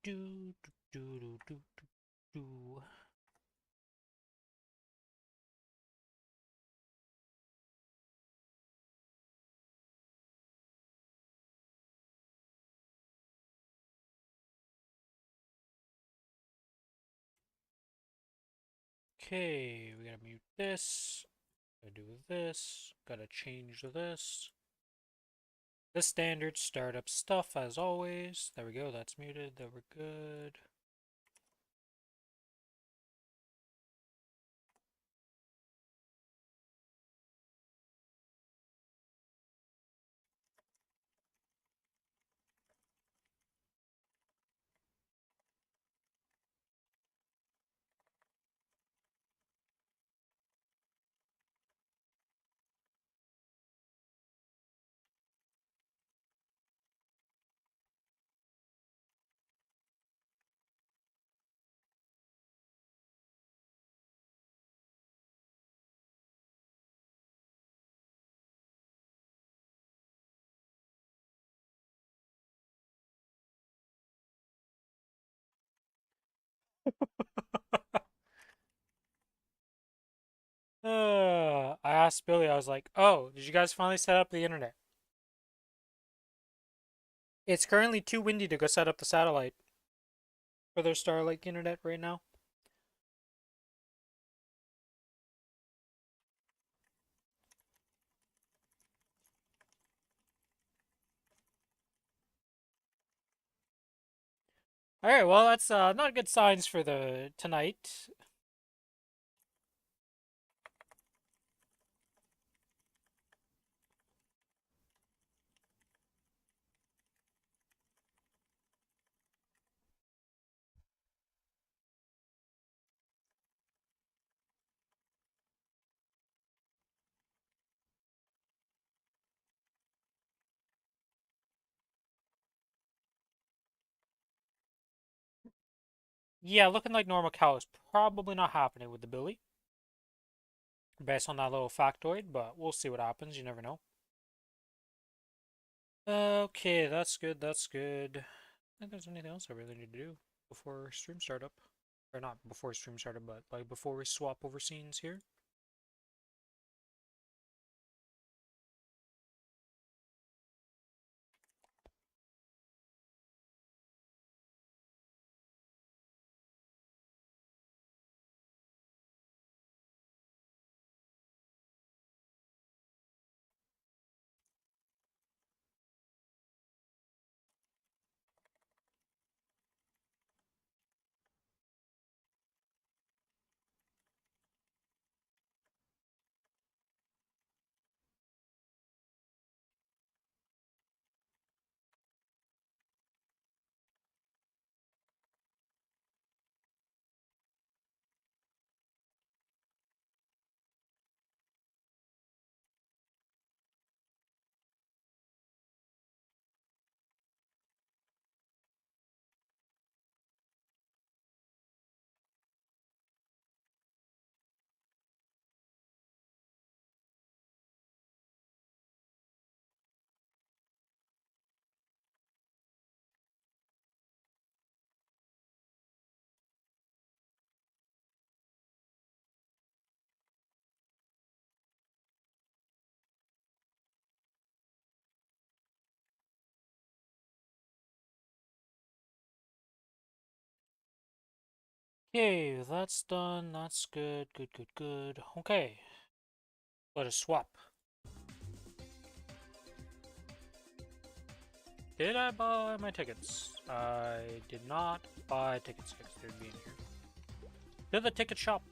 do, do, do, do, do, do. Okay, we gotta mute this. Gotta do this. Gotta change this. The standard startup stuff as always. There we go, that's muted. There we're good. I asked Billy, I was like, oh, did you guys finally set up the internet? It's currently too windy to go set up the satellite for their Starlink internet right now. Alright, well, that's not good signs for the tonight. Yeah, looking like normal cow is probably not happening with the Billy. Based on that little factoid, but we'll see what happens. You never know. Okay, that's good. That's good. I don't think there's anything else I really need to do before stream startup. Or not before stream startup, but like before we swap over scenes here. Okay, that's done. That's good. Good, good, good. Okay, let us swap. Did I buy my tickets? I did not buy tickets because they'd be in here. To the ticket shop.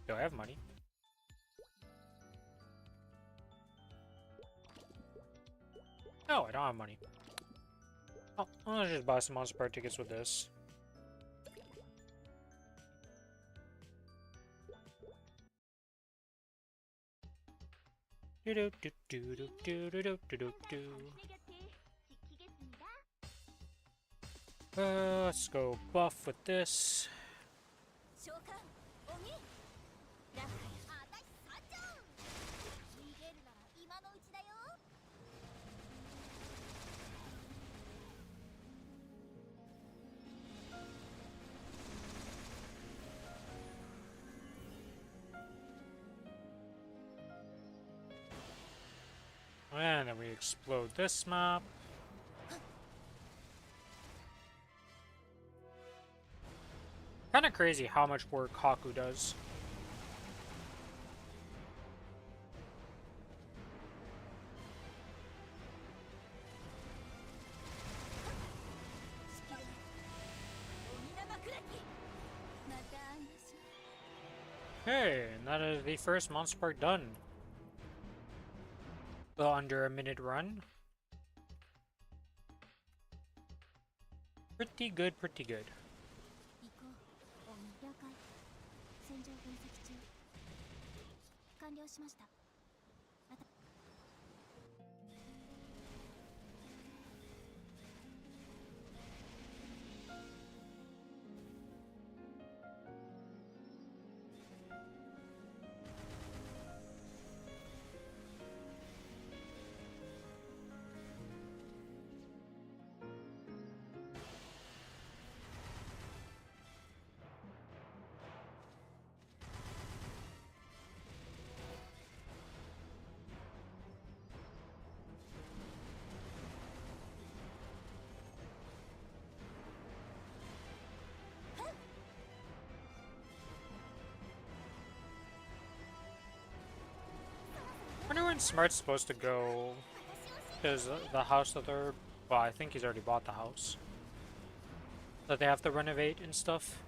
Do I have money? No, I don't have money. Oh, I'll just buy some Monster Park tickets with this. Do do do do do do do do do do. Let's go buff with this. And then we explode this map. Kind of crazy how much work Haku does. Okay, and that is the first monster park done. Well, under a minute run. Pretty good, pretty good. I wonder when Smart's supposed to go. Because the house that they're... Well, I think he's already bought the house. That they have to renovate and stuff.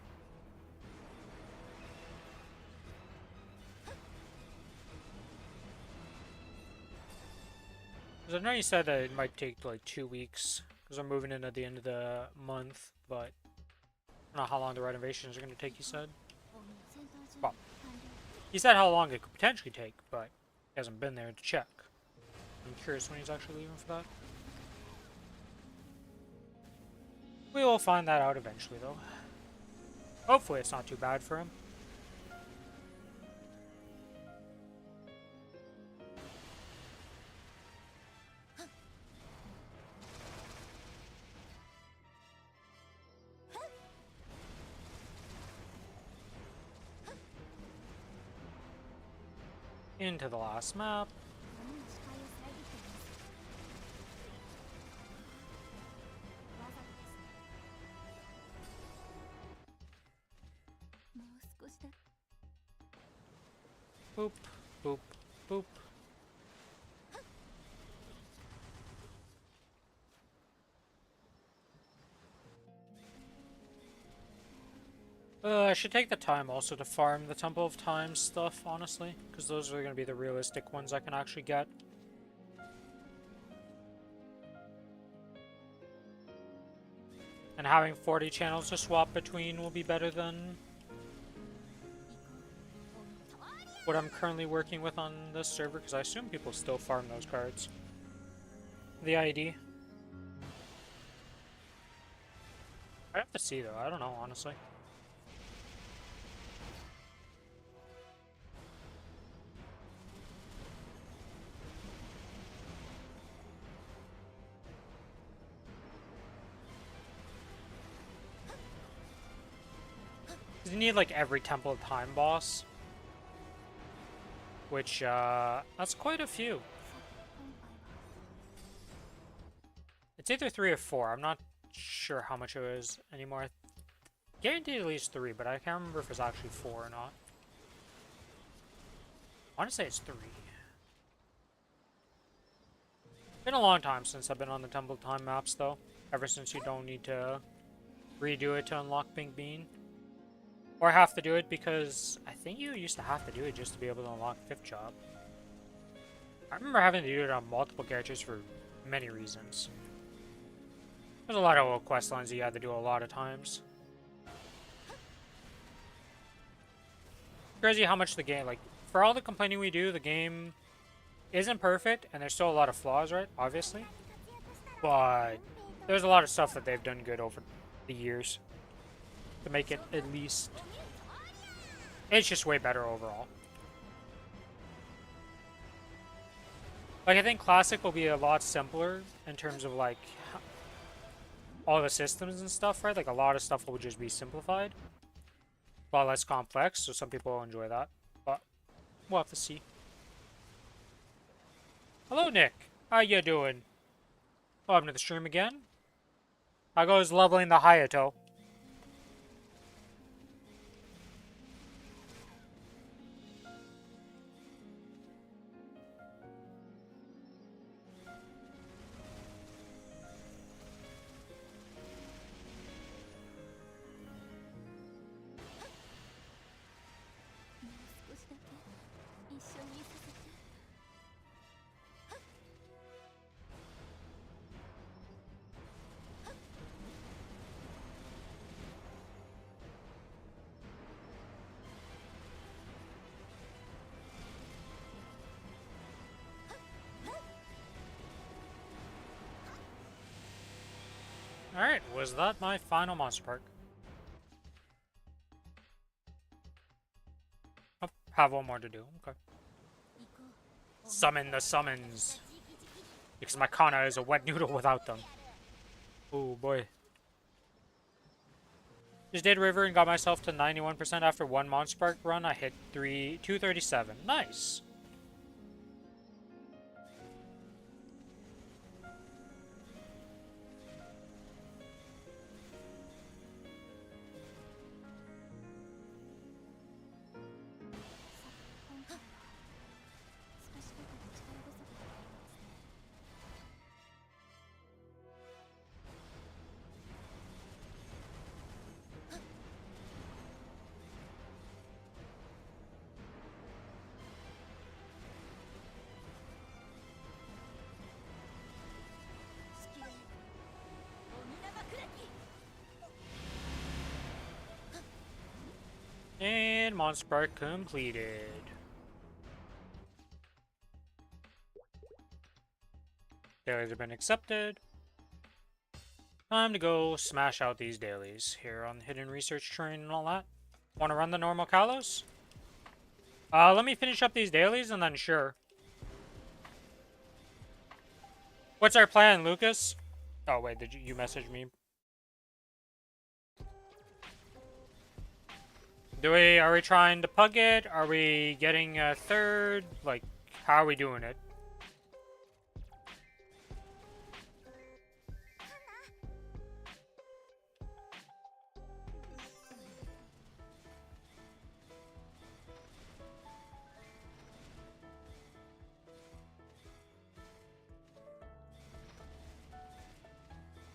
Because I know you said that it might take like 2 weeks. Because I'm moving in at the end of the month. But I don't know how long the renovations are going to take, he said. Well, he said how long it could potentially take, but he hasn't been there to check. I'm curious when he's actually leaving for that. We will find that out eventually, though. Hopefully it's not too bad for him. Into the last map. Boop, boop, boop. I should take the time also to farm the Temple of Time stuff, honestly, because those are going to be the realistic ones I can actually get. And having 40 channels to swap between will be better than what I'm currently working with on this server, because I assume people still farm those cards. The ID. I have to see, though. I don't know, honestly. You need, like, every Temple of Time boss. Which, that's quite a few. It's either 3 or 4. I'm not sure how much it is anymore. Guaranteed at least 3, but I can't remember if it's actually 4 or not. I want to say it's 3. Been a long time since I've been on the Temple of Time maps, though. Ever since you don't need to redo it to unlock Pink Bean. Or have to do it because I think you used to have to do it just to be able to unlock 5th job. I remember having to do it on multiple characters for many reasons. There's a lot of old quest lines that you had to do a lot of times. Crazy how much the game, like, for all the complaining we do, the game isn't perfect, and there's still a lot of flaws, right? Obviously. But there's a lot of stuff that they've done good over the years to make it at least... It's just way better overall. Like, I think Classic will be a lot simpler in terms of, like, all the systems and stuff, right? Like, a lot of stuff will just be simplified. A lot less complex, so some people will enjoy that. But we'll have to see. Hello, Nick. How you doing? Welcome to the stream again. How goes leveling the Hayato? Alright, was that my final monster park? Oh, have one more to do. Okay. Summon the summons. Because my Kana is a wet noodle without them. Oh boy. Just did river and got myself to 91% after one monster park run. I hit 237. Nice. And monster park completed. Dailies have been accepted. Time to go smash out these dailies here on the hidden research train and all that. Want to run the normal Kalos? Let me finish up these dailies and then sure. What's our plan, Lucas? Oh wait, did you message me? Are we trying to pug it? Are we getting a third? Like, how are we doing it?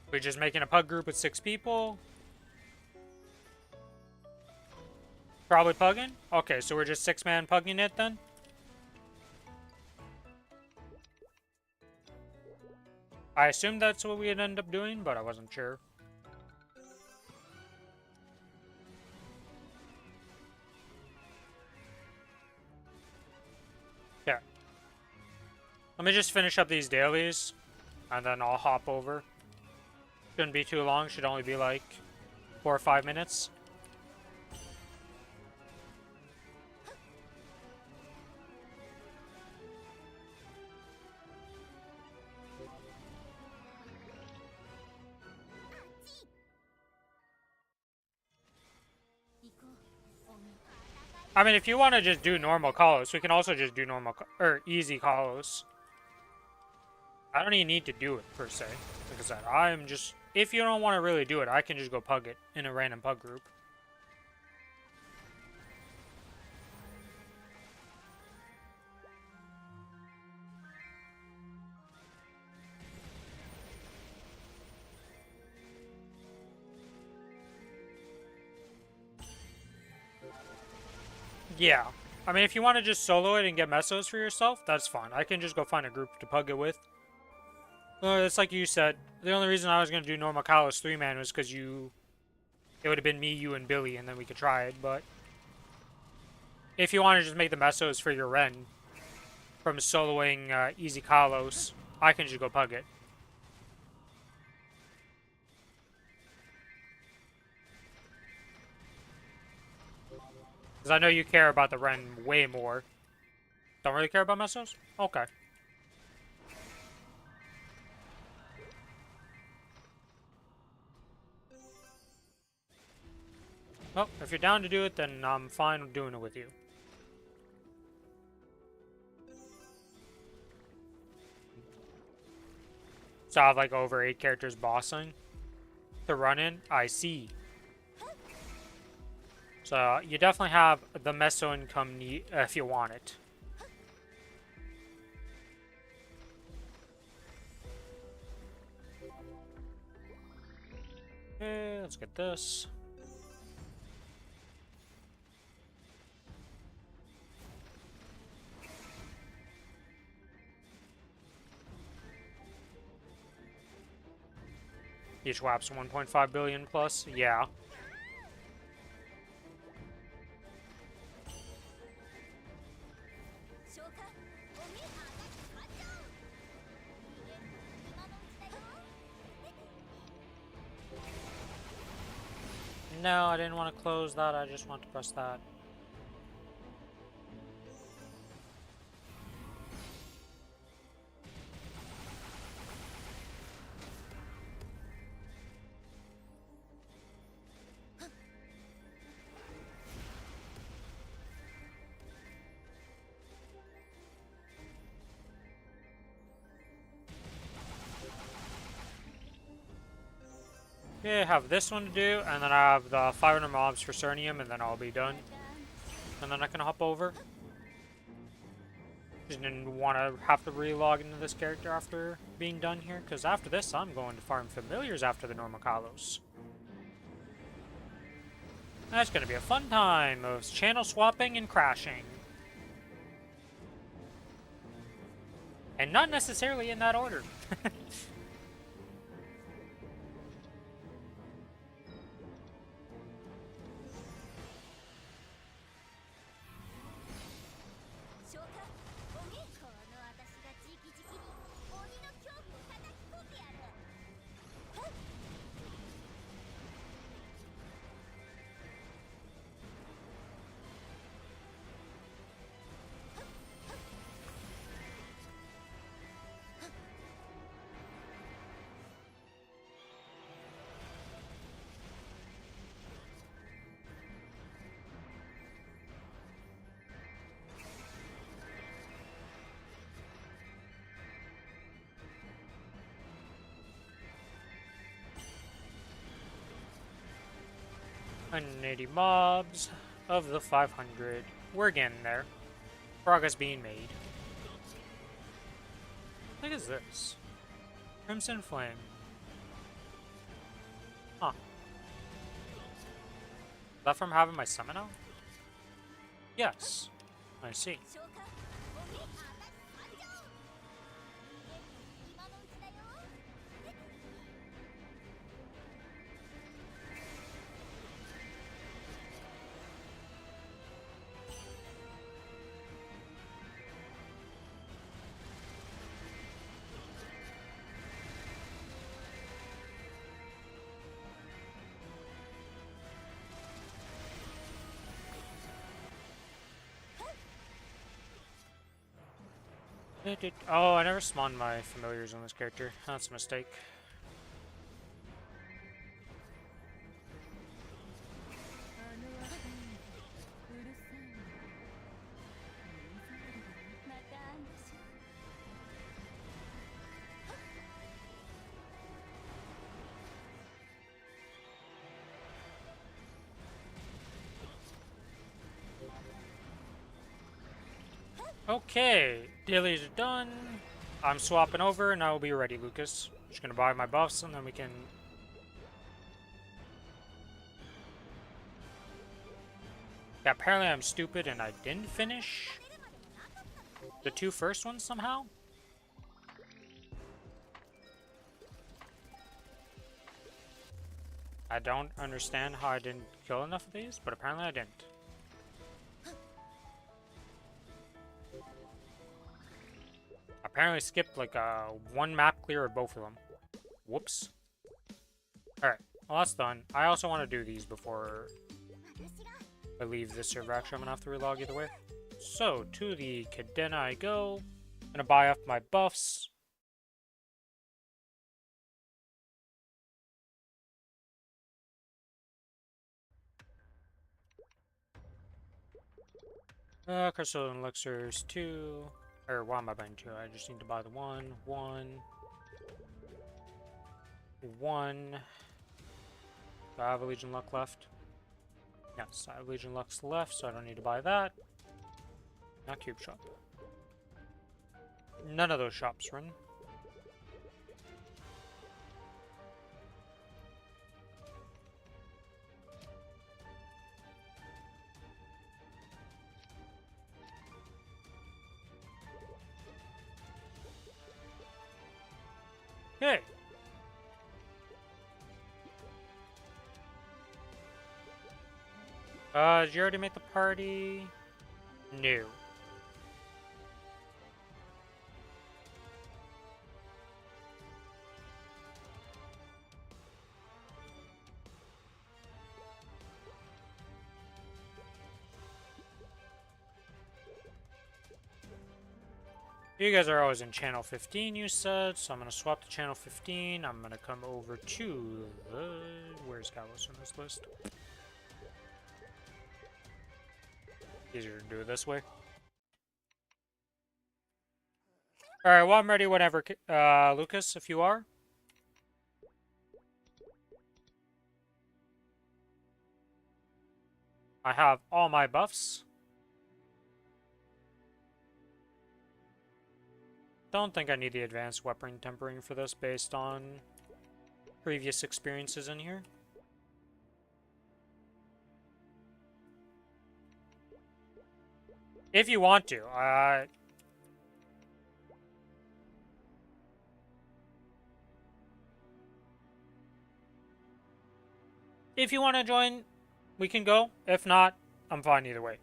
We're just making a pug group with 6 people? Probably pugging? Okay, so we're just 6-man pugging it then? I assumed that's what we'd end up doing, but I wasn't sure. Yeah. Let me just finish up these dailies, and then I'll hop over. Shouldn't be too long, should only be like 4 or 5 minutes. I mean, if you want to just do normal Kalos, we can also just do normal, or easy Kalos. I don't even need to do it, per se. Like I said, I'm just, if you don't want to really do it, I can just go pug it in a random pug group. Yeah. I mean, if you want to just solo it and get mesos for yourself, that's fine. I can just go find a group to pug it with. Well, it's like you said. The only reason I was going to do normal Kalos 3-man was because it would have been me, you, and Billy, and then we could try it, but if you want to just make the mesos for your Ren from soloing easy Kalos, I can just go pug it. Because I know you care about the Ren way more. Don't really care about mesos? Okay. Well, if you're down to do it, then I'm fine doing it with you. to have like over 8 characters bossing to run in. I see. So you definitely have the meso income if you want it. Okay, let's get this. Each WAP's 1.5 billion plus. Yeah. No, I didn't want to close that. I just want to press that. Okay, I have this one to do, and then I have the 500 mobs for Cernium, and then I'll be done. And then I can hop over. Just didn't want to have to re-log into this character after being done here, because after this, I'm going to farm familiars after the normal Kalos. That's going to be a fun time of channel swapping and crashing. And not necessarily in that order. And 80 mobs of the 500. We're getting there. Progress being made. What is this? Crimson Flame. Huh. Is that from having my summon out? Yes. I see. Oh, I never spawned my familiars on this character. That's a mistake. Okay, dailies are done. I'm swapping over and I will be ready, Lucas. Just gonna buy my buffs and then we can... Yeah, apparently I'm stupid and I didn't finish the 2 first ones somehow. I don't understand how I didn't kill enough of these, but apparently I didn't. Apparently skipped like one map clear of both of them. Whoops. Alright, well that's done. I also want to do these before I leave this server. Actually, I'm gonna have to relog either way. So, to the Cadena I go. I'm gonna buy up my buffs. Crystal and Elixirs 2. Or why am I buying 2? I just need to buy the one. 1. Do I have a Legion Luck left? Yes, I have Legion Lux left, so I don't need to buy that. Not Cube Shop. None of those shops run. Hey! Did you already make the party? No. You guys are always in channel 15, you said, so I'm going to swap to channel 15. I'm going to come over to the... Where's Kalos on this list? Easier to do it this way. Alright, well, I'm ready whenever, Lucas, if you are. I have all my buffs. Don't think I need the advanced weapon tempering for this based on previous experiences in here. If you want to, if you want to join, we can go. If not, I'm fine either way.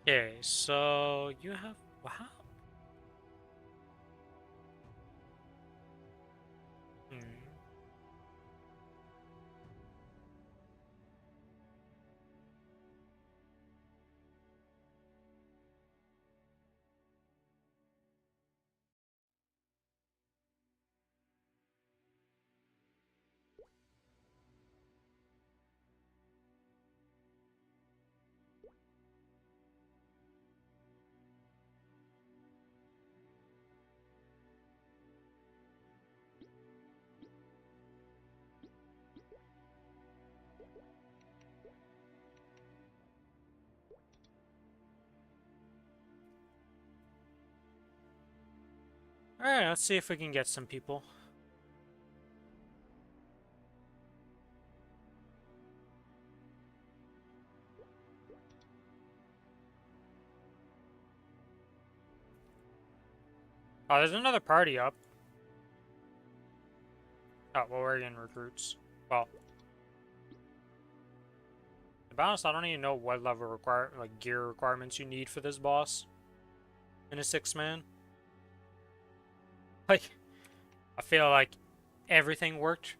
Okay, so you have... Wow. Hmm. Alright, let's see if we can get some people. Oh, there's another party up. Oh, well, we're in recruits. Well, to be honest, I don't even know what level gear requirements you need for this boss in a 6-man. Like, I feel like everything worked.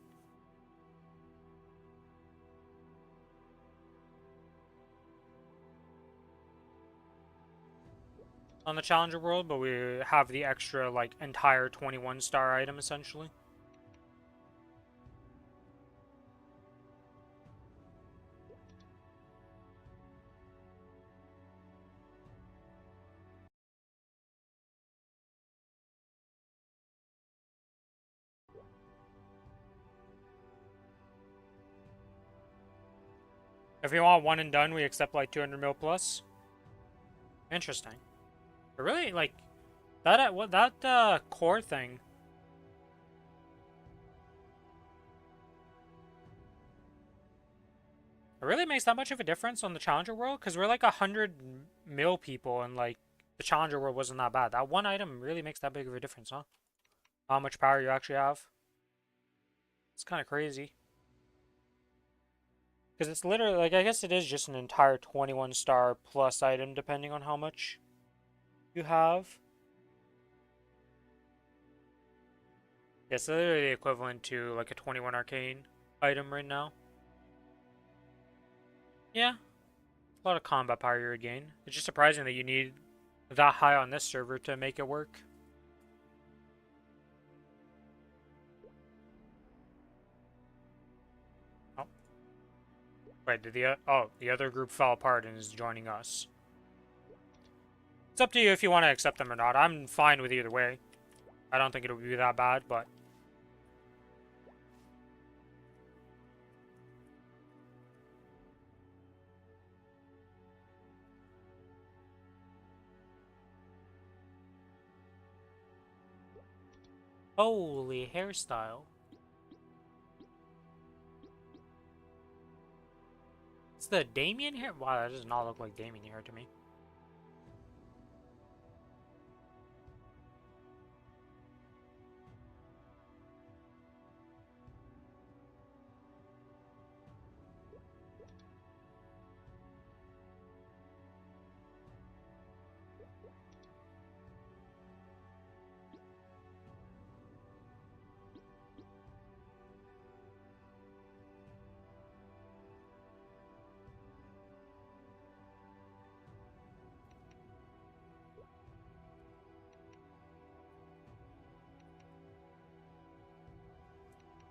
On the Challenger world, but we have the extra, like, entire 21-star item, essentially. If you want one and done, we accept, like, 200 mil plus. Interesting. But really, like, that core thing... It really makes that much of a difference on the Challenger World? Because we're like 100 mil people, and like the Challenger World wasn't that bad. That one item really makes that big of a difference, huh? How much power you actually have. It's kind of crazy. Because it's literally, like, I guess it is just an entire 21 star plus item, depending on how much you have. It's literally equivalent to like a 21 arcane item right now. Yeah, a lot of combat power you regain. It's just surprising that you need that high on this server to make it work. Oh, wait, did the other group fell apart and is joining us. It's up to you if you want to accept them or not. I'm fine with either way. I don't think it'll be that bad, but holy hairstyle. It's the Damien hair? Wow, that does not look like Damien hair to me.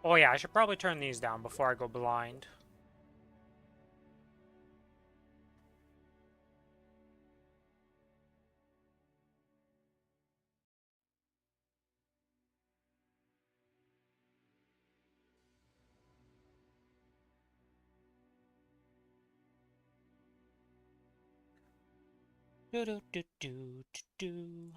Oh yeah, I should probably turn these down before I go blind. Do do do do do do.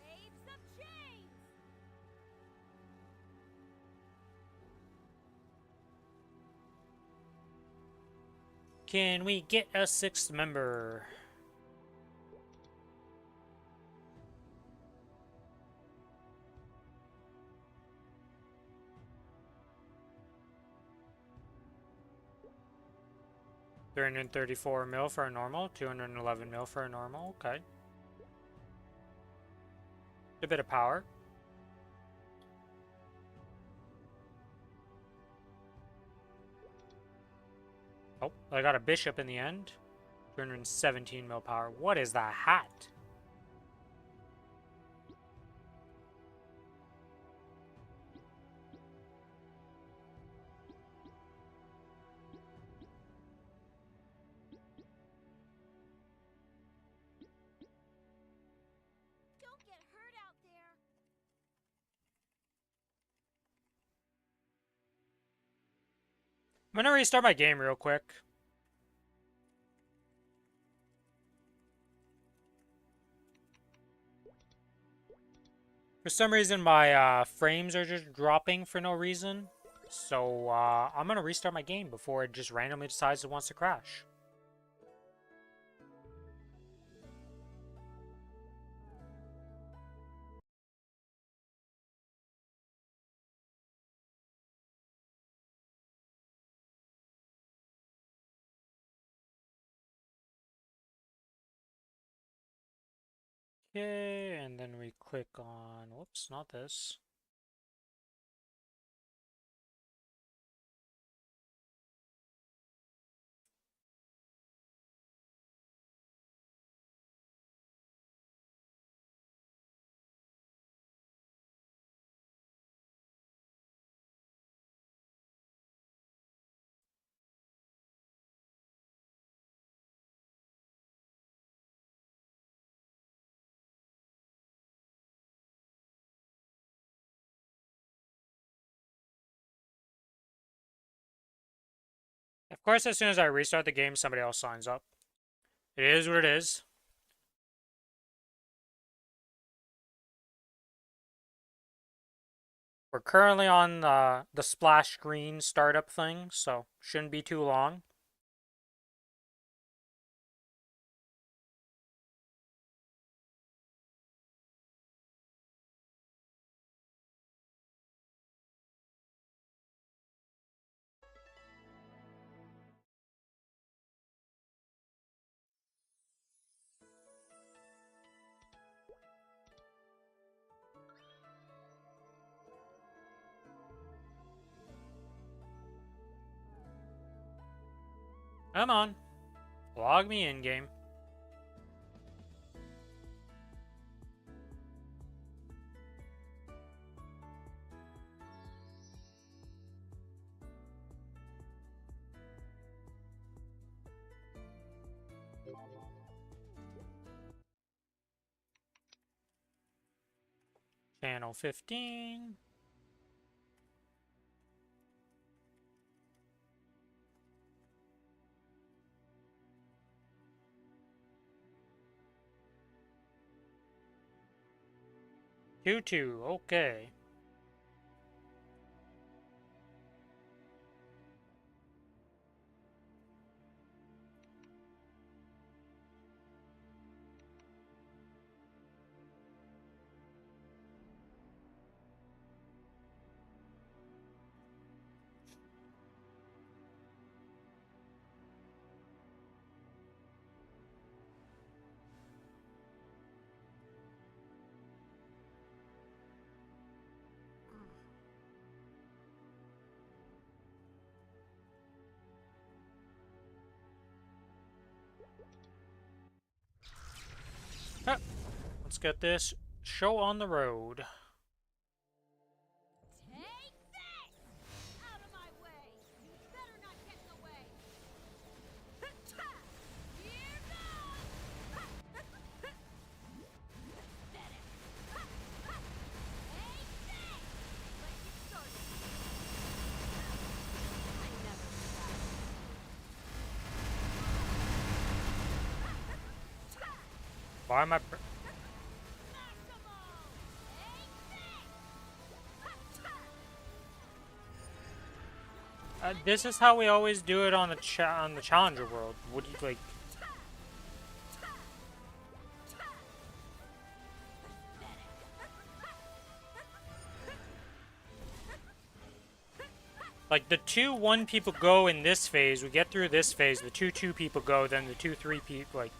Waves of change! Can we get a sixth member? 334 mil for a normal, 211 mil for a normal, okay. A bit of power. Oh, I got a bishop in the end. 217 mil power. What is that hat? Don't get hurt out there! I'm gonna restart my game real quick. For some reason, my frames are just dropping for no reason. So, I'm gonna restart my game before it just randomly decides it wants to crash. Okay, and then we click on, whoops, not this. course, as soon as I restart the game, somebody else signs up. It is what it is. We're currently on the splash screen startup thing, so shouldn't be too long. Come on. Log me in, game. Channel 15. Two, okay. Ah, let's get this show on the road. Take this! Out of my way! You better not get in the way! Here goes! Pathetic! Take this! Let's get started! I never stop. Why am I... this is how we always do it on the Challenger World. What do you, like... Like, the 2-1 people go in this phase, we get through this phase, the 2-2 people go, then the 2-3 people, like...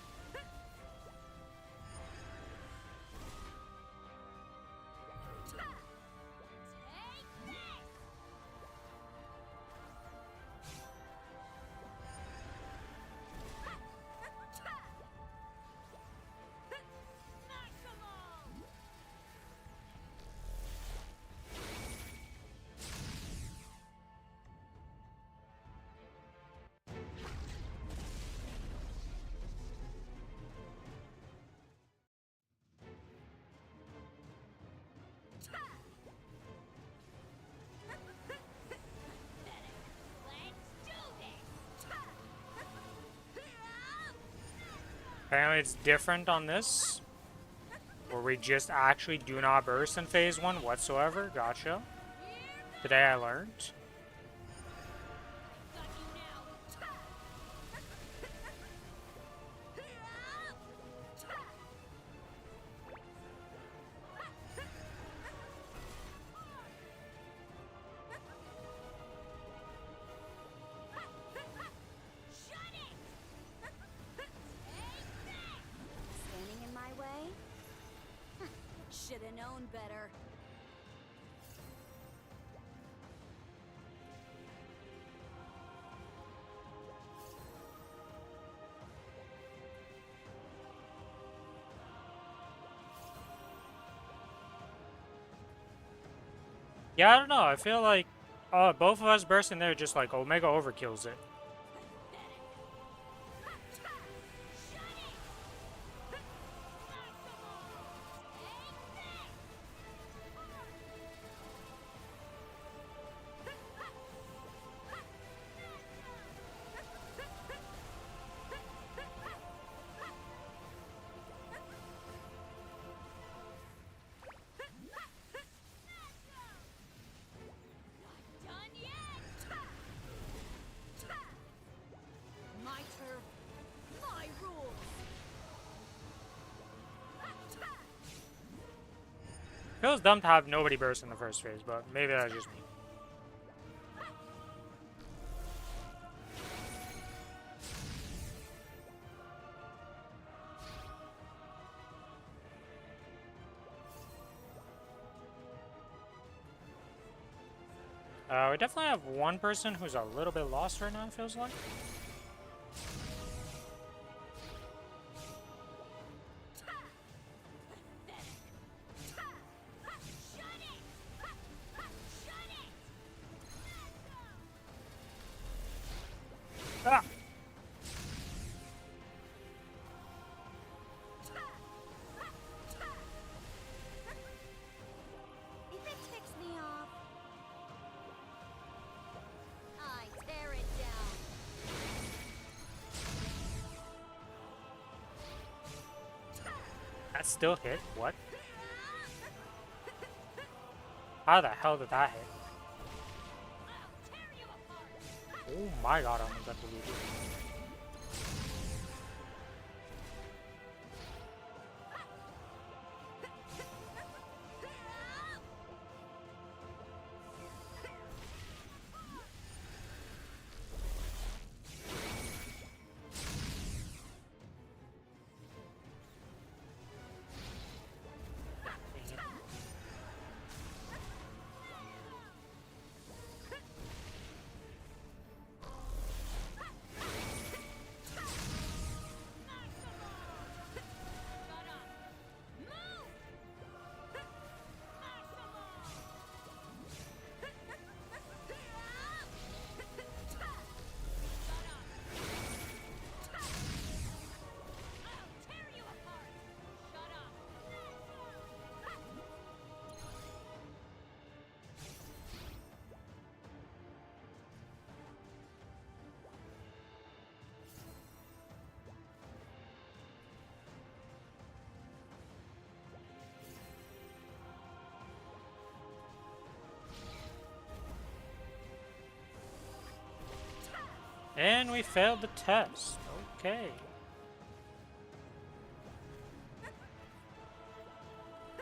Apparently it's different on this, where we just actually do not burst in phase 1 whatsoever. Gotcha. Today I learned. Standing in my way? Should have known better. Yeah, I don't know. I feel like both of us bursting there just like Omega overkills it. Feels dumb to have nobody burst in the first phase, but maybe that's just me. We definitely have one person who's a little bit lost right now, it feels like. Ah! If it ticks me off, I tear it down. That still hit? What? How the hell did that hit? I'll tear you apart. Oh my god, I almost got deleted. And we failed the test. Okay.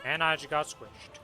And I just got squished.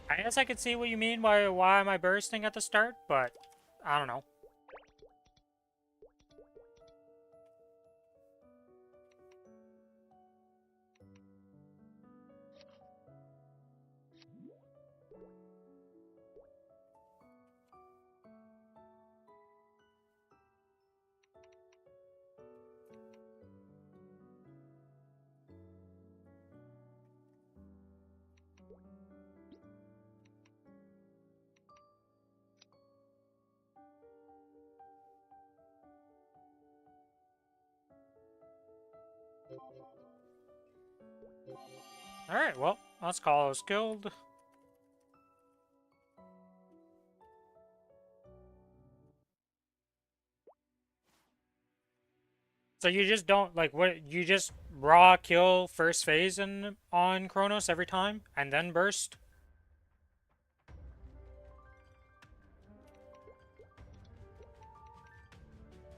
I guess I could see what you mean by why am I bursting at the start, but I don't know. Alright, well, let's call us guild. So you just don't, like, what, you just raw kill first phase on Kronos every time, and then burst?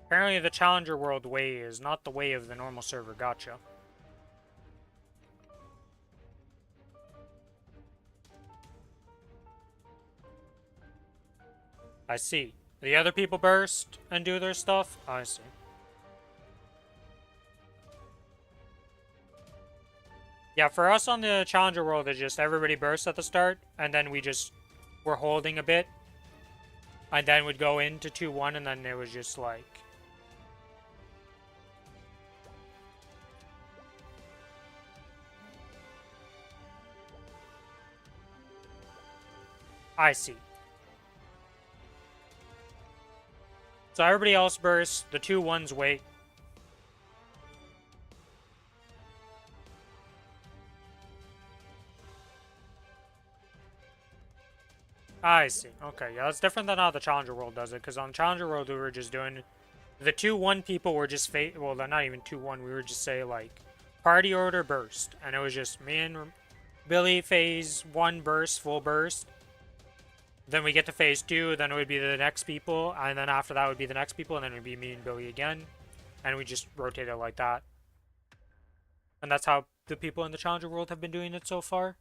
Apparently the Challenger World way is not the way of the normal server, gotcha. I see. The other people burst and do their stuff? I see. Yeah, for us on the Challenger World, it's just everybody bursts at the start, and then we're holding a bit, and then would go into 2-1, and then it was just like... I see. So everybody else bursts, the 2-1s wait. I see. Okay, yeah, that's different than how the Challenger World does it, because on Challenger World we were just doing... The 2-1 people were just well, they're not even 2-1, we were just say, like, party order burst, and it was just me and Billy phase 1 burst, full burst. Then we get to phase 2, then it would be the next people, and then after that would be the next people, and then it would be me and Billy again. And we just rotate it like that. And that's how the people in the Challenger World have been doing it so far.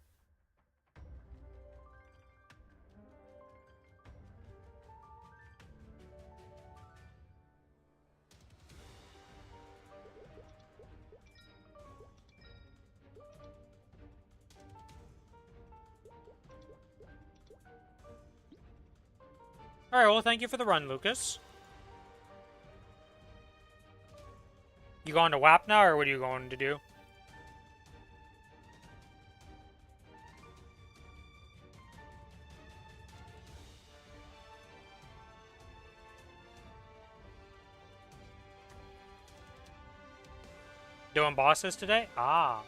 Alright, well, thank you for the run, Lucas. You going to WAP now, or what are you going to do? Doing bosses today? Ah.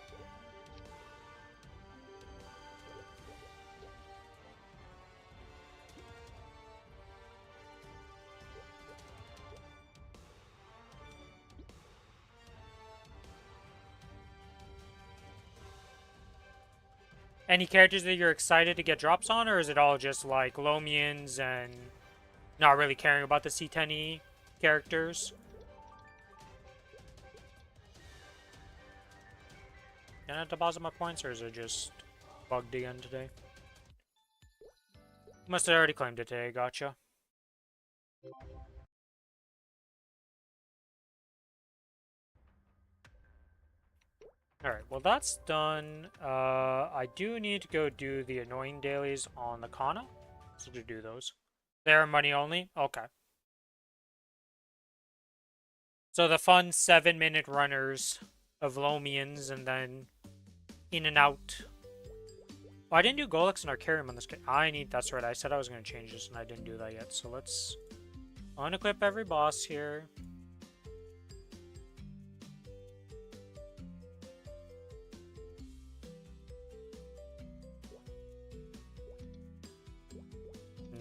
Any characters that you're excited to get drops on, or is it all just like Lomians and not really caring about the C10E characters? Can I deposit my points, or is it just bugged again today? Must have already claimed it today, gotcha. Alright, well that's done. I do need to go do the annoying dailies on the Kana. So to do those. They're money only? Okay. So the fun 7-minute runners of Lomians and then in and out. Oh, I didn't do Golix and Arcarium on this kit. That's right, I said I was going to change this and I didn't do that yet. So let's unequip every boss here.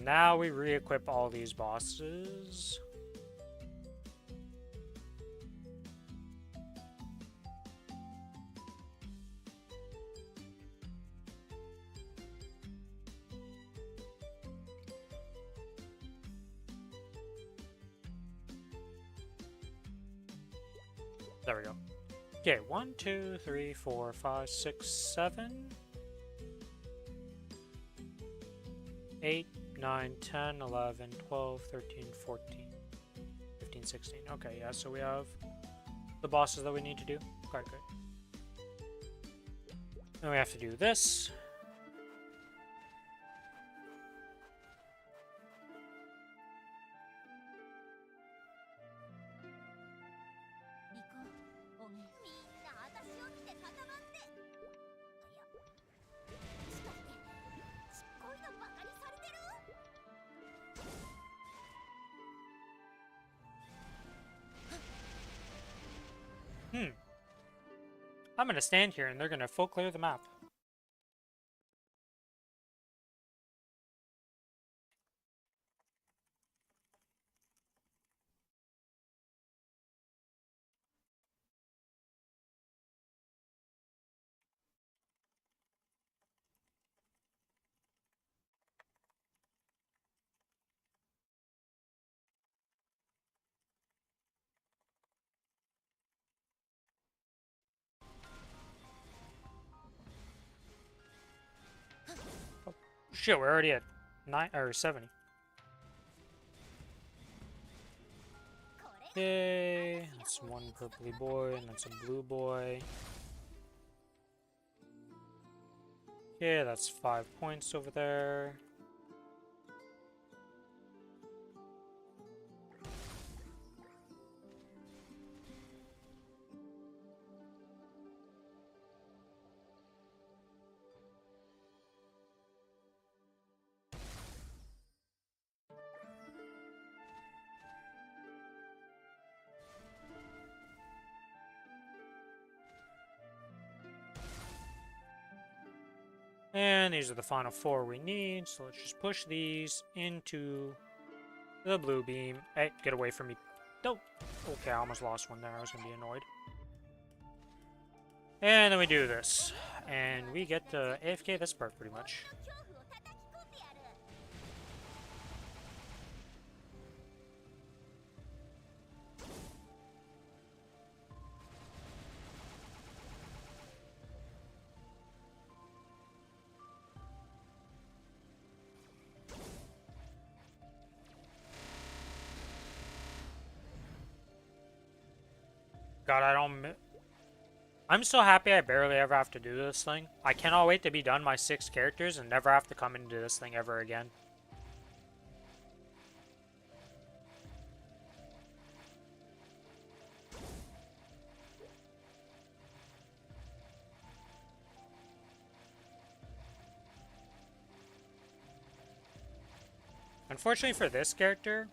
Now we re-equip all these bosses. There we go. Okay, 1, 2, 3, 4, 5, 6, 7, 8, 9, 10, 11, 12, 13, 14, 15, 16. Okay, yeah, so we have the bosses that we need to do. Okay, good. Then we have to do this. I'm gonna stand here and they're gonna full clear the map. Oh, shit, we're already at 9 or 70. Okay, that's one purpley boy, and that's a blue boy. Okay, that's 5 points over there. And these are the final 4 we need, so let's just push these into the blue beam. Hey, get away from me. Don't. Okay, I almost lost one there. I was going to be annoyed. And then we do this. And we get to AFK this part pretty much. God, I'm so happy I barely ever have to do this thing. I cannot wait to be done my 6 characters and never have to come into this thing ever again. Unfortunately for this character,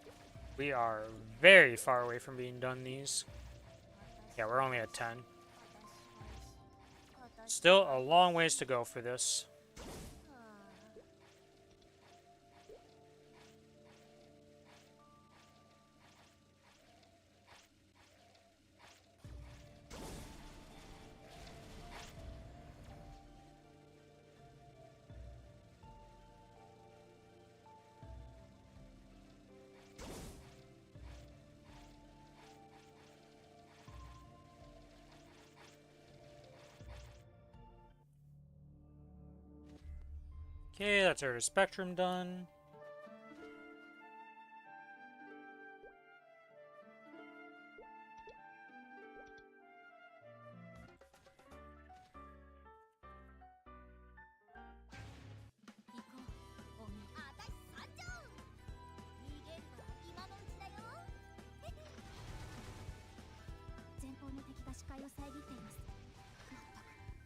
we are very far away from being done these. Yeah, we're only at 10. Still a long ways to go for this. Okay, that's our spectrum done.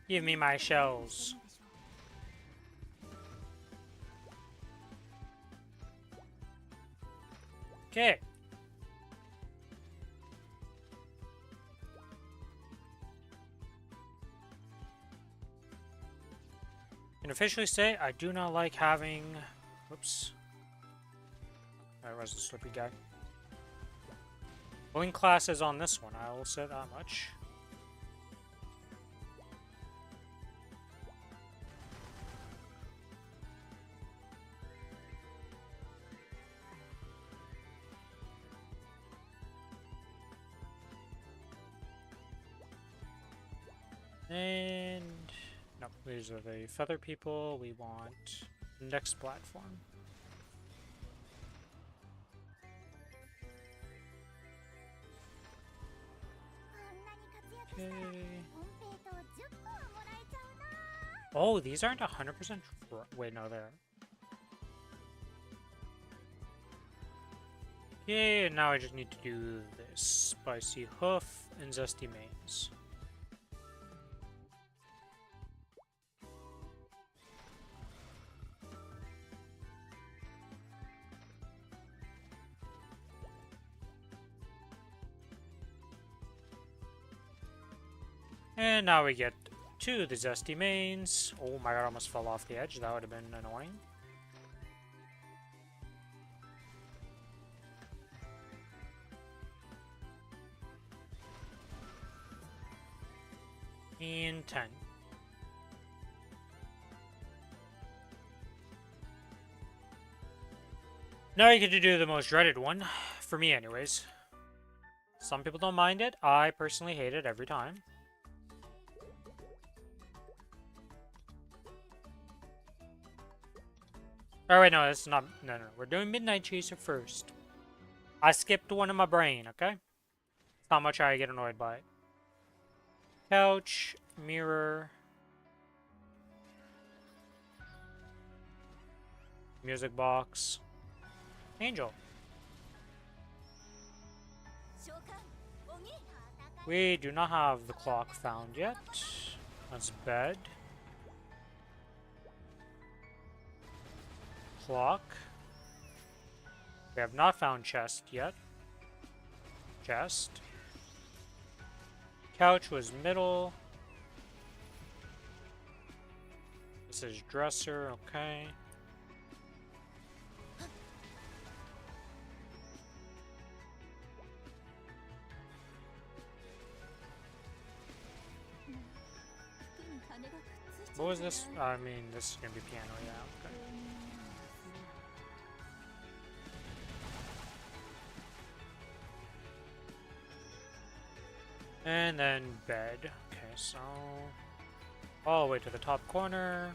Give me my shells. Okay. Can officially say I do not like having... Whoops. That was the slippy guy. Pulling classes on this one, I will say that much. And... Nope, these are the feather people. We want next platform. Okay. Oh, these aren't 100%. Wait, no, they're. Okay, now I just need to do this. Spicy hoof and zesty mains. And now we get to the zesty mains. Oh my god, I almost fell off the edge. That would have been annoying. And 10. Now you get to do the most dreaded one. For me, anyways. Some people don't mind it. I personally hate it every time. Oh wait, no, that's not. No, we're doing Midnight Chaser first. I skipped one in my brain, okay? how much I get annoyed by it. Couch, mirror, music box, angel. We do not have the clock found yet. That's bed. Clock. We have not found chest yet. Chest. Couch was middle. This is dresser, okay. What was this? I mean, this is gonna be piano, yeah, okay. And then bed. Okay, so all the way to the top corner.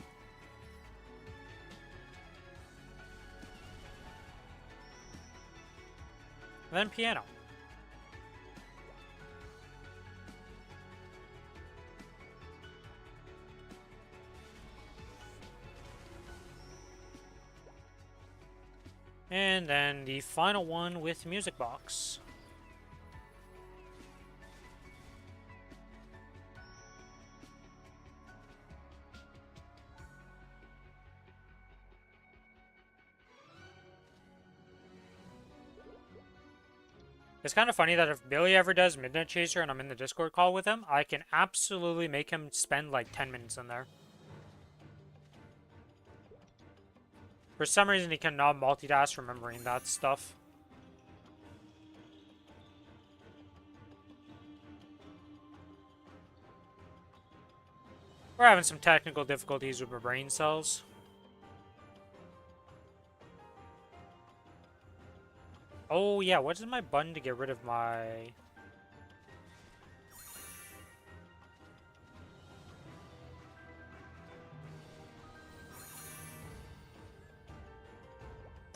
And then piano. And then the final one with music box. It's kind of funny that if Billy ever does Midnight Chaser and I'm in the Discord call with him, I can absolutely make him spend like 10 minutes in there. For some reason, he cannot multitask remembering that stuff. We're having some technical difficulties with my brain cells. Oh yeah, what is my button to get rid of my...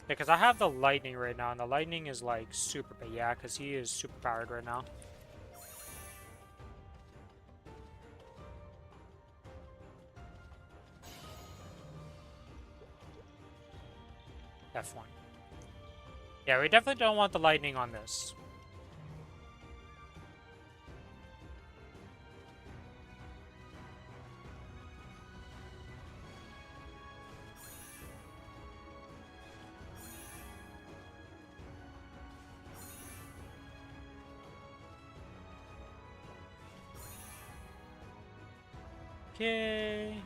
Because I have the lightning right now, and the lightning is like super... Yeah, because he is super powered right now. F1. Yeah, we definitely don't want the lightning on this. Okay.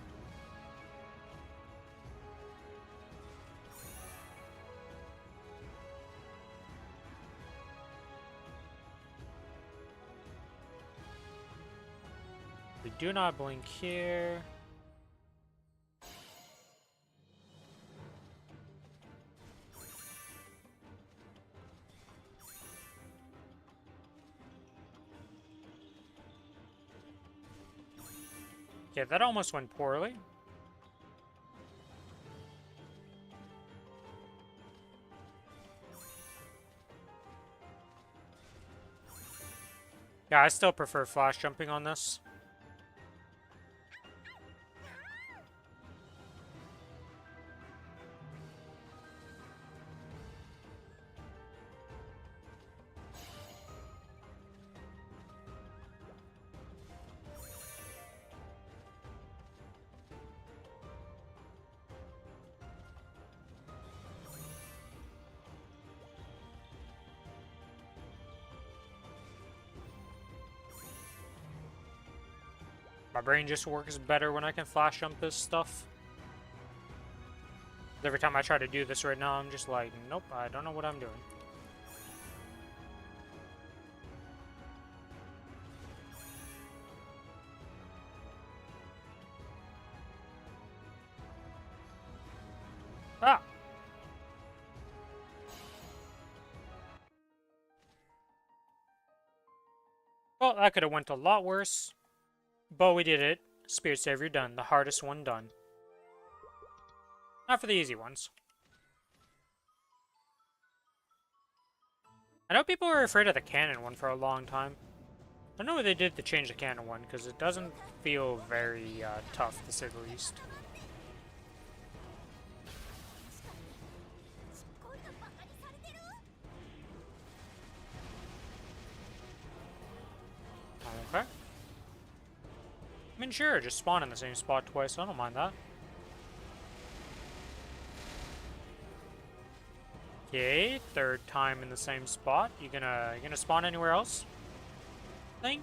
We do not blink here. Okay, that almost went poorly. Yeah, I still prefer flash jumping on this. My brain just works better when I can flash jump this stuff. Every time I try to do this right now, I'm just like, nope, I don't know what I'm doing. Ah! Well, that could have went a lot worse. But we did it. Spirit Savior done. The hardest one done. Not for the easy ones. I know people were afraid of the cannon one for a long time. I don't know what they did to change the cannon one, because it doesn't feel very tough, to say the least. ちっこいのバカにされてる。 Okay. I mean, sure, just spawn in the same spot twice, I don't mind that. Okay, third time in the same spot. You gonna spawn anywhere else? Thing?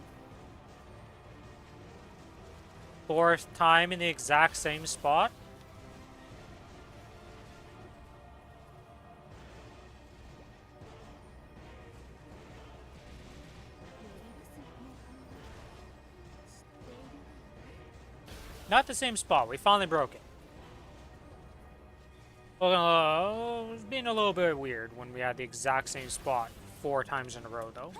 Fourth time in the exact same spot? Not the same spot. We finally broke it. Well, it was being a little bit weird when we had the exact same spot 4 times in a row, though.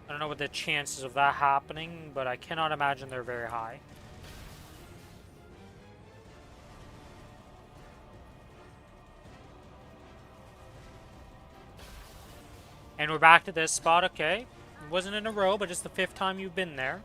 I don't know what the chances of that happening, but I cannot imagine they're very high. And we're back to this spot, okay. It wasn't in a row, but it's the 5th time you've been there.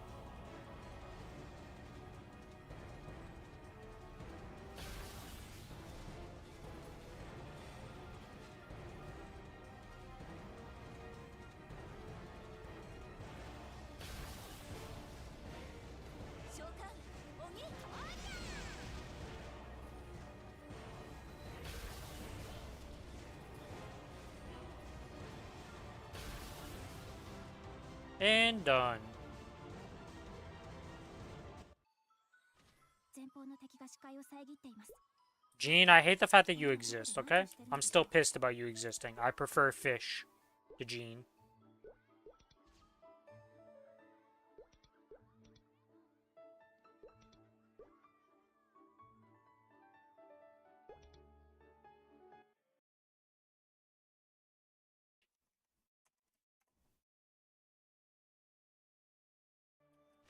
And done. 前方の敵が視界を遮っています。 Gene, I hate the fact that you exist, okay? I'm still pissed about you existing. I prefer fish to Gene.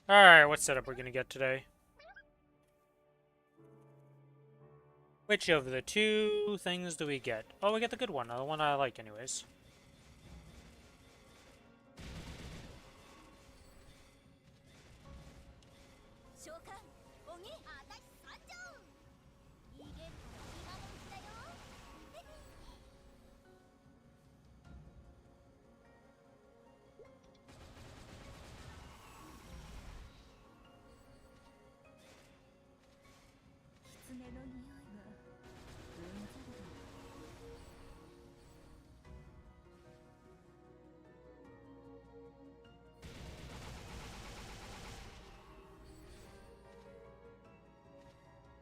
Alright, what setup we're gonna get today? Which of the 2 things do we get? Oh, we get the good one, the one I like anyways.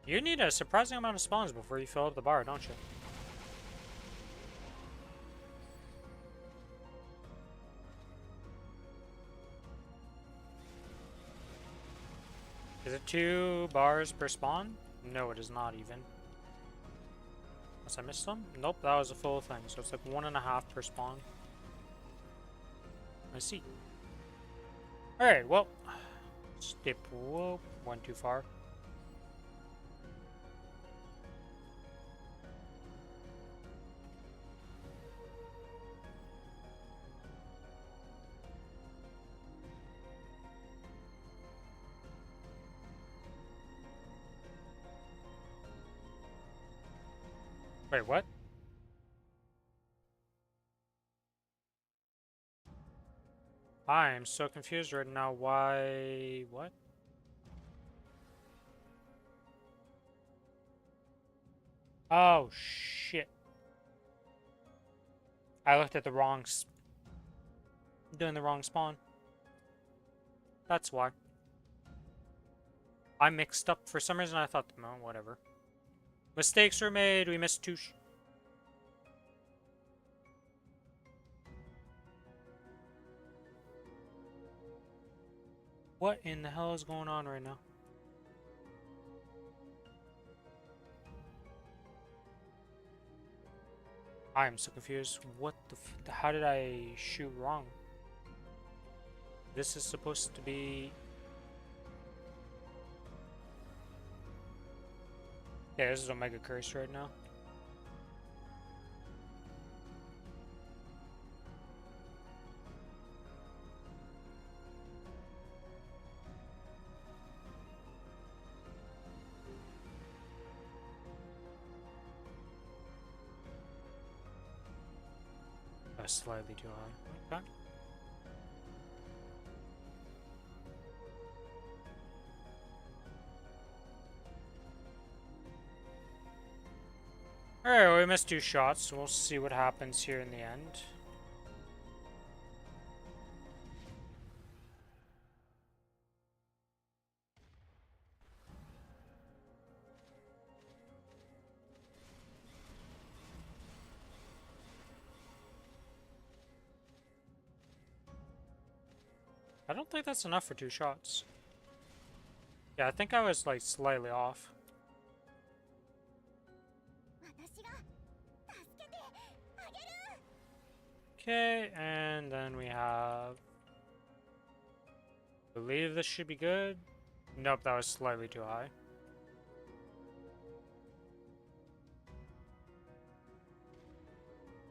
You need a surprising amount of spawns before you fill up the bar, don't you? Is it 2 bars per spawn? No, it is not even. Unless I missed some? Nope, that was a full thing, so it's like 1.5 per spawn. I see. Alright, well. Skip. Whoa, went too far. Wait, what? I am so confused right now. Why? What? Oh, shit. I looked at the wrong... doing the wrong spawn. That's why. I mixed up. For some reason I thought... No, whatever. Mistakes were made. We missed 2... What in the hell is going on right now? I am so confused. What the how did I shoot wrong? This is supposed to be... Yeah, this is Omega Curse right now. was slightly too high. Okay. Alright, well, we missed 2 shots, so we'll see what happens here in the end. I don't think that's enough for 2 shots. Yeah, I think I was like slightly off. Okay, and then we have... I believe this should be good. Nope, that was slightly too high.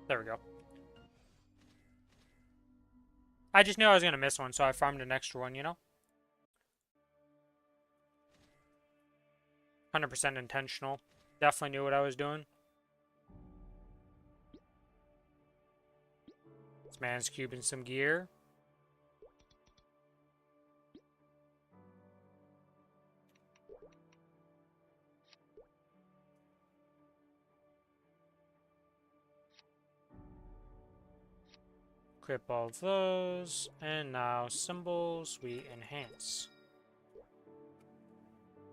There we go. I just knew I was going to miss one, so I farmed an extra one, you know? 100% intentional. Definitely knew what I was doing. This man's cubing some gear. Equip all of those. And now symbols, we enhance.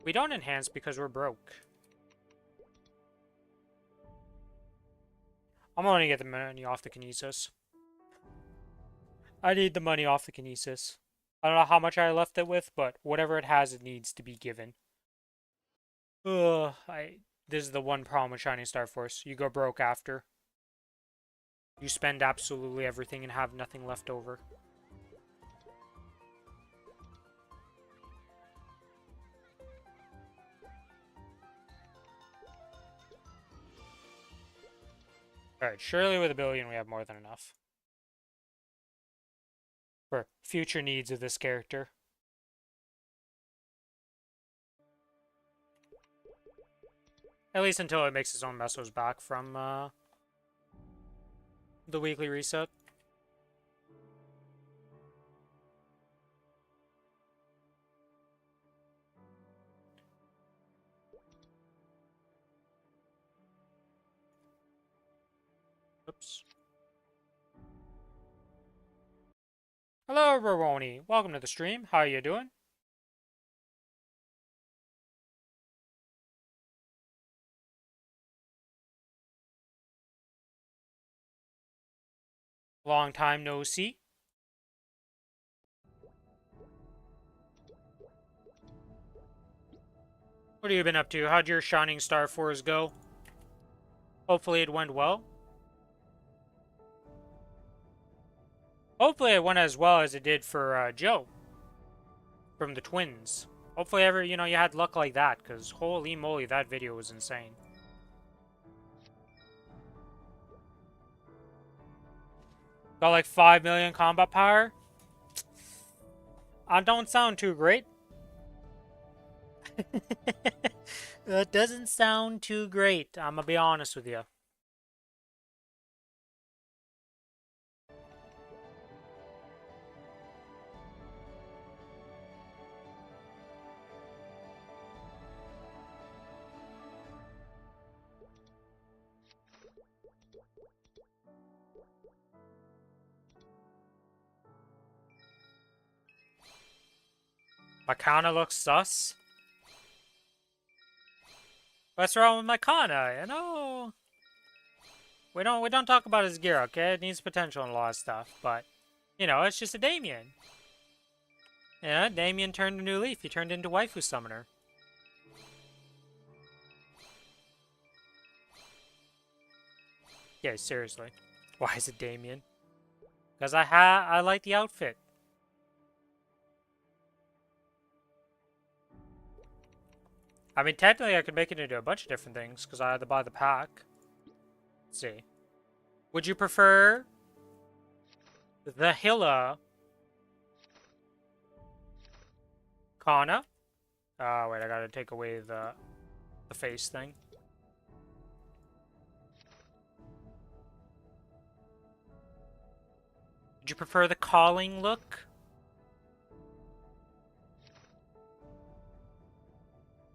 We don't enhance because we're broke. I'm going to get the money off the Kinesis. I need the money off the Kinesis. I don't know how much I left it with, but whatever it has, it needs to be given. Ugh, this is the one problem with Shining Star Force. You go broke after. You spend absolutely everything and have nothing left over. Alright, surely with $1 billion we have more than enough. For future needs of this character. At least until it makes its own mesos back from the weekly reset. Oops. Hello, Roroni. Welcome to the stream. How are you doing? Long time no see. What have you been up to? How'd your Shining Star Force go? Hopefully it went well. Hopefully it went as well as it did for Joe. From the twins. Hopefully you had luck like that, because holy moly, that video was insane. Got like 5 million combat power? Don't sound too great. That doesn't sound too great, I'm gonna be honest with you. My Kana looks sus. What's wrong with my Kana? You know, we don't talk about his gear, okay? It needs potential and a lot of stuff, but you know, it's just a Damien. Yeah, Damien turned a new leaf. He turned into Waifu Summoner. Yeah, seriously. Why is it Damien? Because I like the outfit. I mean, technically I could make it into a bunch of different things, because I had to buy the pack. Let's see. Would you prefer the Hilla Kana? Oh, wait, I gotta take away the face thing. Did you prefer the calling look?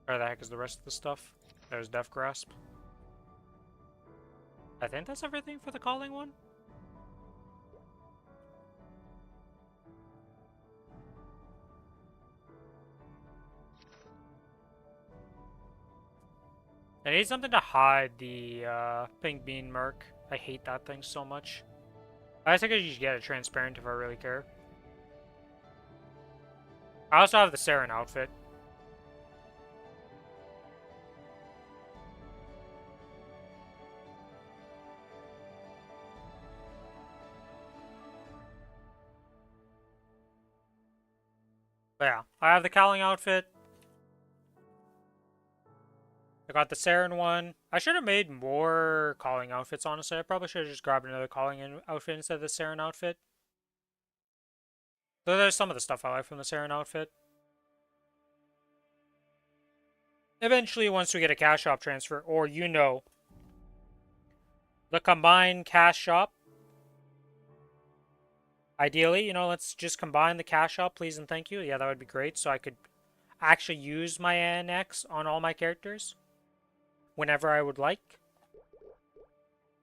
Where the heck is the rest of the stuff? There's Death Grasp. I think that's everything for the calling one. I need something to hide the pink bean merc. I hate that thing so much. I think I should get it transparent if I really care. I also have the Saren outfit. But yeah, I have the Cowling outfit. I got the Saren one. I should have made more calling outfits, honestly. I probably should have just grabbed another calling outfit instead of the Saren outfit. Though there's some of the stuff I like from the Saren outfit. Eventually, once we get a cash shop transfer, or the combined cash shop. Ideally, let's just combine the cash shop, please and thank you. Yeah, that would be great. So I could actually use my NX on all my characters whenever I would like.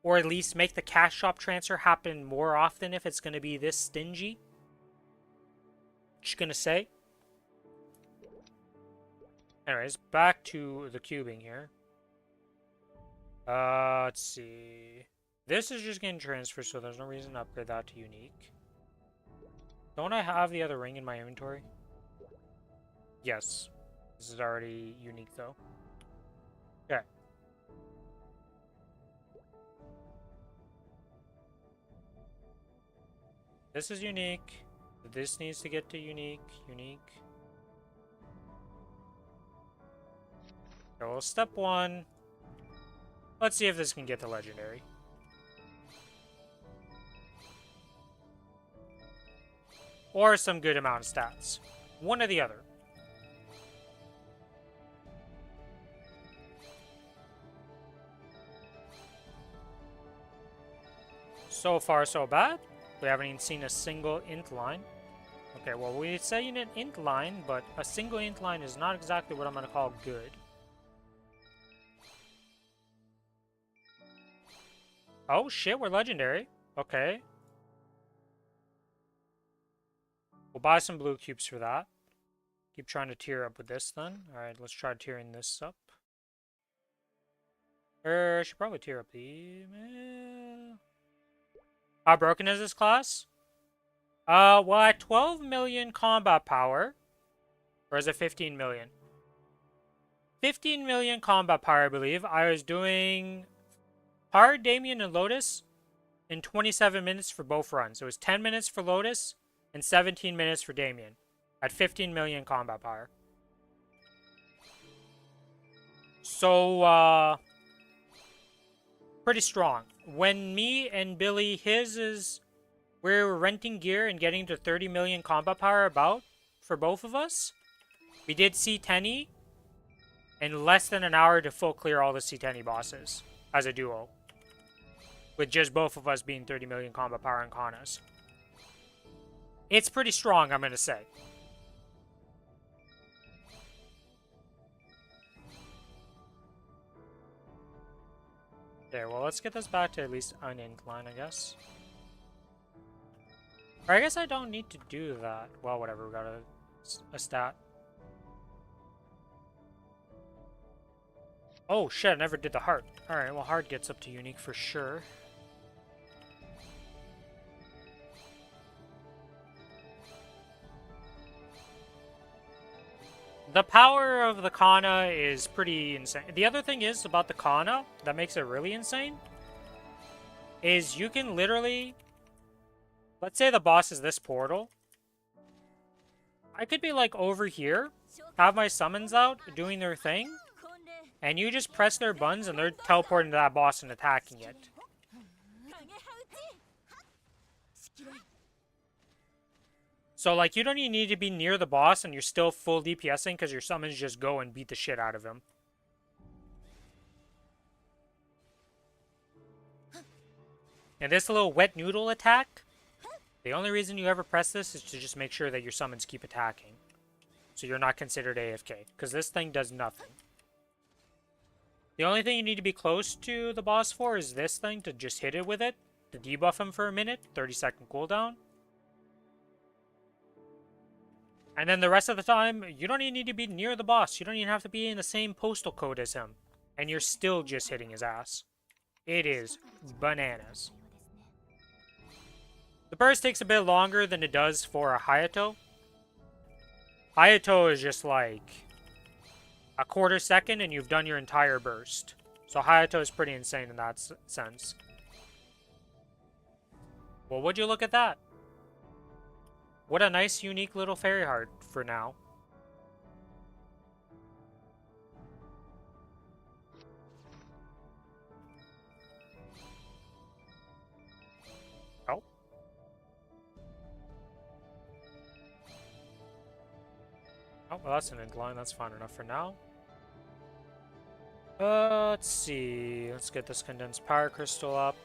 Or at least make the cash shop transfer happen more often if it's going to be this stingy. Just going to say. Anyways, back to the cubing here. Let's see. This is just getting transferred, so there's no reason to upgrade that to unique. Don't I have the other ring in my inventory? Yes. This is already unique, though. Okay. This is unique. This needs to get to unique. Unique. Okay, well, step 1. Let's see if this can get to legendary. Or some good amount of stats. One or the other. So far, so bad. We haven't even seen a single int line. Okay, well, we say an int line, but a single int line is not exactly what I'm going to call good. Oh, shit, we're legendary. Okay. We'll buy some blue cubes for that. Keep trying to tier up with this, then. Alright, let's try tearing this up. I should probably tier up the... How broken is this class? Well, at 12 million combat power, or is it 15 million? 15 million combat power, I believe. I was doing hard, Damien, and Lotus in 27 minutes for both runs. It was 10 minutes for Lotus and 17 minutes for Damien at 15 million combat power. So, pretty strong. When me and Billy, we were renting gear and getting to 30 million combat power for both of us. We did C10 in less than an hour to full clear all the C10 bosses as a duo. With just both of us being 30 million combat power in Kronos. It's pretty strong, I'm going to say. Okay, well, let's get this back to at least an incline, I guess. Or I guess I don't need to do that. Well, whatever, we got a stat. Oh, shit, I never did the heart. Alright, well, heart gets up to unique for sure. The power of the Kana is pretty insane. The other thing is about the Kana that makes it really insane is you can literally... Let's say the boss is this portal. I could be like over here, have my summons out, doing their thing, and you just press their buttons and they're teleporting to that boss and attacking it. So, like, you don't even need to be near the boss and you're still full DPSing because your summons just go and beat the shit out of him. And this little wet noodle attack The only reason you ever press this is to just make sure that your summons keep attacking. So you're not considered AFK. Because this thing does nothing. The only thing you need to be close to the boss for is this thing, to just hit it with it. To debuff him for a minute. 30-second cooldown. And then the rest of the time, you don't even need to be near the boss. You don't even have to be in the same postal code as him. And you're still just hitting his ass. It is bananas. The burst takes a bit longer than it does for a Hayato. Hayato is just like a quarter second and you've done your entire burst. So Hayato is pretty insane in that sense. Well, would you look at that? What a nice, unique little fairy heart for now. Oh. Oh, well, that's an incline. That's fine enough for now. Let's see. Let's get this condensed power crystal up.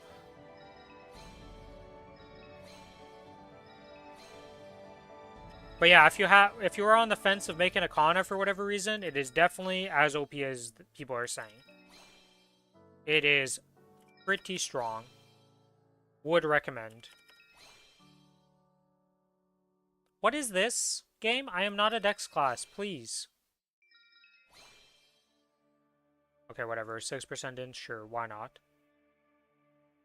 But yeah, if you are on the fence of making a Kana for whatever reason, it is definitely as OP as people are saying. It is pretty strong. Would recommend. What is this game? I am not a Dex class, please. Okay, whatever. 6% int, sure, why not?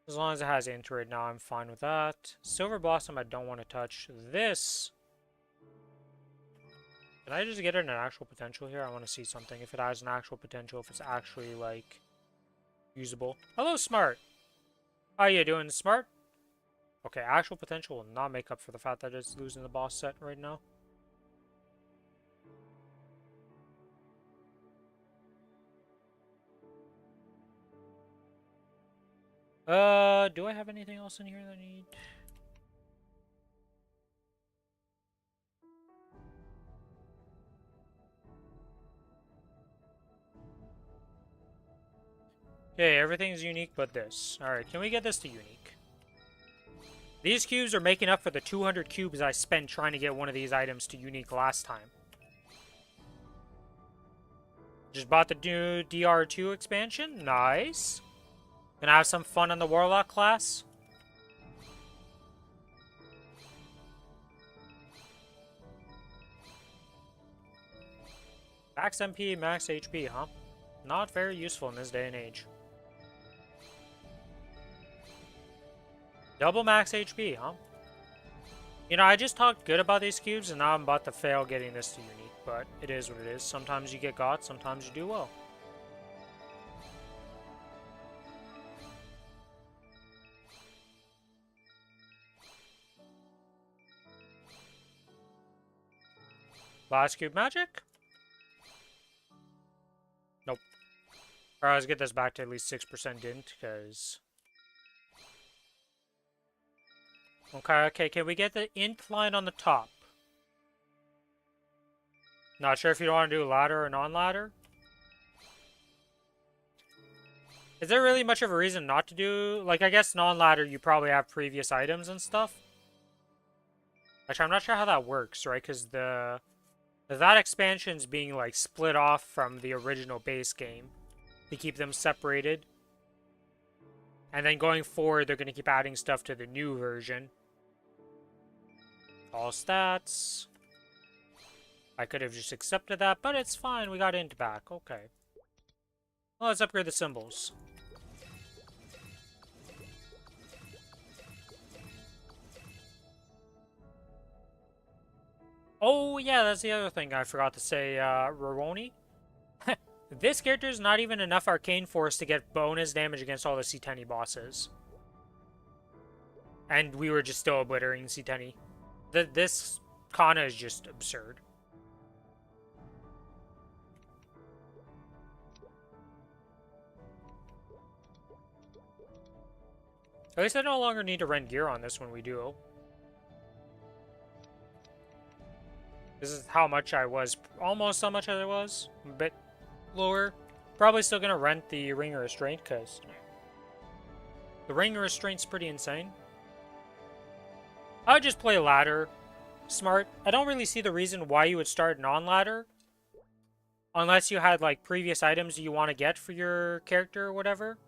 As long as it has int right now, I'm fine with that. Silver Blossom, I don't want to touch. This. Can I just get it an actual potential here? I want to see something. If it has an actual potential, if it's actually, like, usable. Hello, Smart! How you doing, Smart? Okay, actual potential will not make up for the fact that it's losing the boss set right now. Do I have anything else in here that I need? Okay, everything's unique but this. Alright, can we get this to unique? These cubes are making up for the 200 cubes I spent trying to get one of these items to unique last time. Just bought the new DR2 expansion. Nice. Gonna have some fun on the Warlock class. Max MP, max HP, huh? Not very useful in this day and age. Double max HP, huh? You know, I just talked good about these cubes, and now I'm about to fail getting this to unique, but it is what it is. Sometimes you get got, sometimes you do well. Last cube magic? Nope. Alright, let's get this back to at least 6% int, because... Okay, can we get the int line on the top? Not sure if you want to do ladder or non-ladder. Is there really much of a reason not to do... Like, I guess non-ladder, you probably have previous items and stuff. Actually, I'm not sure how that works, right? Because that expansion's being, like, split off from the original base game to keep them separated. And then going forward, they're going to keep adding stuff to the new version. All stats. I could have just accepted that, but it's fine. We got int back. Okay. Well, let's upgrade the symbols. Oh, yeah, that's the other thing I forgot to say, Roroni. This character is not even enough Arcane Force to get bonus damage against all the C10 bosses. And we were just still obliterating C10. This Kana is just absurd. At least I no longer need to rent gear on this when we do. This is how much I was. Almost how much I was. A bit lower. Probably still going to rent the Ring of Restraint, because the Ring of Restraint's pretty insane. I would just play ladder. Smart. I don't really see the reason why you would start non-ladder. Unless you had, like, previous items you want to get for your character or whatever.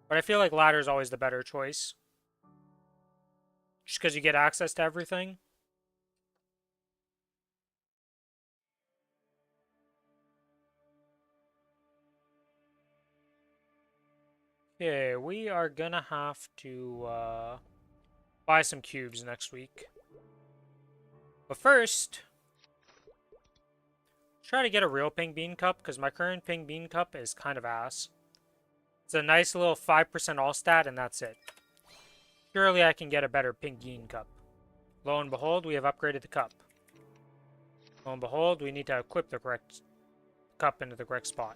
But I feel like ladder is always the better choice. Just because you get access to everything. Okay, we are gonna have to buy some cubes next week. But first, try to get a real pink bean cup, because my current pink bean cup is kind of ass. It's a nice little 5% all stat, and that's it. Surely I can get a better pink bean cup. Lo and behold, we have upgraded the cup. Lo and behold, we need to equip the correct cup into the correct spot.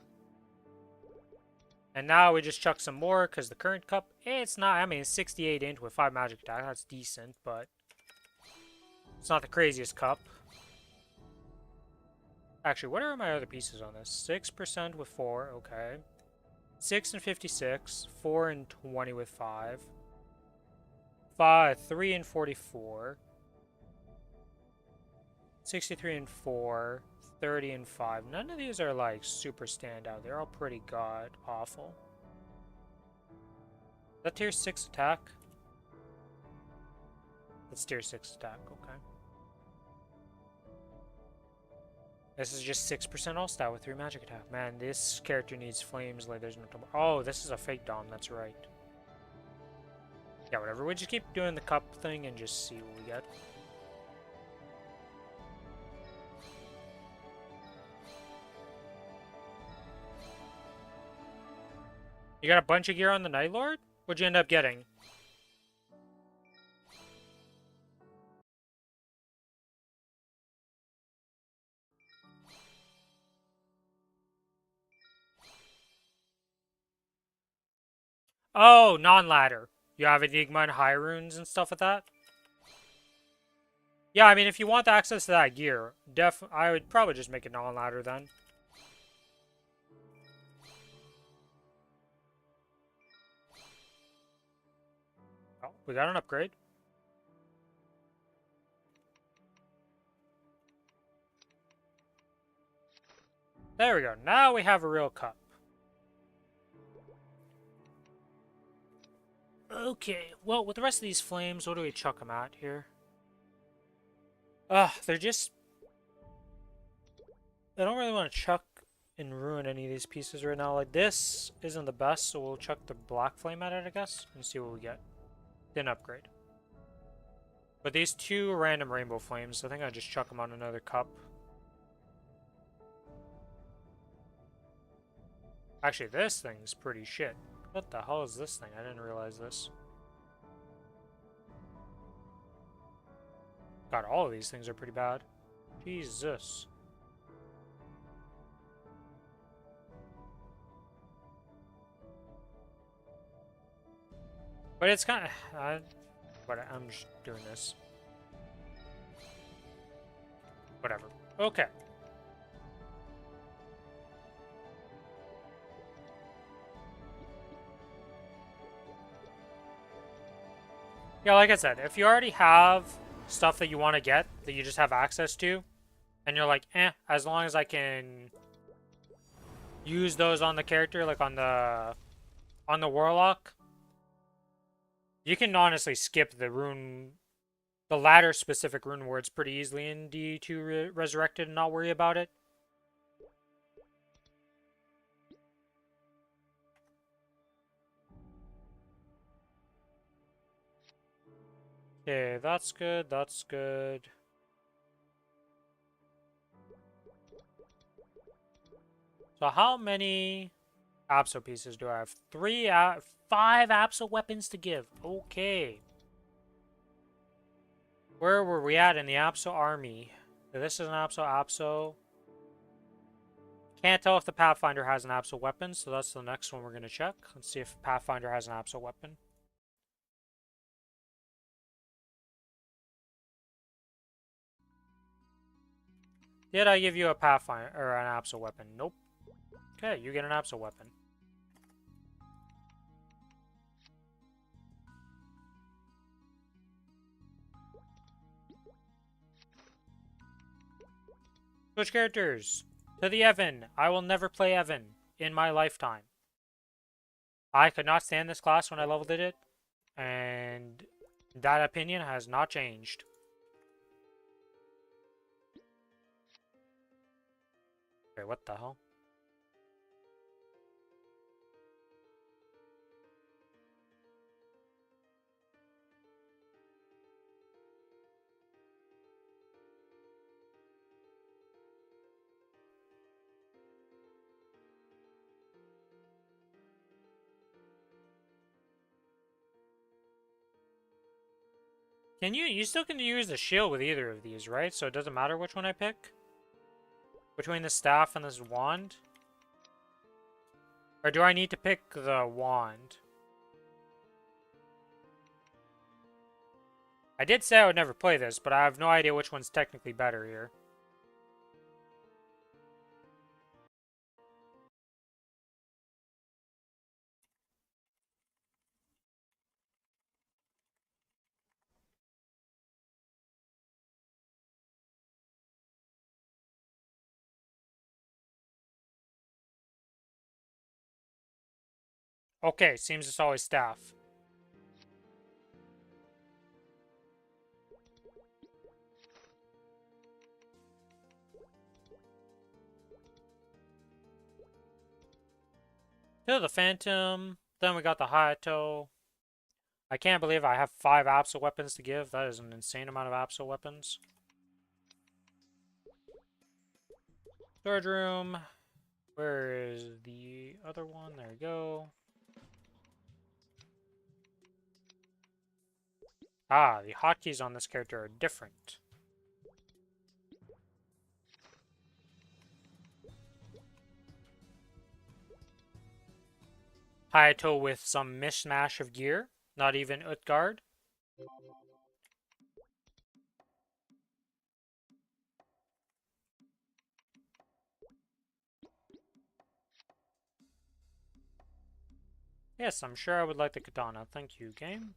And now we just chuck some more, because the current cup, it's not, I mean, it's 68 int with 5 magic attack. That's decent, but it's not the craziest cup. Actually, what are my other pieces on this? 6% with 4, okay. 6 and 56, 4 and 20 with 5. 3 and 44. 63 and 4. 30 and 5. None of these are like super standout. They're all pretty god awful. Is that tier 6 attack? That's tier 6 attack, okay. This is just 6% all stat with 3 magic attack. Man, this character needs flames like there's no tomorrow. Oh, this is a fake Dom, that's right. Yeah, whatever. We just keep doing the cup thing and just see what we get. You got a bunch of gear on the Night Lord? What'd you end up getting? Oh, non-ladder. You have Enigma and High Runes and stuff like that? Yeah, I mean, if you want access to that gear, I would probably just make it non-ladder then. Oh, we got an upgrade. There we go. Now we have a real cup. Okay, well, with the rest of these flames, what do we chuck them at here? They're just... I don't really want to chuck and ruin any of these pieces right now. Like, this isn't the best, so we'll chuck the black flame at it, I guess, and see what we get. Then upgrade. But these 2 random rainbow flames, I think I'll just chuck them on another cup. Actually, this thing's pretty shit. What the hell is this thing? I didn't realize this. God, all of these things are pretty bad. Jesus. But it's kind of... but I'm just doing this. Whatever. Okay. Yeah, like I said, if you already have stuff that you want to get, that you just have access to, and you're like, as long as I can use those on the character, like on the Warlock, you can honestly skip the ladder specific rune words pretty easily in D2 Resurrected and not worry about it. Okay, that's good, that's good. So how many Apso pieces do I have? 5 Apso weapons to give. Okay. Where were we at in the Apso army? This is an Apso. Can't tell if the Pathfinder has an Apso weapon, so that's the next one we're going to check. Let's see if Pathfinder has an Apso weapon. Did I give you a Pathfinder or an Apso weapon? Nope. Okay, you get an Apso weapon. Switch characters. To the Evan. I will never play Evan in my lifetime. I could not stand this class when I leveled it, and that opinion has not changed. Okay, what the hell? You still can use the shield with either of these, right? So it doesn't matter which one I pick? Between the staff and this wand? Or do I need to pick the wand? I did say I would never play this, but I have no idea which one's technically better here. Okay, seems it's always staff. To the Phantom. Then we got the Hayato. I can't believe I have 5 Absol weapons to give. That is an insane amount of Absol weapons. Storage room. Where is the other one? There we go. Ah, the hotkeys on this character are different. Hayato with some mishmash of gear. Not even Utgard. Yes, I'm sure I would like the katana. Thank you, game.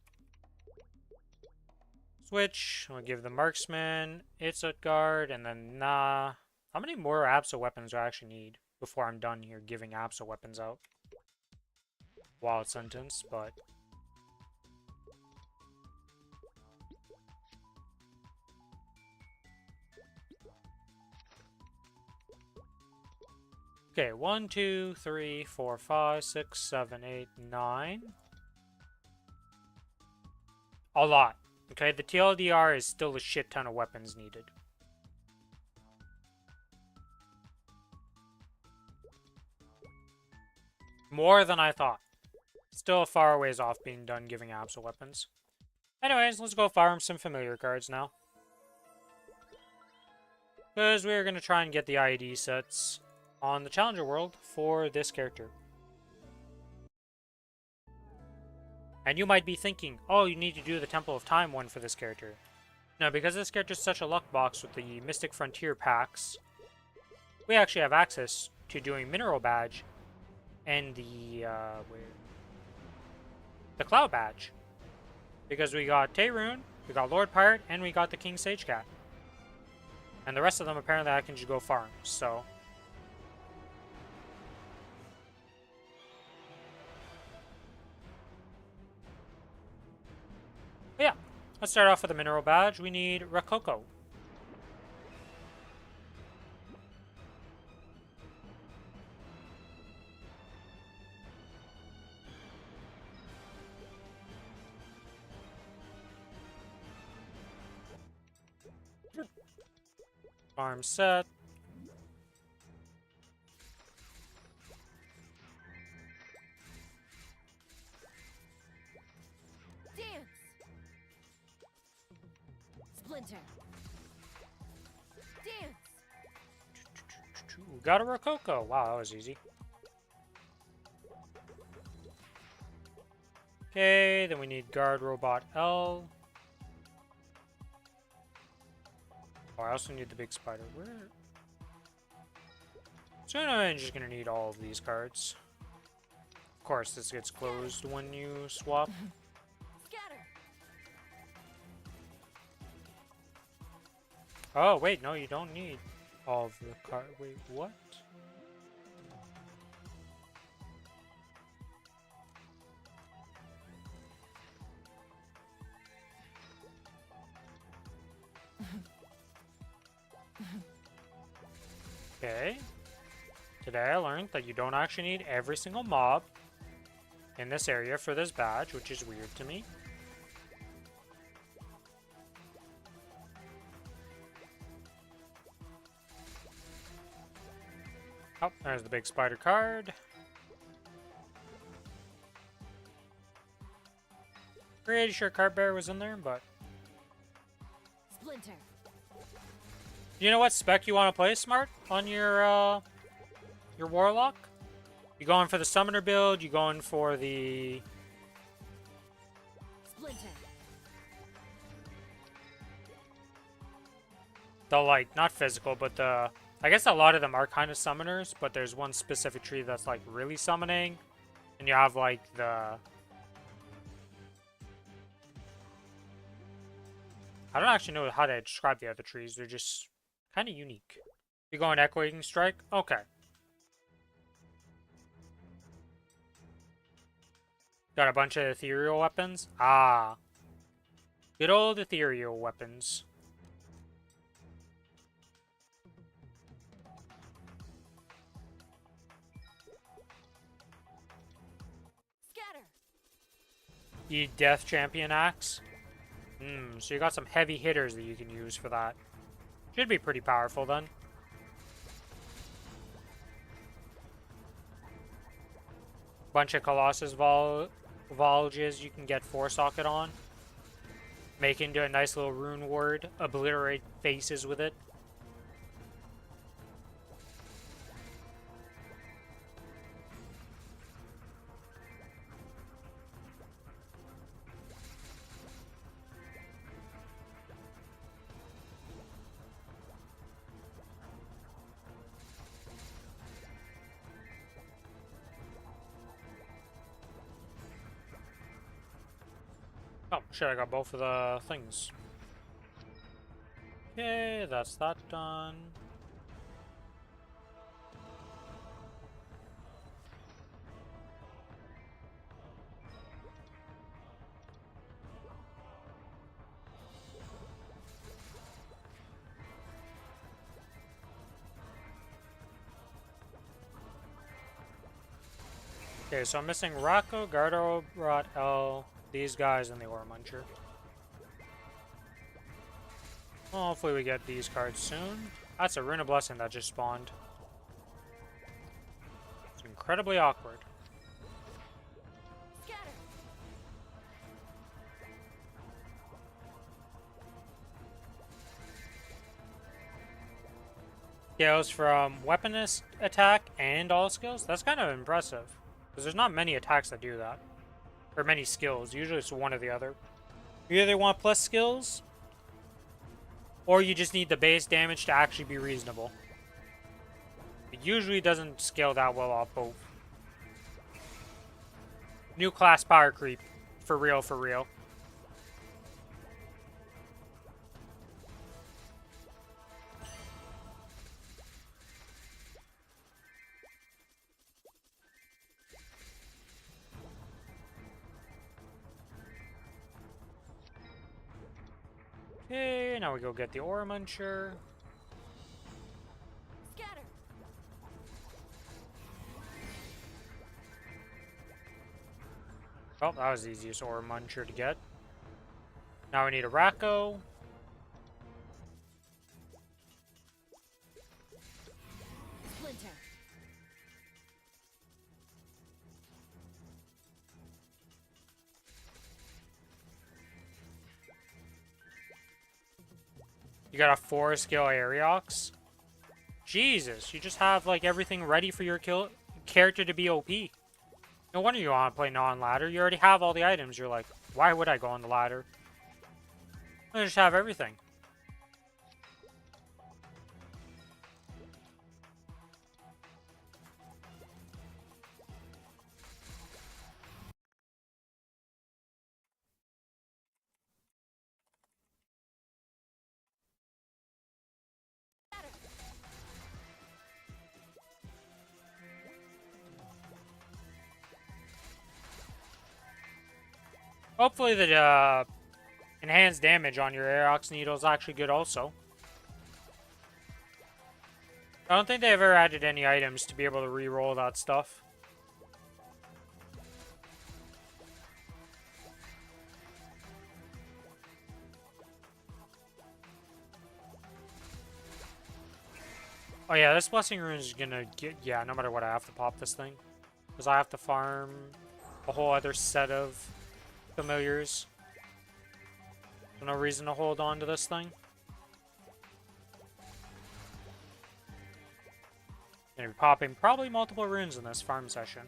Switch. We'll give the marksman. It's Utgard, and then nah. How many more Absol weapons do I actually need before I'm done here giving Absol weapons out? Wild sentence, but... Okay, 1, 2, 3, 4, 5, 6, 7, 8, 9. A lot. Okay, the TLDR is still a shit ton of weapons needed. More than I thought. Still a far ways off being done giving Absol weapons. Anyways, let's go farm some familiar cards now. Because we're going to try and get the ID sets on the Challenger World for this character. And you might be thinking, oh, you need to do the Temple of Time one for this character. No, because this character is such a luck box with the Mystic Frontier packs, we actually have access to doing Mineral Badge and the Cloud Badge. Because we got Teyrune, we got Lord Pirate, and we got the King Sage Cat. And the rest of them, apparently, I can just go farm, so... But yeah, let's start off with a Mineral Badge. We need Rococo. Farm set. Dance. Splinter. Dance. Got a Rococo. Wow, that was easy. Okay, then we need Guard Robot L. Oh, I also need the big spider. Where? So I'm just gonna need all of these cards. Of course, this gets closed when you swap. Scatter. Oh, wait, no, you don't need all of the card. Wait, what? Okay. Today I learned that you don't actually need every single mob in this area for this badge, which is weird to me. Oh, there's the big spider card. Pretty sure Card Bearer was in there, but... Splinter. You know what spec you want to play, Smart, on your Warlock? You going for the Summoner build, you going for the... Splinter. The, like, not physical, but the... I guess a lot of them are kind of summoners, but there's one specific tree that's, like, really summoning. And you have, like, the... I don't actually know how to describe the other trees. They're just kind of unique. You going Echoing Strike? Okay. Got a bunch of ethereal weapons? Ah. Good old ethereal weapons. Scatter. You Death Champion Axe? So you got some heavy hitters that you can use for that. Should be pretty powerful then. Bunch of Colossus Volges you can get 4-socket on. Make into a nice little rune word. Obliterate faces with it. Oh, shit, I got both of the things. Okay, that's that done. Okay, so I'm missing Rocco, Gardo, Rot L, these guys, and the Ore Muncher. Well, hopefully we get these cards soon. That's a Rune of Blessing that just spawned. It's incredibly awkward. Scatter. Scales from Weaponist attack and all skills? That's kind of impressive. Because there's not many attacks that do that. Or many skills. Usually it's one or the other. You either want plus skills, or you just need the base damage to actually be reasonable. It usually doesn't scale that well off both. New class power creep. For real, for real. Okay, now we go get the Ore Muncher. Scatter. Oh, that was the easiest Ore Muncher to get. Now we need a Racco. Splinter. You got a 4-skill Ariox? Jesus, you just have like everything ready for your character to be OP. No wonder you want to play non-ladder. You already have all the items. You're like, why would I go on the ladder? I just have everything. Hopefully the enhanced damage on your Aerox Needle is actually good also. I don't think they've ever added any items to be able to re-roll that stuff. Oh yeah, this Blessing Rune is gonna get... Yeah, no matter what, I have to pop this thing. Because I have to farm a whole other set of familiars. So no reason to hold on to this thing. Gonna be popping probably multiple runes in this farm session.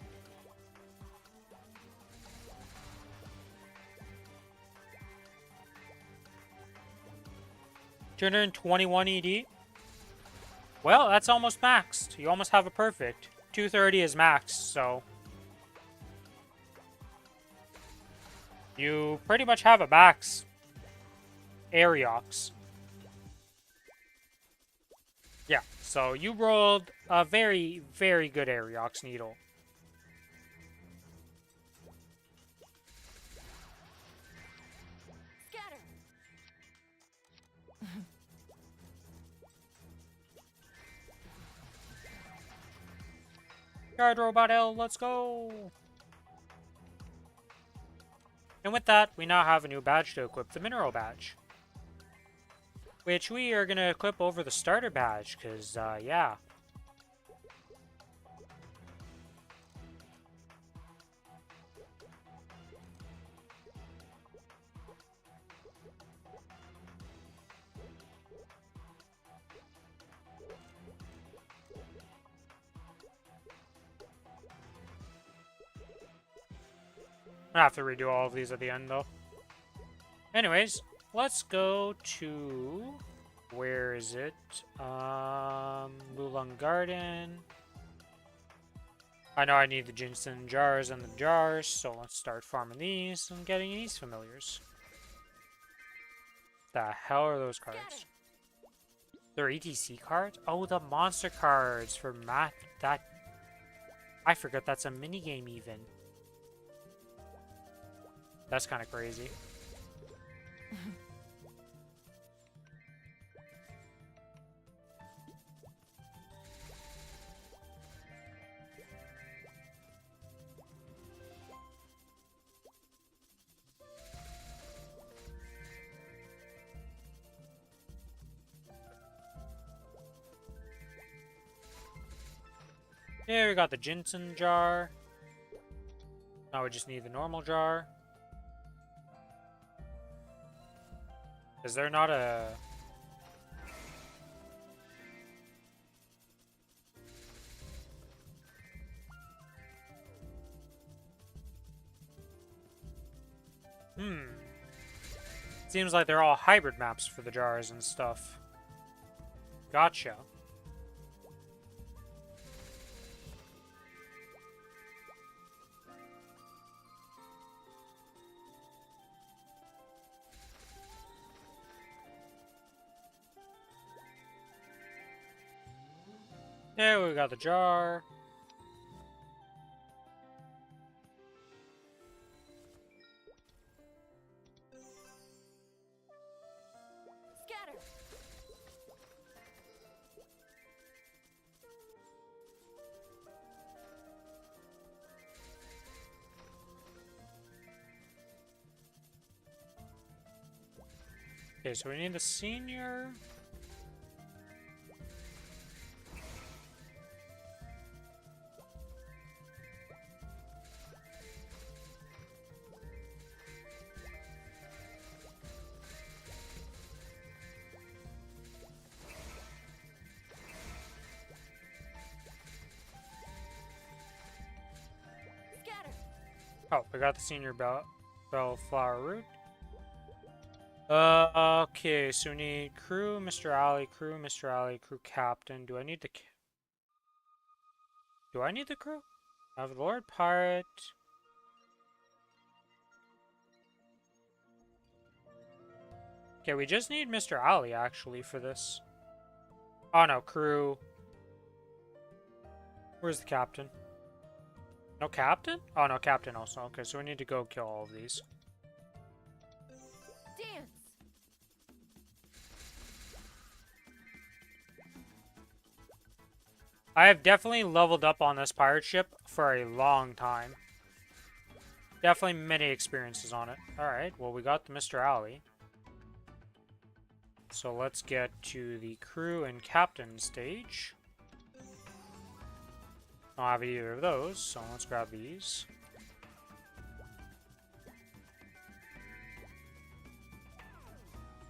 221 ED. Well, that's almost maxed. You almost have a perfect. 230 is maxed, so... You pretty much have a max Aerox. Yeah, so you rolled a very, very good Aerox Needle. Scatter. Guard Robot L, let's go! And with that, we now have a new badge to equip, the Mineral Badge. Which we are going to equip over the Starter Badge, because, yeah. I have to redo all of these at the end, though. Anyways, let's go to... Where is it? Lulung Garden. I know I need the ginseng jars and the jars, so let's start farming these and getting these familiars. The hell are those cards? They're ETC cards? Oh, the monster cards for math. That... I forgot that's a minigame even. That's kind of crazy. Here we got the ginseng jar. Now we just need the normal jar. Is there not a... Seems like they're all hybrid maps for the jars and stuff. Gotcha. There we got the jar. Scatter. Okay, so we need the senior. Scatter. Oh, we got the senior bellflower root. Okay, so we need crew, Mr. Alley, crew captain. Do I need the... Do I need the crew? I have the Lord Pirate. Okay, we just need Mr. Alley, actually, for this. Oh, no, crew. Where's the captain? No captain? Oh, no, captain also. Okay, so we need to go kill all of these. I have definitely leveled up on this pirate ship for a long time. Definitely many experiences on it. Alright, well we got the Mr. Alley. So let's get to the crew and captain stage. I don't have either of those, so let's grab these.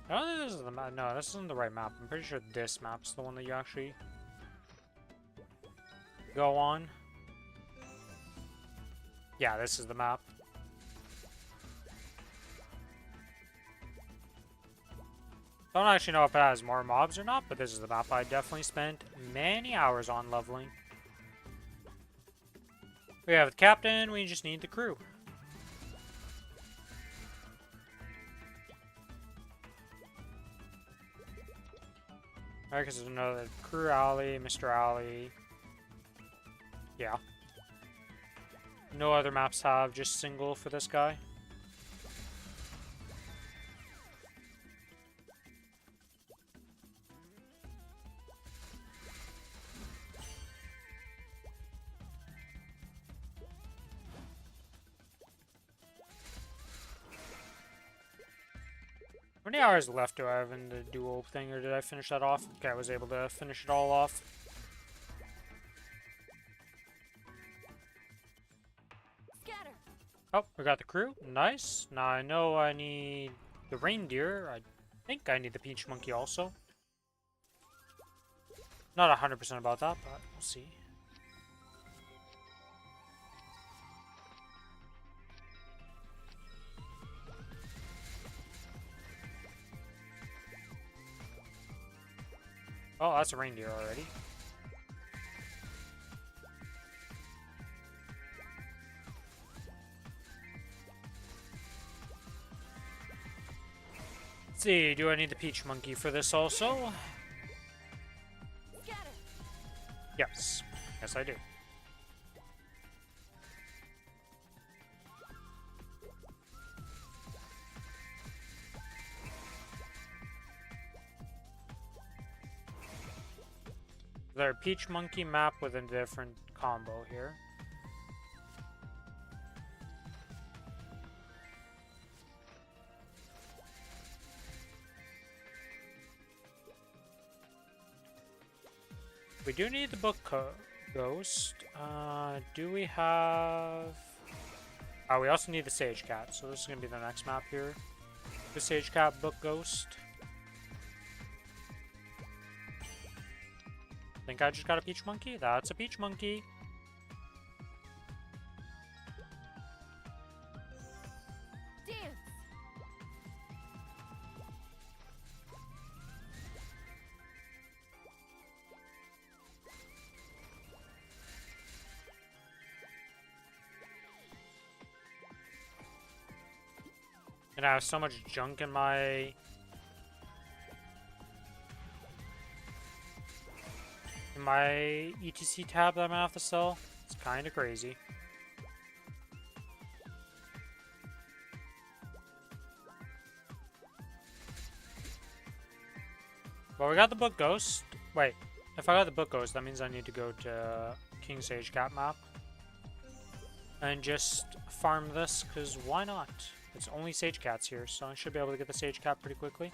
I don't think this is the map. No, this isn't the right map. I'm pretty sure this map's the one that you actually go on. Yeah, this is the map. I don't actually know if it has more mobs or not, but this is the map I definitely spent many hours on leveling. We have the captain, we just need the crew. Alright, because there's another crew alley, Mr. Alley. Yeah. No other maps have, just single for this guy. How many hours left do I have in the duo thing, or did I finish that off? Okay, I was able to finish it all off. Scatter. Oh, we got the crew. Nice. Now I know I need the reindeer. I think I need the peach monkey also. Not 100% about that, but we'll see. Oh, that's a reindeer already. Let's see, do I need the peach monkey for this also? Scatter. Yes. Yes, I do. There's a peach monkey map with a different combo here. We do need the book ghost. Do we have... Oh, we also need the sage cat, so this is going to be the next map here. The sage cat book ghost. Think I just got a peach monkey? That's a peach monkey. Dance. And I have so much junk in my... ETC tab that I'm gonna have to sell. It's kind of crazy. Well, we got the book ghost. Wait, if I got the book ghost, that means I need to go to King Sage Cat map and just farm this, because why not? It's only Sage Cats here, so I should be able to get the Sage Cat pretty quickly.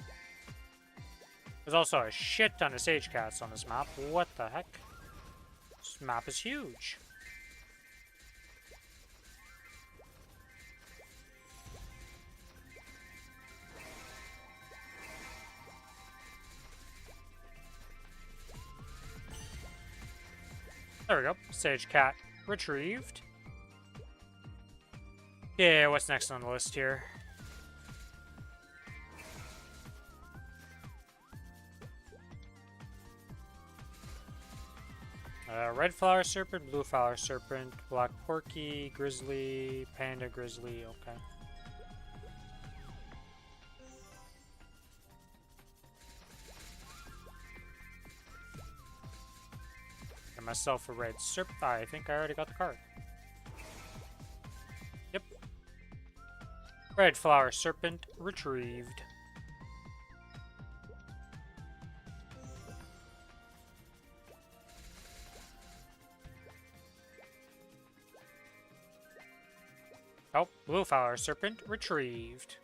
There's also a shit ton of Sage Cats on this map. What the heck? This map is huge. There we go. Sage Cat retrieved. Yeah, what's next on the list here? Red flower serpent, blue flower serpent, black porky, grizzly, panda grizzly, okay. Get myself a red serpent. I think I already got the card. Yep. Red flower serpent retrieved. Oh, blue flower serpent retrieved.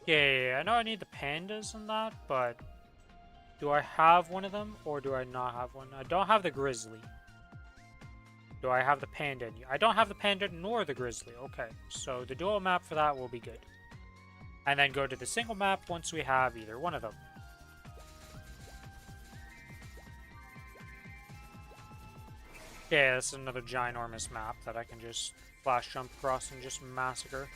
Yeah, I know I need the pandas and that, but do I have one of them or do I not have one? I don't have the grizzly. Do I have the panda? I don't have the panda nor the grizzly. Okay, so the dual map for that will be good. And then go to the single map once we have either one of them. Yeah, this is another ginormous map that I can just flash jump across and just massacre.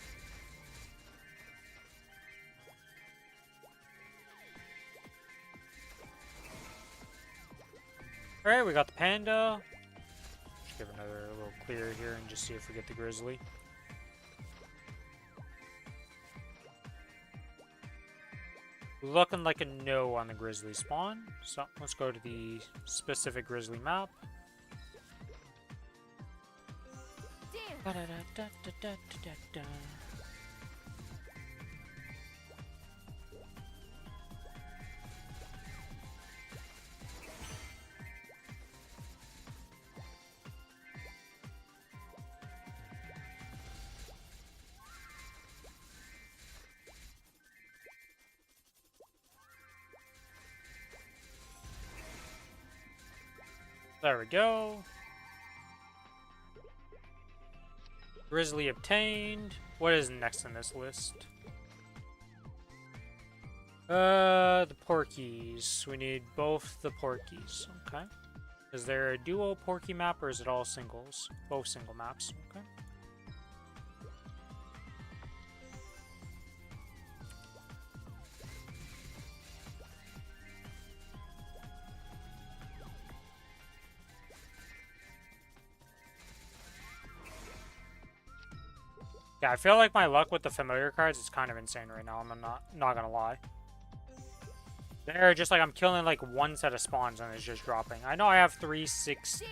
Alright, we got the panda. Just give another little clear here and just see if we get the grizzly. Looking like a no on the grizzly spawn. So let's go to the specific grizzly map. There we go. Grizzly obtained. What is next on this list? The porkies. We need both the porkies. Okay. Is there a duo porky map or is it all singles? Both single maps. Okay. Yeah, I feel like my luck with the familiar cards is kind of insane right now. I'm not gonna lie. They're just like I'm killing like one set of spawns and it's just dropping. I know I have 350.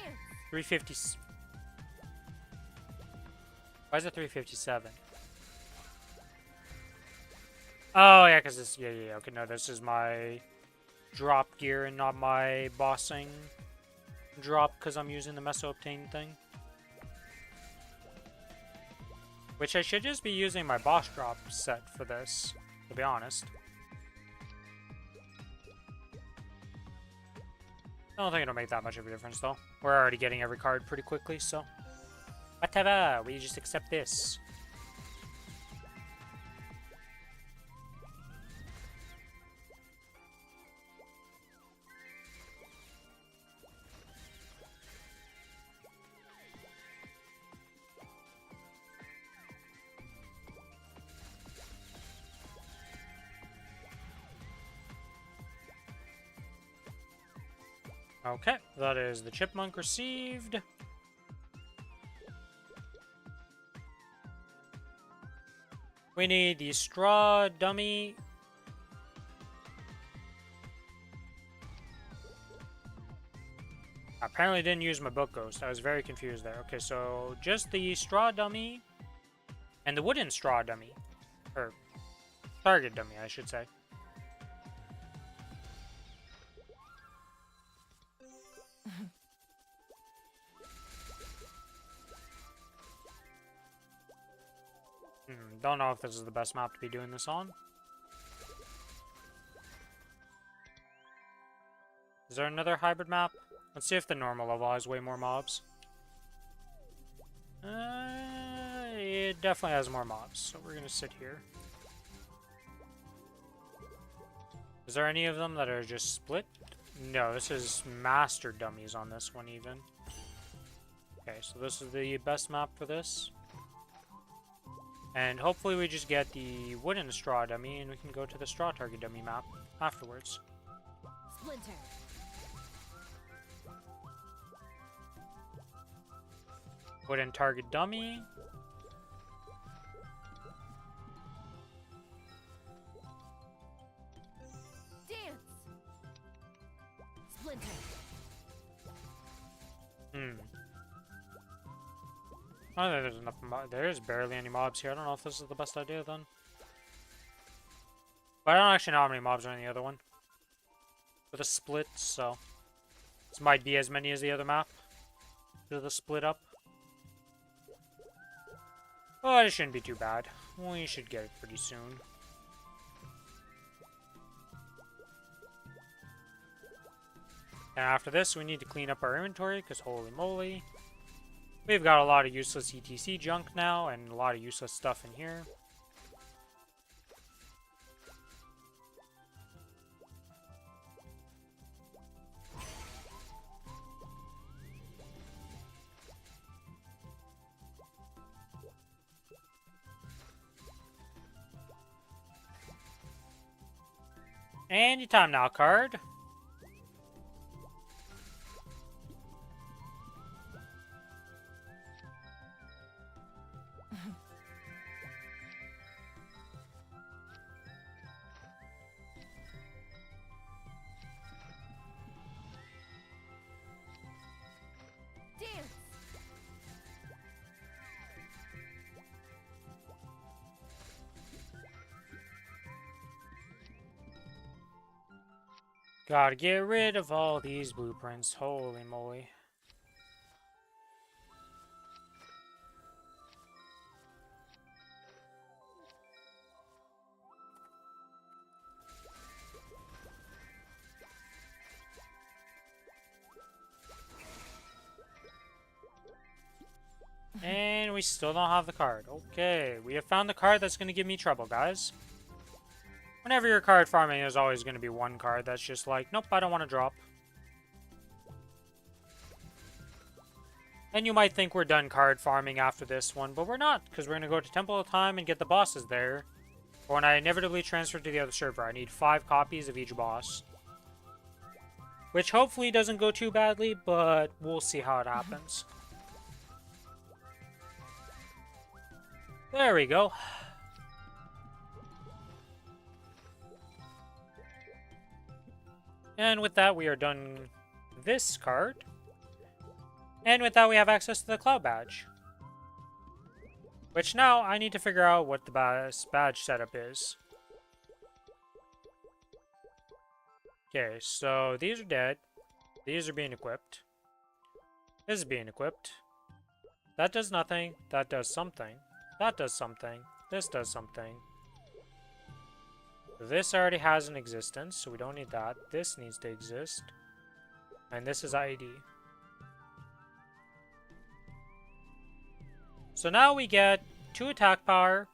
Why is it 357? Oh yeah, because this yeah. Okay, no, this is my drop gear and not my bossing drop because I'm using the meso obtain thing. Which I should just be using my boss drop set for this, to be honest. I don't think it'll make that much of a difference, though. We're already getting every card pretty quickly, so... Whatever, we just accept this. Okay, that is the chipmunk received. We need the straw dummy. Apparently didn't use my book ghost. I was very confused there. Okay, so just the straw dummy and the wooden straw dummy. Or target dummy, I should say. Don't know if this is the best map to be doing this on. Is there another hybrid map? Let's see if the normal level has way more mobs. It definitely has more mobs, so we're gonna sit here. Is there any of them that are just split? No, this is master dummies on this one even. Okay, so this is the best map for this. And hopefully we just get the wooden straw dummy and we can go to the straw target dummy map afterwards. Splinter. Wooden target dummy. Dance. Splinter. I don't think there's enough there's barely any mobs here. I don't know if this is the best idea then. But I don't actually know how many mobs are in the other one. For the split, so this might be as many as the other map. To the split up. But it shouldn't be too bad. We should get it pretty soon. And after this, we need to clean up our inventory, because holy moly. We've got a lot of useless ETC junk now, and a lot of useless stuff in here. And your time now card. Dailies. Gotta get rid of all these blueprints. Holy moly. And we still don't have the card. Okay, we have found the card that's going to give me trouble, guys. Whenever you're card farming, there's always going to be one card that's just like, nope, I don't want to drop. And you might think we're done card farming after this one, but we're not, because we're going to go to Temple of Time and get the bosses there. Or when I inevitably transfer to the other server, I need 5 copies of each boss. Which hopefully doesn't go too badly, but we'll see how it happens. There we go. And with that, we are done this card. And with that, we have access to the Cloud Badge. Which now, I need to figure out what the badge setup is. Okay, so these are dead. These are being equipped. This is being equipped. That does nothing. That does something. That does something. This does something. This already has an existence, so we don't need that. This needs to exist. And this is ID. So now we get 2 attack power,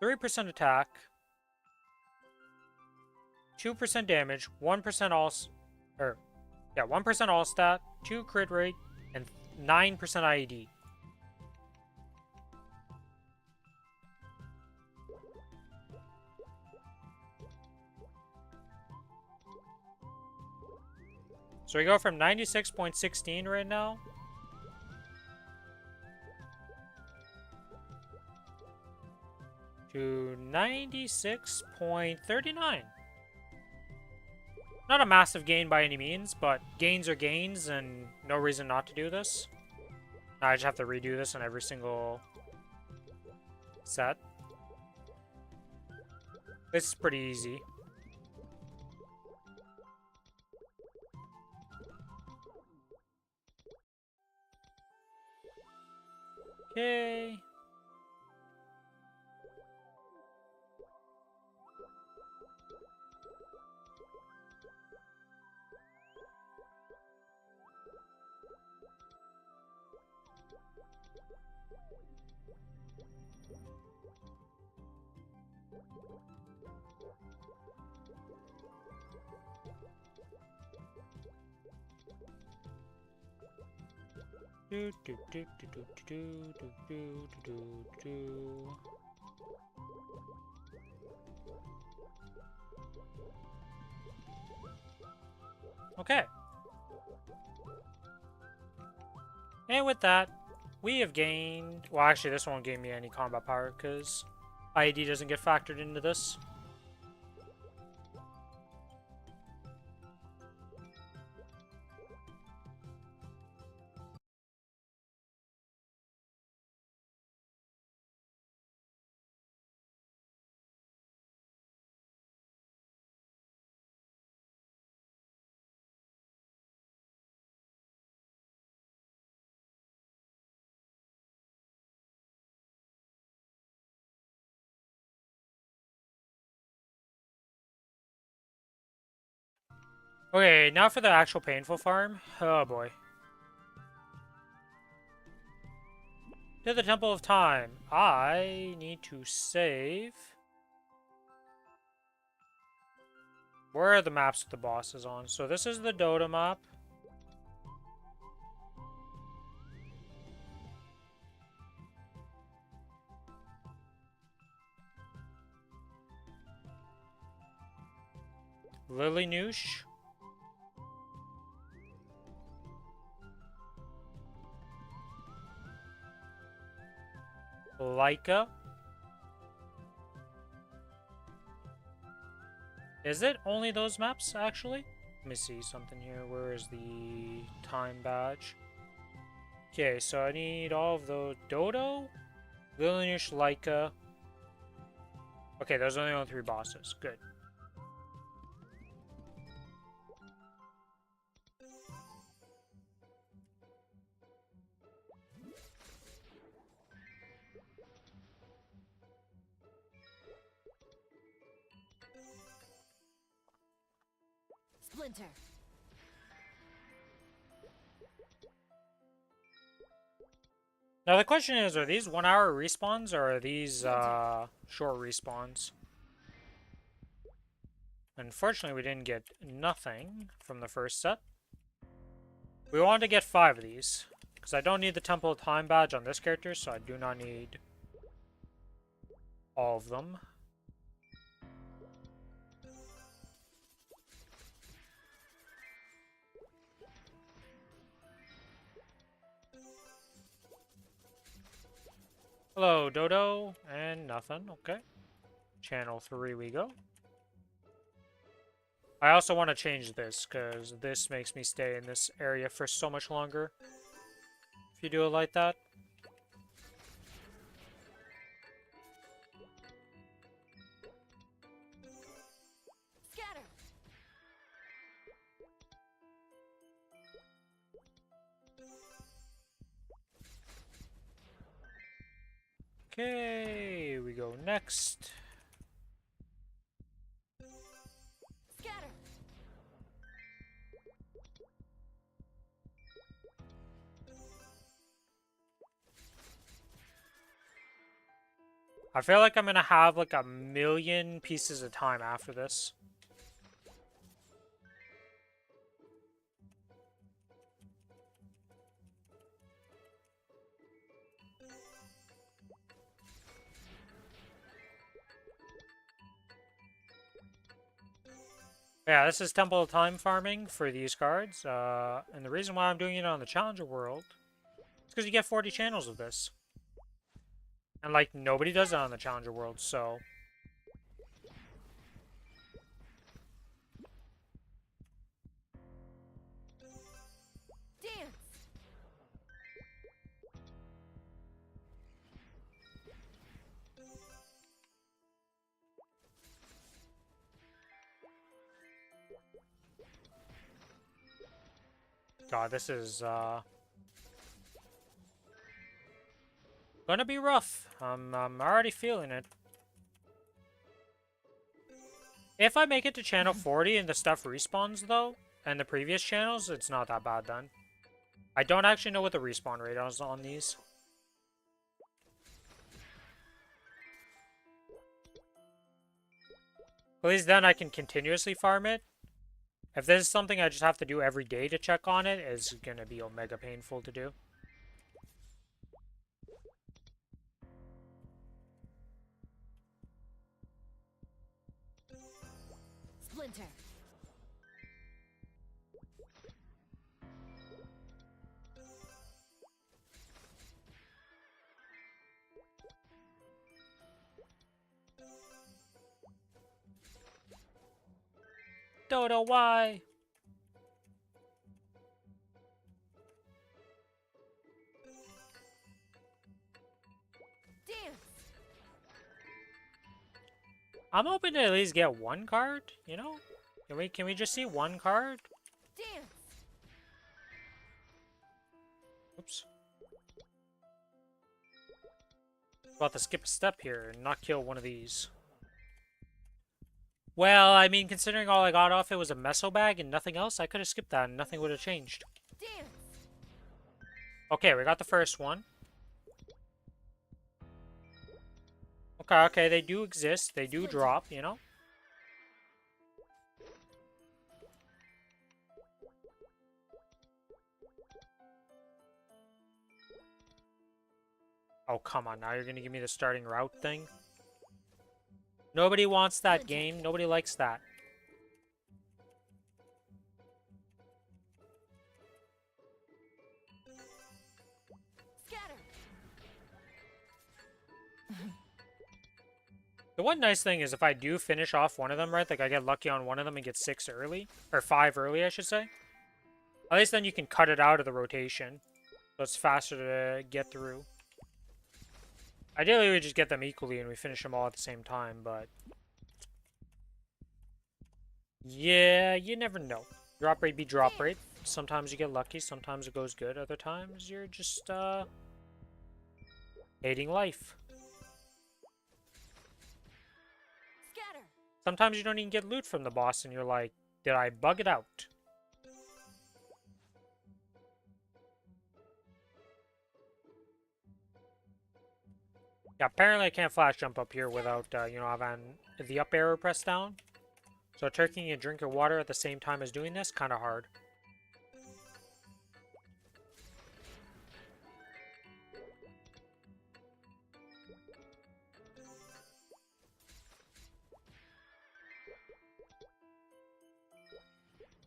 3% attack, 2% damage, 1% all 1% all stat, 2 crit rate, and 9% IED. So we go from 96.16 right now to 96.39. Not a massive gain by any means, but gains are gains and no reason not to do this. Now I just have to redo this on every single set. This is pretty easy. Okay. Do do do do do do do do do do. Okay. And with that, we have gained... Well, actually, this won't give me any combat power because IED doesn't get factored into this. Okay, now for the actual painful farm. Oh boy. To the Temple of Time. I need to save. Where are the maps with the bosses on? So this is the Dota map. Lily Noosh. Laika. Is it only those maps, actually? Let me see something here. Where is the time badge? Okay, so I need all of those. Dodo? Lily Noosh, Laika. Okay, those are the only 3 bosses. Good. Splinter. Now the question is, are these 1-hour respawns or are these short respawns? Unfortunately, we didn't get nothing from the first set. We wanted to get 5 of these, because I don't need the Temple of Time badge on this character, so I do not need all of them. Hello, Dodo, and nothing, okay. Channel 3 we go. I also want to change this, because this makes me stay in this area for so much longer. If you do it like that. Scatter. Okay, we go next. Scatter. I feel like I'm gonna have like 1,000,000 pieces of time after this. Yeah, this is Temple of Time farming for these cards. And the reason why I'm doing it on the Challenger World is because you get 40 channels of this. And like, nobody does it on the Challenger World, so... Dance. God, this is, gonna be rough. I'm already feeling it. If I make it to channel 40 and the stuff respawns, though, and the previous channels, it's not that bad then. I don't actually know what the respawn rate is on these. At least then I can continuously farm it. If this is something I just have to do every day to check on it, it's gonna be omega painful to do. Splinter. Dodo, why? Dance. I'm hoping to at least get 1 card, you know? Can we just see 1 card? Dance. Oops. About to skip a step here and not kill one of these. Well, I mean, considering all I got off it was a meso bag and nothing else, I could have skipped that and nothing would have changed. Dance. Okay, we got the first one. Okay, okay, they do exist. They do Splinter. drop, you know? Oh, come on, now you're gonna give me the starting route thing? Nobody wants that Splinter. game. Nobody likes that. Scatter. The one nice thing is if I do finish off one of them, right, like I get lucky on one of them and get 6 early, or 5 early, I should say. At least then you can cut it out of the rotation, so it's faster to get through. Ideally, we just get them equally and we finish them all at the same time, but... yeah, you never know. Drop rate be drop rate. Sometimes you get lucky, sometimes it goes good, other times you're just, hating life. Scatter. Sometimes you don't even get loot from the boss and you're like, did I bug it out? Yeah, apparently I can't flash jump up here without, you know, having the up arrow pressed down. So taking a drink of water at the same time as doing this, kind of hard.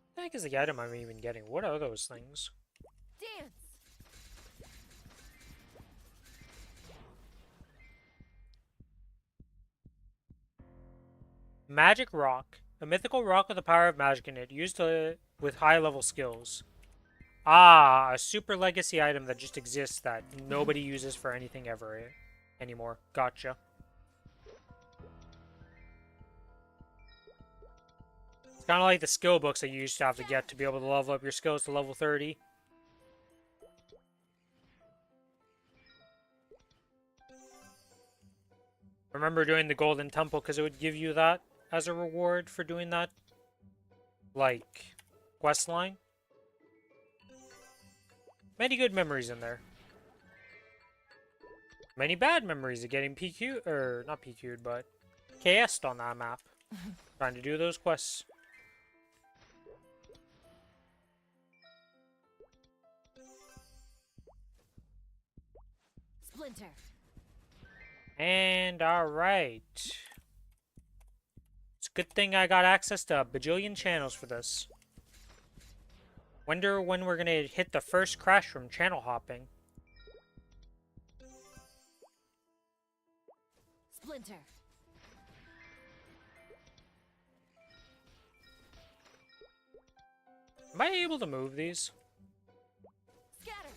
What the heck is the item I'm even getting? What are those things? Dance. Magic Rock. A mythical rock with the power of magic in it, used with high-level skills. Ah, a super legacy item that just exists that nobody uses for anything ever anymore. Gotcha. It's kind of like the skill books that you used to have to get to be able to level up your skills to level 30. Remember doing the Golden Temple because it would give you that as a reward for doing that, like, quest line. Many good memories in there. Many bad memories of getting PQ'd, or not PQ'd, but KS'd on that map. Trying to do those quests. Splinter. And alright. It's a good thing I got access to a bajillion channels for this. Wonder when we're gonna hit the first crash from channel hopping. Splinter. Am I able to move these? Scatter.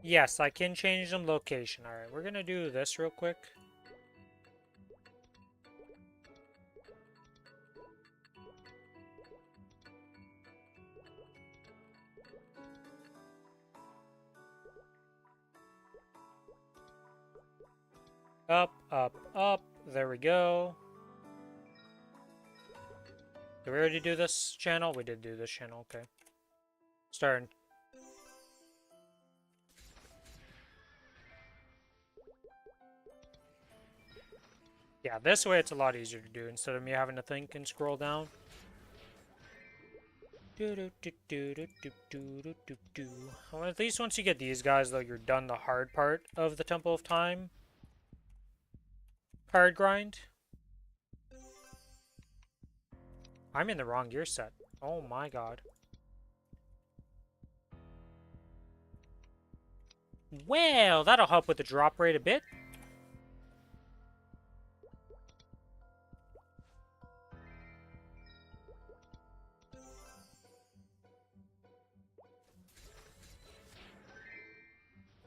Yes, I can change them location. Alright, we're gonna do this real quick. Up, up, up. There we go. Did we already do this channel? We did do this channel, okay. Starting. Yeah, this way it's a lot easier to do instead of me having to think and scroll down. Well, at least once you get these guys, though, you're done the hard part of the Temple of Time card grind. I'm in the wrong gear set. Oh my god. Well, that'll help with the drop rate a bit.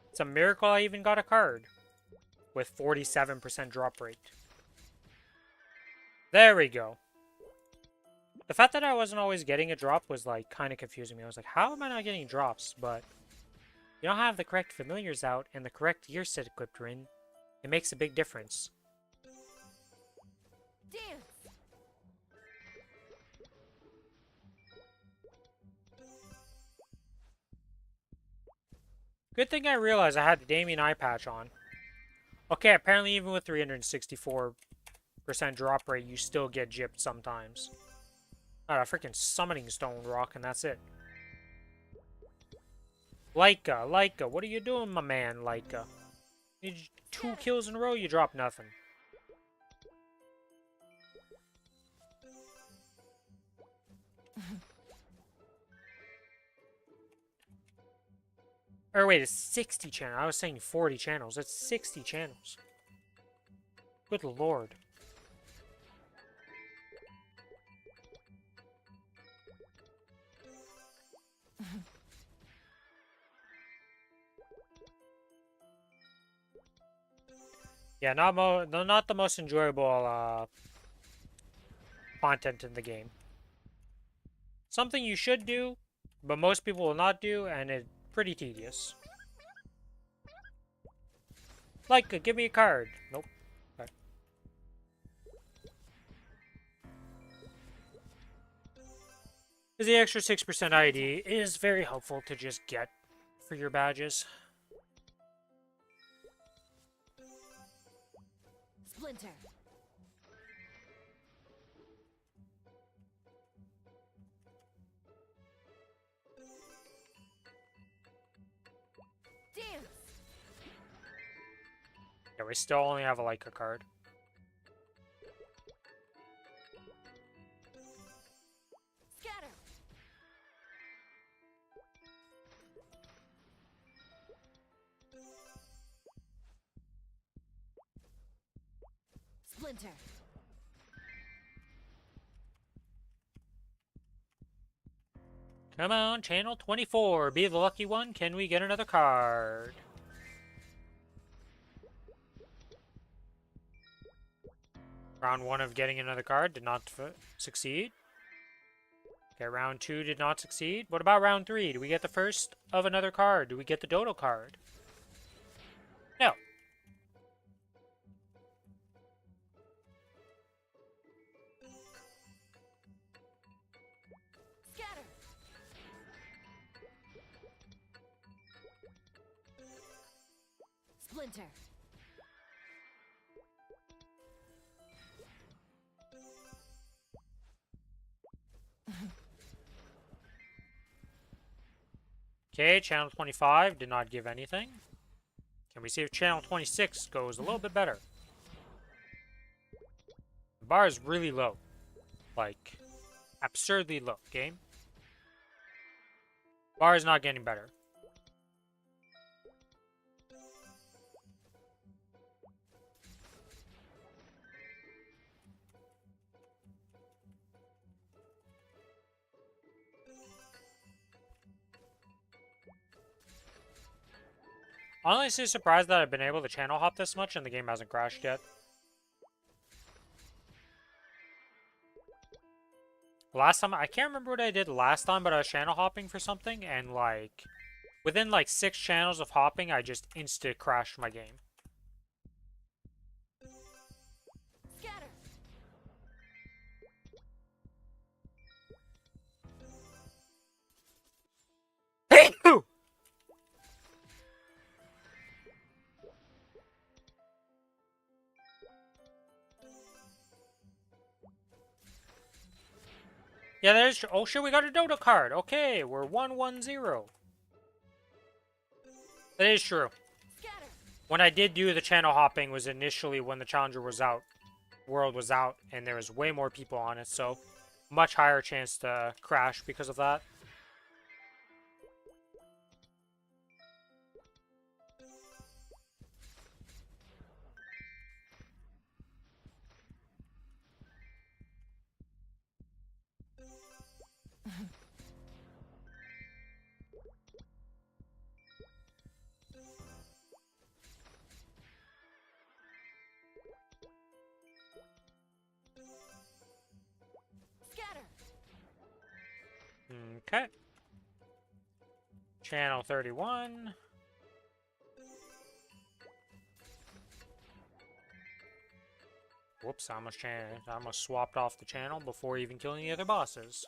It's a miracle I even got a card with 47% drop rate. There we go. The fact that I wasn't always getting a drop was like kind of confusing me. I was like, how am I not getting drops? But you don't have the correct familiars out and the correct gear set equipped in. It makes a big difference. Dance. Good thing I realized I had the Damien eye patch on. Okay, apparently even with 364% drop rate, you still get gypped sometimes. Got a freaking summoning stone rock, and that's it. Leica, what are you doing, my man, Leica? You 2 kills in a row, you drop nothing. Or wait, it's 60 channels. I was saying 40 channels. It's 60 channels. Good lord. Yeah, not the most enjoyable content in the game. Something you should do, but most people will not do, and it's pretty tedious. Like, give me a card. Nope. Okay. The extra 6% ID is very helpful to just get for your badges. Splinter. Dance. Yeah, we still only have a Leica card. Scatter. Splinter. Come on, channel 24. Be the lucky one. Can we get another card? Round 1 of getting another card did not succeed. Okay, round 2 did not succeed. What about round 3? Do we get the first of another card? Do we get the Dodo card? No. Scatter. Splinter. Okay, channel 25 did not give anything. Can we see if channel 26 goes a little bit better? The bar is really low. Like, absurdly low, game. Bar is not getting better. Honestly, surprised that I've been able to channel hop this much and the game hasn't crashed yet. Last time, I can't remember what I did last time, but I was channel hopping for something, and like, within like 6 channels of hopping, I just instant crashed my game. Scatter. Yeah, that is true. Oh shit, we got a Dota card. Okay, we're 1-1-0. That is true. Scatter. When I did do the channel hopping was initially when the Challenger was out, World was out, and there was way more people on it, so much higher chance to crash because of that. Scatter. Okay. Channel 31. Whoops, I almost swapped off the channel before even killing the other bosses.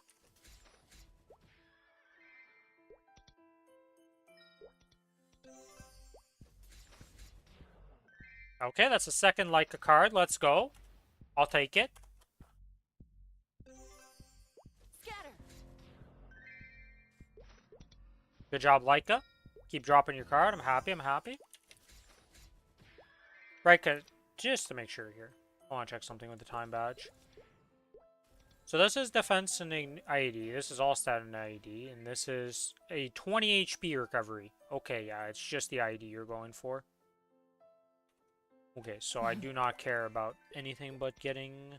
Okay, that's a second Leica card. Let's go. I'll take it. Scatter. Good job, Leica. Keep dropping your card. I'm happy, I'm happy. Right, just to make sure here. I want to check something with the time badge. So this is defense and IED. This is all stat and IED. And this is a 20 HP recovery. Okay, yeah, it's just the IED you're going for. Okay, so I do not care about anything but getting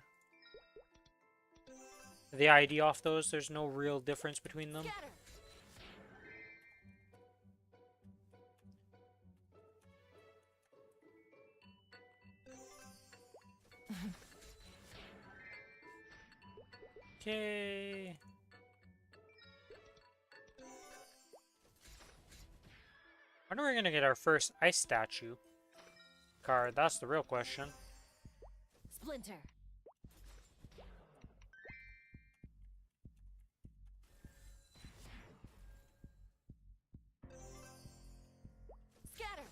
the IED off those. There's no real difference between them. Scatter. Okay. When are we gonna get our first ice statue card? That's the real question. Splinter. Scatter.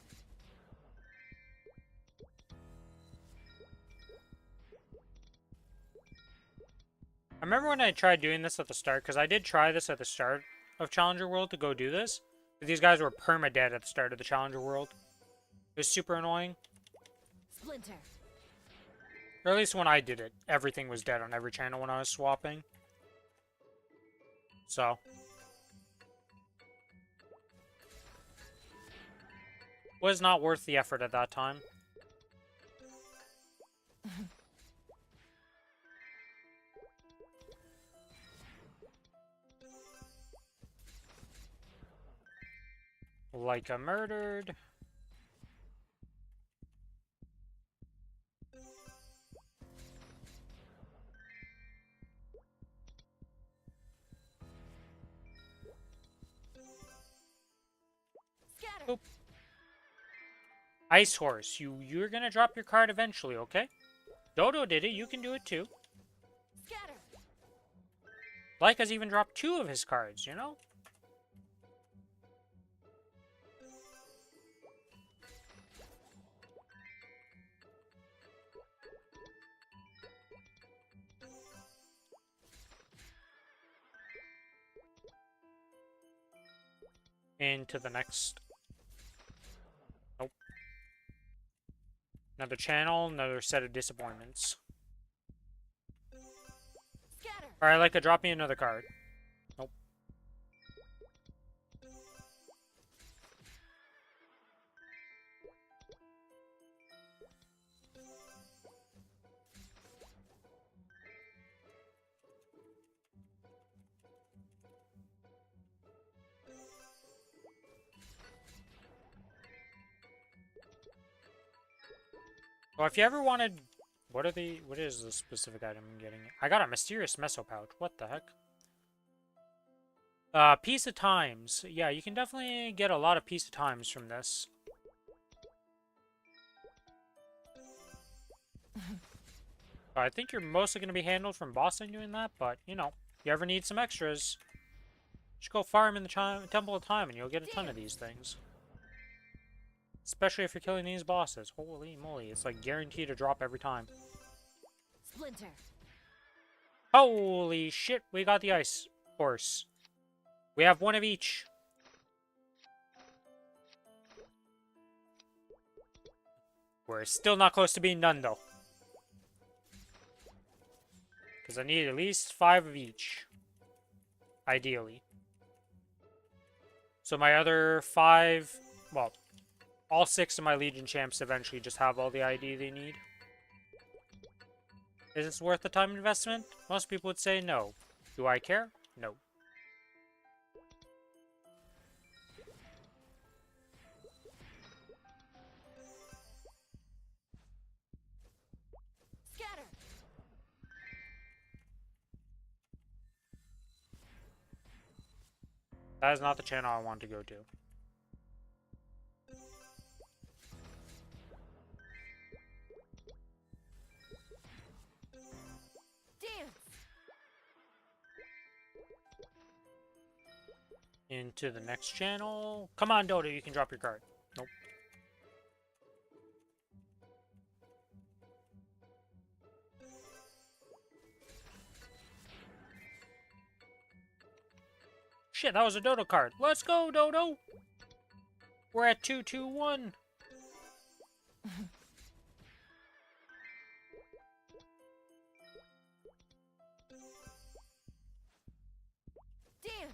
I remember when I tried doing this at the start, because I did try this at the start of Challenger World to go do this. But these guys were perma-dead at the start of the Challenger World. It was super annoying. Splinter. Or at least when I did it, everything was dead on every channel when I was swapping. So. Was not worth the effort at that time. Like a murdered. Scatter. Oop. Ice Horse, you're gonna drop your card eventually, okay? Dodo did it, you can do it too. Scatter. Like has even dropped 2 of his cards, you know? Into the next. Nope. Another channel, another set of disappointments. Scatter. Alright, Leica, drop me another card. Nope. Well, if you ever wanted... What is the specific item I'm getting? I got a mysterious meso pouch. What the heck? Piece of Times. Yeah, you can definitely get a lot of Piece of Times from this. I think you're mostly going to be handled from Boston doing that, but, you know, if you ever need some extras, just go farm in the Temple of Time and you'll get a ton of these things. Especially if you're killing these bosses. Holy moly, it's like guaranteed to drop every time. Splinter. Holy shit, we got the Ice Horse. We have 1 of each. We're still not close to being done, though. Because I need at least 5 of each. Ideally. So my other 5... Well, all 6 of my Legion champs eventually just have all the ID they need. Is this worth the time investment? Most people would say no. Do I care? No. Scatter. That is not the channel I want to go to. Dance. Into the next channel. Come on, Dodo, you can drop your card. Nope. Shit, that was a Dodo card. Let's go, Dodo! We're at 2-2-1. Dance.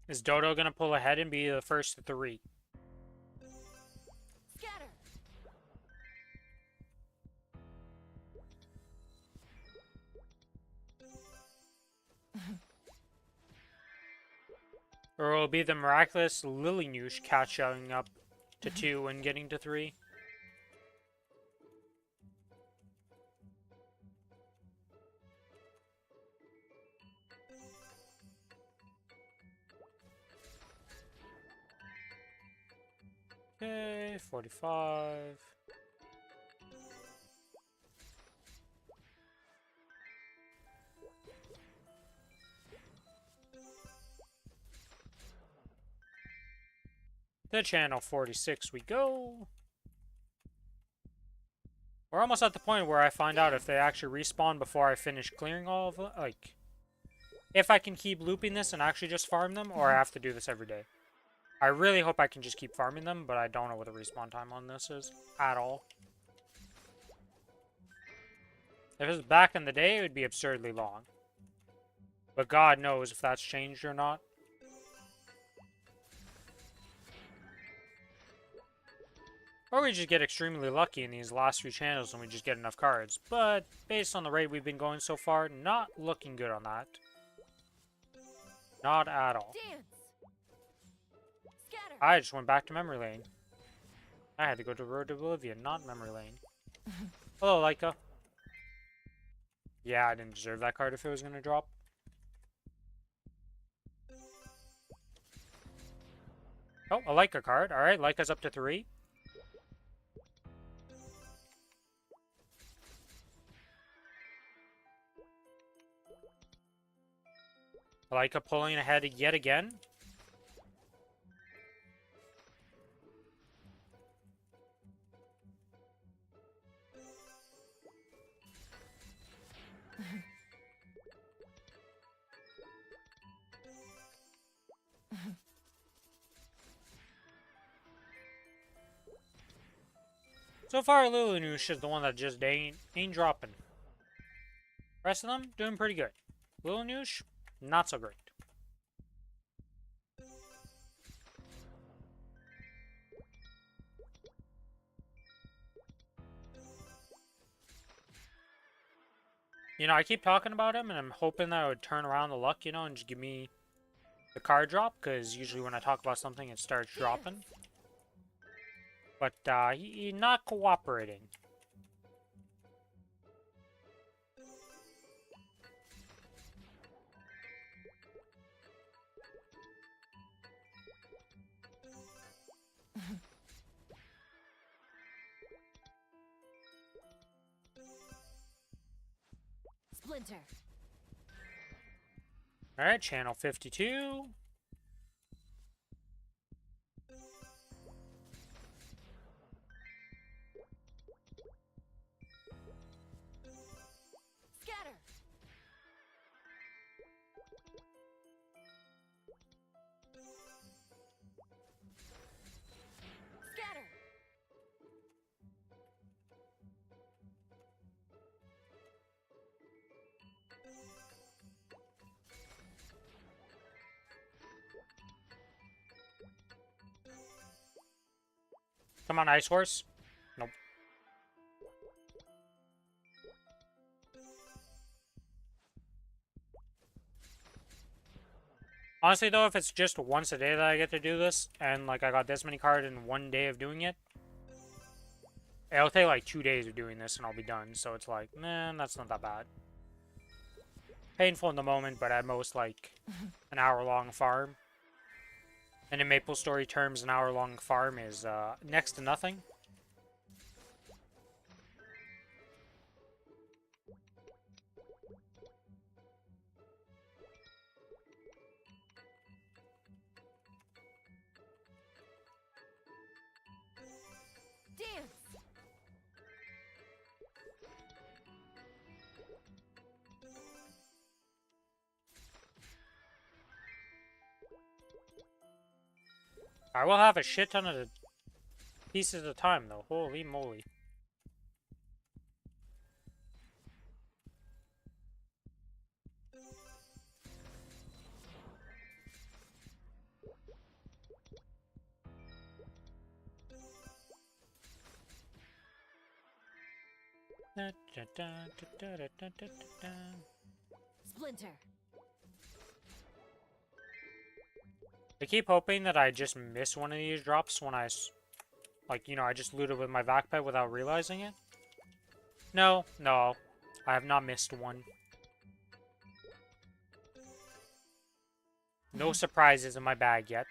Is Dodo gonna pull ahead and be the first to 3? Scatter. Or will it be the miraculous Lily Noosh catching up to 2 and getting to 3? Okay, 45. To channel 46 we go. We're almost at the point where I find out if they actually respawn before I finish clearing all of them. Like, if I can keep looping this and actually just farm them, or I have to do this every day. I really hope I can just keep farming them, but I don't know what the respawn time on this is at all. If it was back in the day, it would be absurdly long. But God knows if that's changed or not. Or we just get extremely lucky in these last few channels and we just get enough cards. But based on the rate we've been going so far, not looking good on that. Not at all. Dance. Scatter. I just went back to memory lane. I had to go to Road to Oblivion, not memory lane. Hello, Leica. Yeah, I didn't deserve that card if it was going to drop. Oh, a Leica card. Alright, Leica's up to 3. Leica pulling ahead yet again. So far, Lilinoosh is the one that just ain't dropping. Rest of them, doing pretty good. Lilinoosh, not so great. You know, I keep talking about him, and I'm hoping that it would turn around the luck, you know, and just give me the card drop, because usually when I talk about something, it starts dropping. But, he's not cooperating. Splinter. Alright, channel 52. Scatter. Scatter. Come on, Ice Horse. Nope. Honestly, though, if it's just once a day that I get to do this, and, like, I got this many cards in one day of doing it, it'll take, like, 2 days of doing this and I'll be done. So it's like, man, that's not that bad. Painful in the moment, but at most like an hour-long farm. And in Maplestory terms, an hour-long farm is next to nothing. Dance. I will have a shit ton of pieces at a time, though. Holy moly. Splinter. I keep hoping that I just miss one of these drops when like, you know, I just looted with my backpack without realizing it. No, no, I have not missed one. No surprises in my bag yet.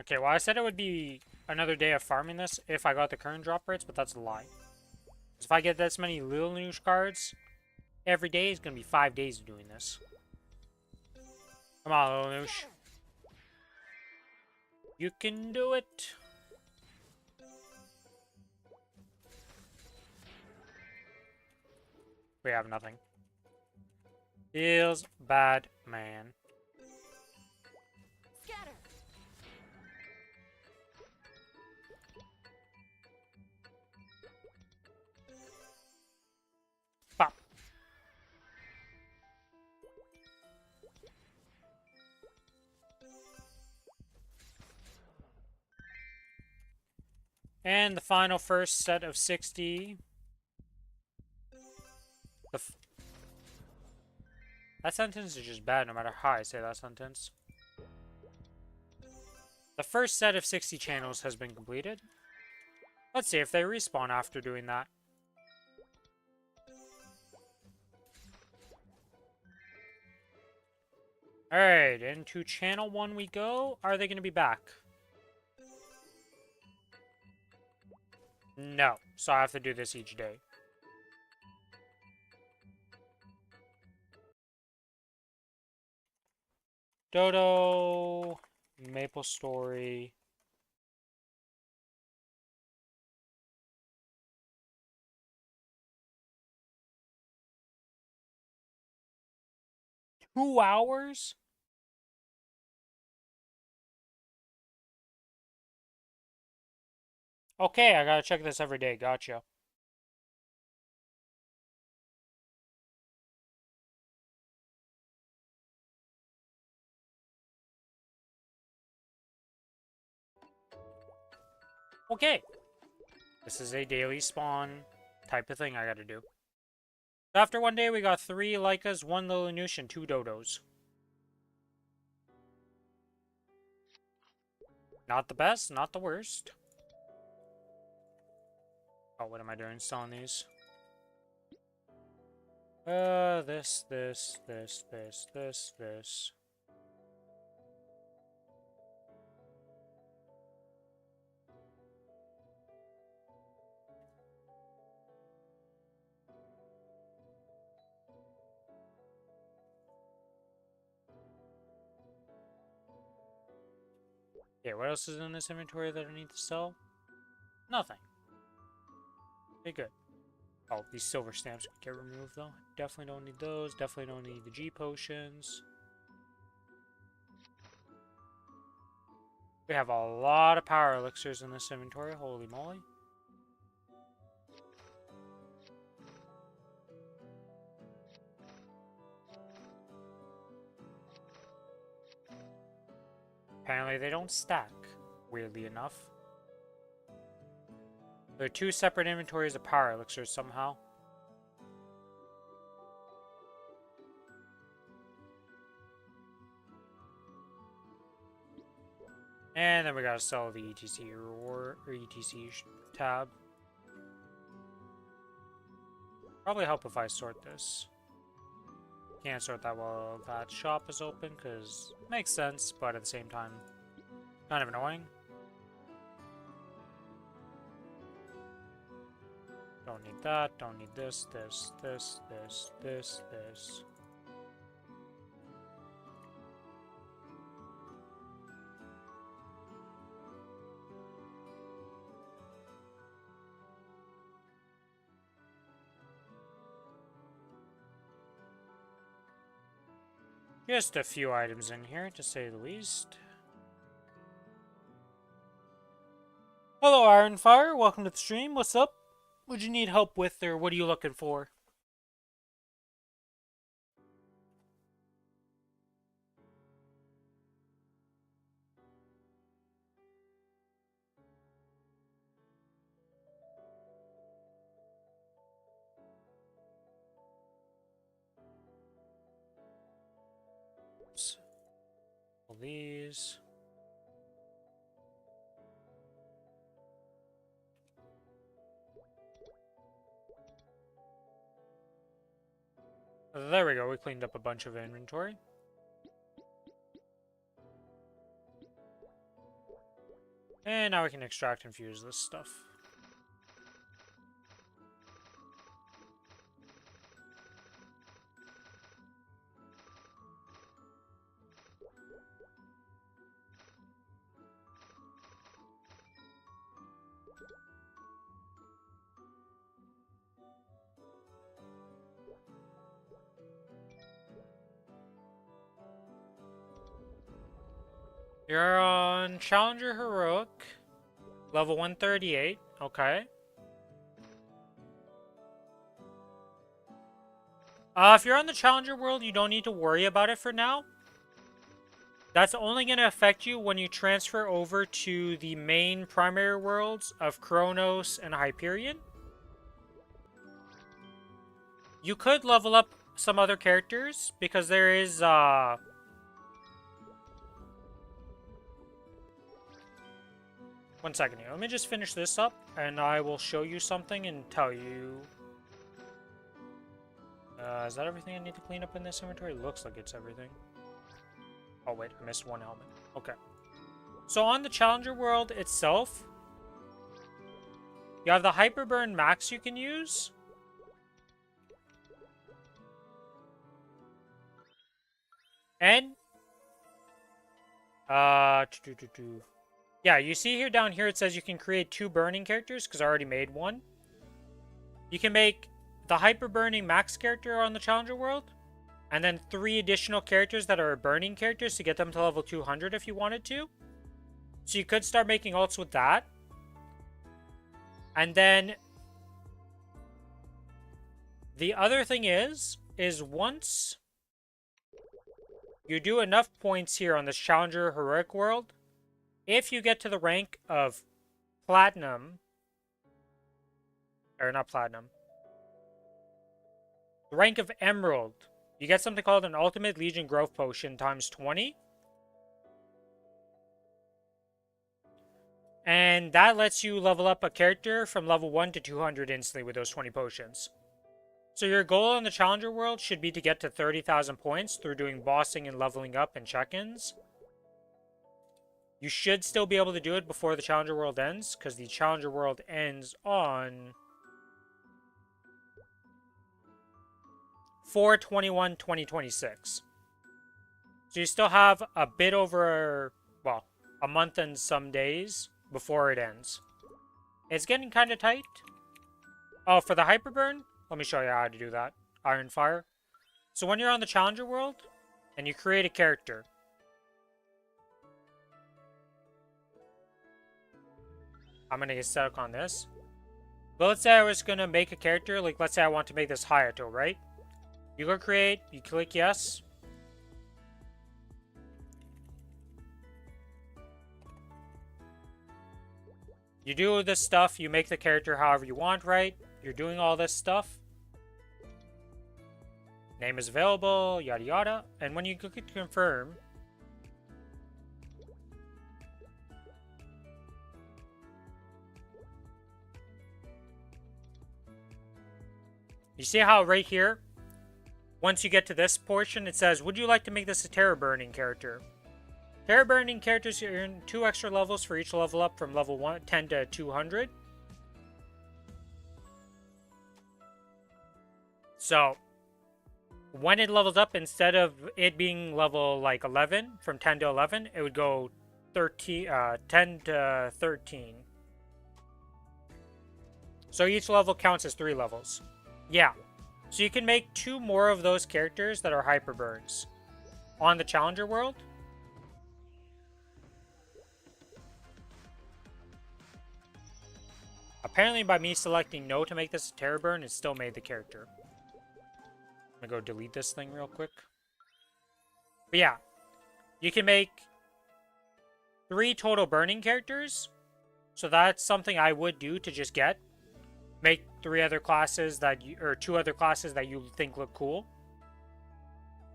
Okay, well, I said it would be another day of farming this if I got the current drop rates, but that's a lie. If I get this many little news cards, every day is going to be 5 days of doing this. Come on, little noosh. You can do it. We have nothing. Feels bad, man. Scatter. Pop. And the final first set of 60. That sentence is just bad no matter how I say that sentence. The first set of 60 channels has been completed. Let's see if they respawn after doing that. Alright, into channel 1 we go. Are they going to be back? No, so I have to do this each day. Dodo, Maplestory. Two hours? Okay, I gotta check this every day. Gotcha. Okay. This is a daily spawn type of thing I gotta do. After one day, we got 3 Lycas, 1 Lilinoosh, and 2 Dodos. Not the best, not the worst. Oh, what am I doing? Selling these. This. Okay, what else is in this inventory that I need to sell? Nothing. Okay, good. Oh, these silver stamps get removed, though. Definitely don't need those. Definitely don't need the G potions. We have a lot of power elixirs in this inventory. Holy moly. Apparently they don't stack, weirdly enough. There are 2 separate inventories of power elixirs somehow. And then we gotta sell the ETC reward or ETC tab. Probably help if I sort this. Can't sort that while that shop is open, because it makes sense, but at the same time, kind of annoying. Don't need that, don't need this, this, this, this, this, this. Just a few items in here, to say the least. Hello, Ironfire. Welcome to the stream. What's up? What you need help with, or what are you looking for? Oops. All these. There we go. We cleaned up a bunch of inventory. And now we can extract and fuse this stuff. You're on Challenger Heroic, level 138. Okay. If you're on the Challenger world, you don't need to worry about it for now. That's only going to affect you when you transfer over to the main primary worlds of Kronos and Hyperion. You could level up some other characters, because there is, one second here. Let me just finish this up, and I will show you something and tell you. Is that everything I need to clean up in this inventory? Looks like it's everything. Oh, wait. I missed one element. Okay. So on the Challenger world itself, you have the Hyperburn Max you can use. And, yeah, you see here down here it says you can create 2 burning characters, because I already made one. You can make the Hyper Burning Max character on the Challenger world, and then 3 additional characters that are burning characters to get them to level 200 if you wanted to. So you could start making ults with that. And then the other thing is once you do enough points here on this Challenger Heroic world, if you get to the rank of Platinum, or not Platinum, the rank of Emerald, you get something called an Ultimate Legion Growth Potion times 20. And that lets you level up a character from level 1 to 200 instantly with those 20 potions. So your goal in the Challenger world should be to get to 30,000 points through doing bossing and leveling up and check-ins. You should still be able to do it before the Challenger world ends, because the Challenger world ends on 4/21/2026. So you still have a bit over, well, a month and some days before it ends. It's getting kind of tight. Oh, for the Hyperburn, let me show you how to do that. Ironfire. So when you're on the Challenger world, and you create a character, I'm going to get stuck on this. But let's say I was going to make a character, like let's say I want to make this Hayato, right? You go create, you click yes. You do this stuff, you make the character however you want, right? You're doing all this stuff. Name is available, yada yada. And when you click confirm, You see how right here, once you get to this portion, it says, would you like to make this a terror burning character? Terror burning characters earn 2 extra levels for each level up from level 10 to 200. So, when it levels up, instead of it being level like 11, from 10 to 11, it would go 10 to 13. So each level counts as 3 levels. Yeah. So you can make 2 more of those characters that are hyper burns on the Challenger world. Apparently by me selecting no to make this a terror burn, it still made the character. I'm gonna go delete this thing real quick. But yeah, you can make 3 total burning characters. So that's something I would do to just get. Make 3 other classes that you, or 2 other classes that you think look cool.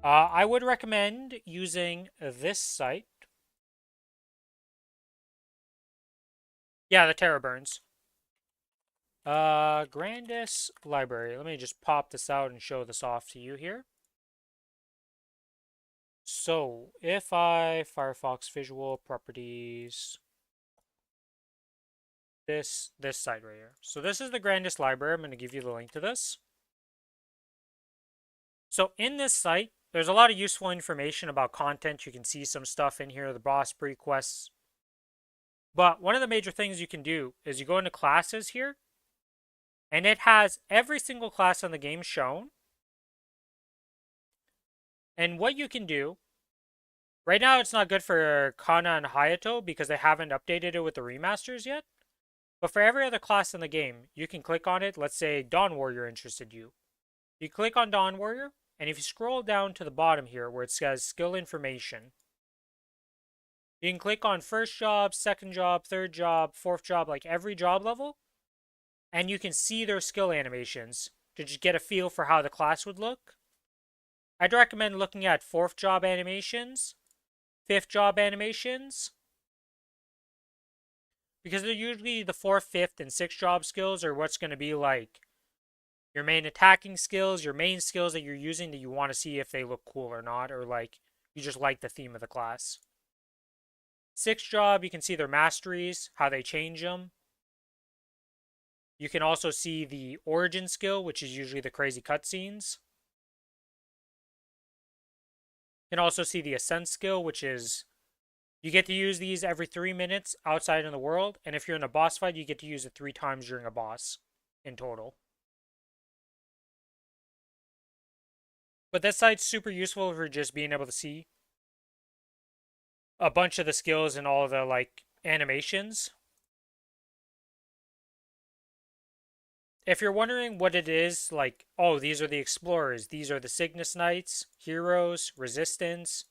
I would recommend using this site. Yeah, the Terror Burns. Grandis Library. Let me just pop this out and show this off to you here. So, if I Firefox Visual Properties, this site right here. So this is the Grandis Library. I'm going to give you the link to this. So in this site, there's a lot of useful information about content. You can see some stuff in here, the boss pre-quests. But one of the major things you can do is you go into classes here, and it has every single class in the game shown. And what you can do, right now it's not good for Kana and Hayato because they haven't updated it with the remasters yet. But for every other class in the game, you can click on it. Let's say Dawn Warrior interested you. You click on Dawn Warrior, and if you scroll down to the bottom here where it says skill information, you can click on first job, second job, third job, fourth job, like every job level, and you can see their skill animations to just get a feel for how the class would look. I'd recommend looking at fourth job animations, fifth job animations, because they're usually the fourth, fifth, and sixth job skills are what's going to be like your main attacking skills, your main skills that you're using that you want to see if they look cool or not, or like you just like the theme of the class. Sixth job, you can see their masteries, how they change them. You can also see the origin skill, which is usually the crazy cutscenes. You can also see the ascent skill, which is you get to use these every 3 minutes outside in the world, and if you're in a boss fight, you get to use it 3 times during a boss in total. But this site's super useful for just being able to see a bunch of the skills and all of the like animations. If you're wondering what it is, like, oh, these are the explorers, these are the Cygnus Knights, heroes, resistance,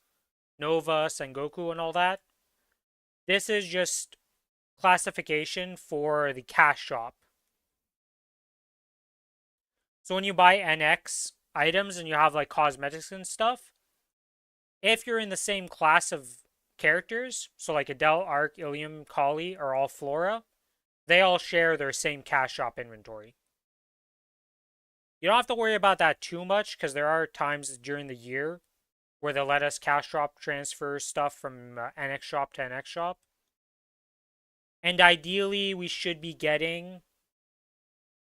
Nova, Sengoku, and all that. This is just classification for the cash shop. So when you buy NX items and you have like cosmetics and stuff, if you're in the same class of characters, so like Adele, Arc, Ilium, Kali are all Flora, they all share their same cash shop inventory. You don't have to worry about that too much because there are times during the year where they'll let us cash shop transfer stuff from NX shop to NX shop. And ideally, we should be getting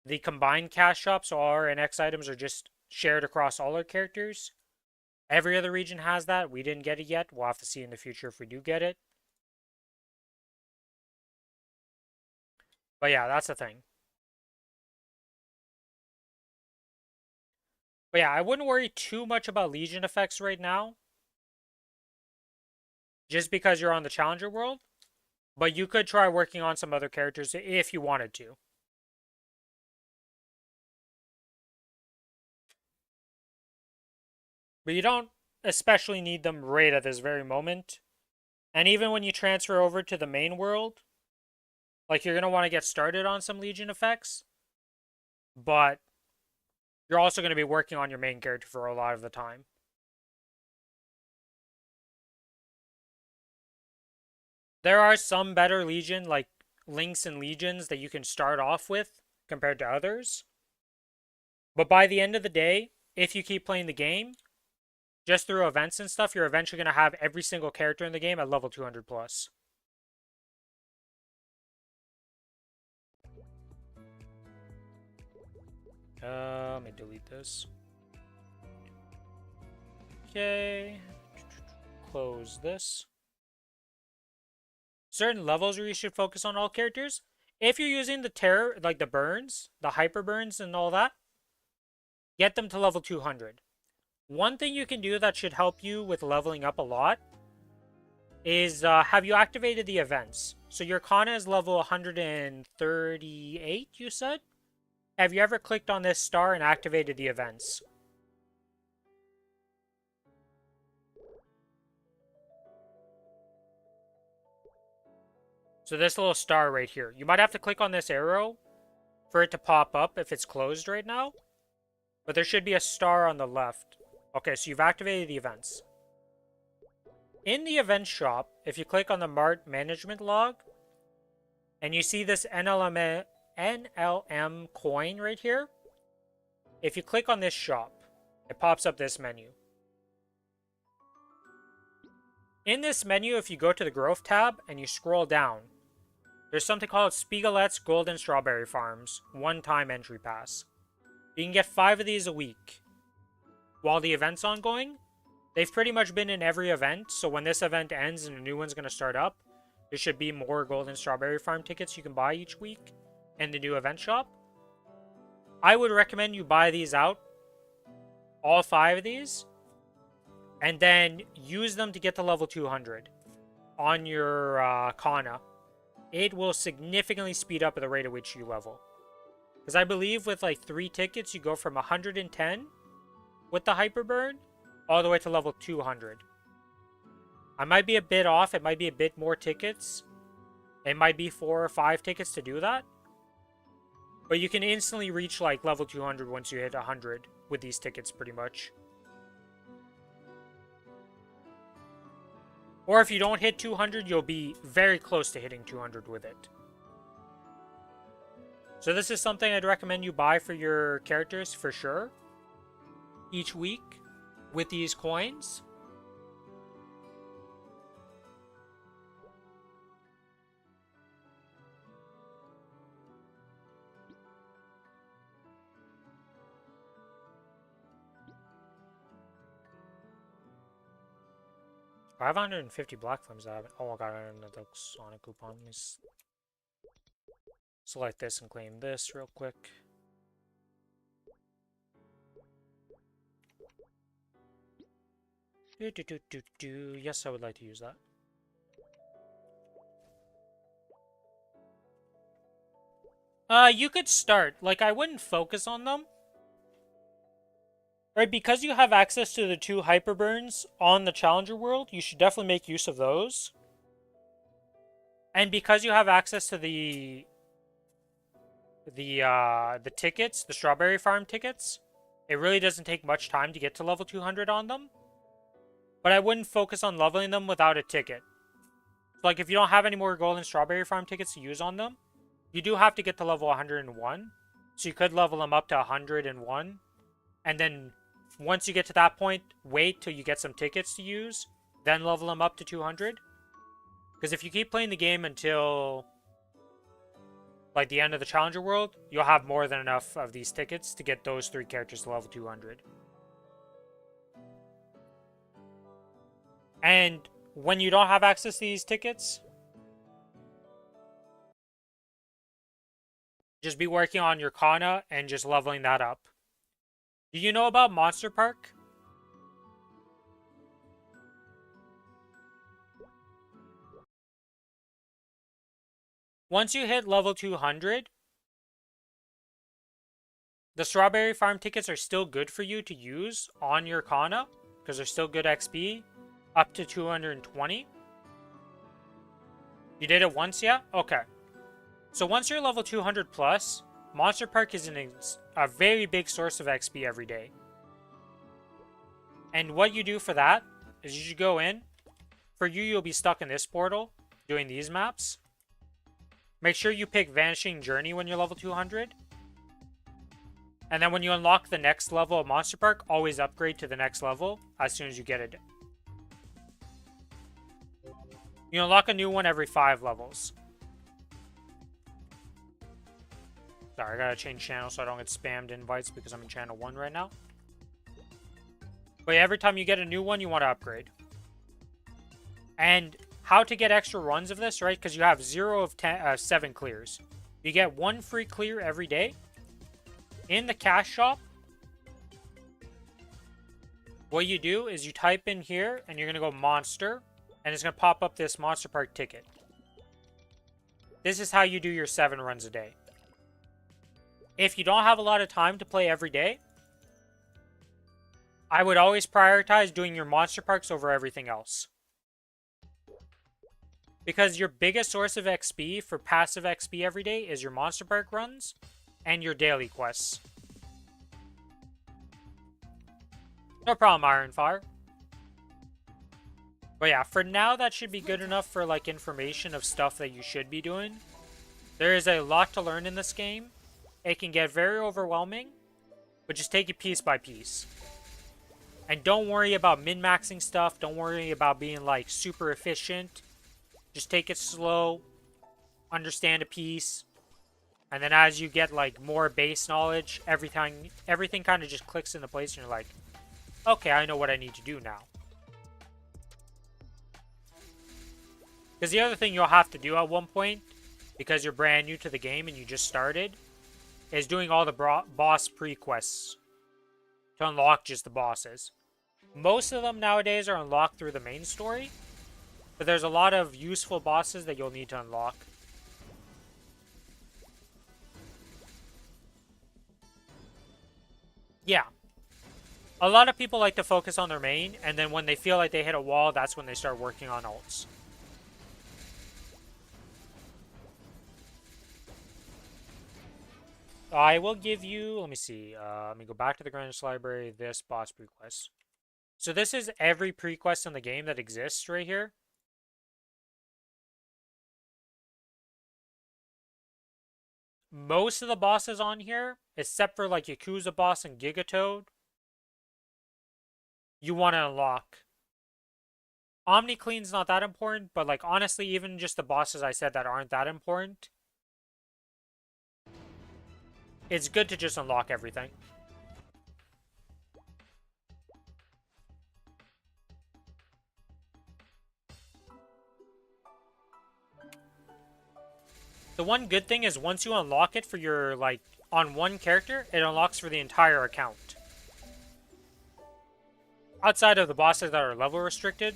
the combined cash shop, so all our NX items are just shared across all our characters. Every other region has that. We didn't get it yet. We'll have to see in the future if we do get it. But yeah, that's the thing. But yeah, I wouldn't worry too much about Legion effects right now. Just because you're on the Challenger world. But you could try working on some other characters if you wanted to. But you don't especially need them right at this very moment. And even when you transfer over to the main world, like you're going to want to get started on some Legion effects. But you're also going to be working on your main character for a lot of the time. There are some better Legion, like links and legions that you can start off with compared to others. But by the end of the day, if you keep playing the game, just through events and stuff, you're eventually going to have every single character in the game at level 200 plus. Let me delete this. Okay. Close this. Certain levels where you should focus on all characters. If you're using the terror, like the burns, the hyper burns and all that, get them to level 200. One thing you can do that should help you with leveling up a lot is have you activated the events? So your Kana is level 138, you said? Have you ever clicked on this star and activated the events? So this little star right here. You might have to click on this arrow for it to pop up if it's closed right now. But there should be a star on the left. Okay, so you've activated the events. In the event shop, if you click on the Mart management log, and you see this NLM coin right here, if you click on this shop, it pops up this menu. In this menu, if you go to the growth tab and you scroll down, there's something called Spiegelet's Golden Strawberry Farms, one-time entry pass. You can get 5 of these a week. While the event's ongoing, they've pretty much been in every event, so when this event ends and a new one's going to start up, there should be more Golden Strawberry Farm tickets you can buy each week in the new event shop. I would recommend you buy these out, all 5 of these, and then use them to get to level 200 on your Kana. It will significantly speed up the rate at which you level. Because I believe with like 3 tickets, you go from 110 with the Hyperburn all the way to level 200. I might be a bit off. It might be a bit more tickets. It might be 4 or 5 tickets to do that. But you can instantly reach like level 200 once you hit 100 with these tickets pretty much. Or if you don't hit 200, you'll be very close to hitting 200 with it. So this is something I'd recommend you buy for your characters for sure. Each week with these coins. I have 150 black flames I haven't. Oh, I got another Sonic coupon. Let me select this and claim this real quick. Yes, I would like to use that. You could start. Like, I wouldn't focus on them. Right, because you have access to the 2 Hyperburns on the Challenger World, you should definitely make use of those. And because you have access to the tickets, the Strawberry Farm tickets, it really doesn't take much time to get to level 200 on them. But I wouldn't focus on leveling them without a ticket. So like, if you don't have any more Golden Strawberry Farm tickets to use on them, you do have to get to level 101. So you could level them up to 101. And then once you get to that point, wait till you get some tickets to use, then level them up to 200. Because if you keep playing the game until like the end of the Challenger World, you'll have more than enough of these tickets to get those 3 characters to level 200. And when you don't have access to these tickets, just be working on your Kana and just leveling that up. Do you know about Monster Park? Once you hit level 200, the Strawberry Farm tickets are still good for you to use on your Kana, because they're still good XP, up to 220. You did it once, yeah? Okay. So once you're level 200 plus, Monster Park is a very big source of XP every day. And what you do for that is you should go in. For you, you'll be stuck in this portal doing these maps. Make sure you pick Vanishing Journey when you're level 200. And then when you unlock the next level of Monster Park, always upgrade to the next level as soon as you get it. You unlock a new one every 5 levels. Sorry, I gotta change channel so I don't get spammed invites because I'm in channel 1 right now. But yeah, every time you get a new one, you want to upgrade. And how to get extra runs of this, right? Because you have 0 of 7 clears. You get 1 free clear every day. In the cash shop, what you do is you type in here, and you're going to go monster, and it's going to pop up this Monster Park ticket. This is how you do your 7 runs a day. If you don't have a lot of time to play every day, I would always prioritize doing your Monster Parks over everything else. Because your biggest source of XP for passive XP every day is your Monster Park runs and your daily quests. No problem, Ironfire. But yeah, for now, that should be good enough for like information of stuff that you should be doing. There is a lot to learn in this game. It can get very overwhelming, but just take it piece by piece. And don't worry about min-maxing stuff. Don't worry about being like super efficient. Just take it slow. Understand a piece. And then as you get like more base knowledge, everything kind of just clicks into place and you're like, okay, I know what I need to do now. Because the other thing you'll have to do at one point, because you're brand new to the game and you just started, is doing all the boss pre-quests to unlock just the bosses. Most of them nowadays are unlocked through the main story, but there's a lot of useful bosses that you'll need to unlock. Yeah. A lot of people like to focus on their main, and then when they feel like they hit a wall, that's when they start working on ults. I will give you, let me see, let me go back to the Grandest Library, this boss prequest. So this is every prequest in the game that exists right here. Most of the bosses on here, except for like Yakuza boss and Gigatoad, you want to unlock. OmniClean's not that important, but like honestly, even just the bosses I said that aren't that important, it's good to just unlock everything. The one good thing is once you unlock it for your, like, on one character, it unlocks for the entire account. Outside of the bosses that are level restricted,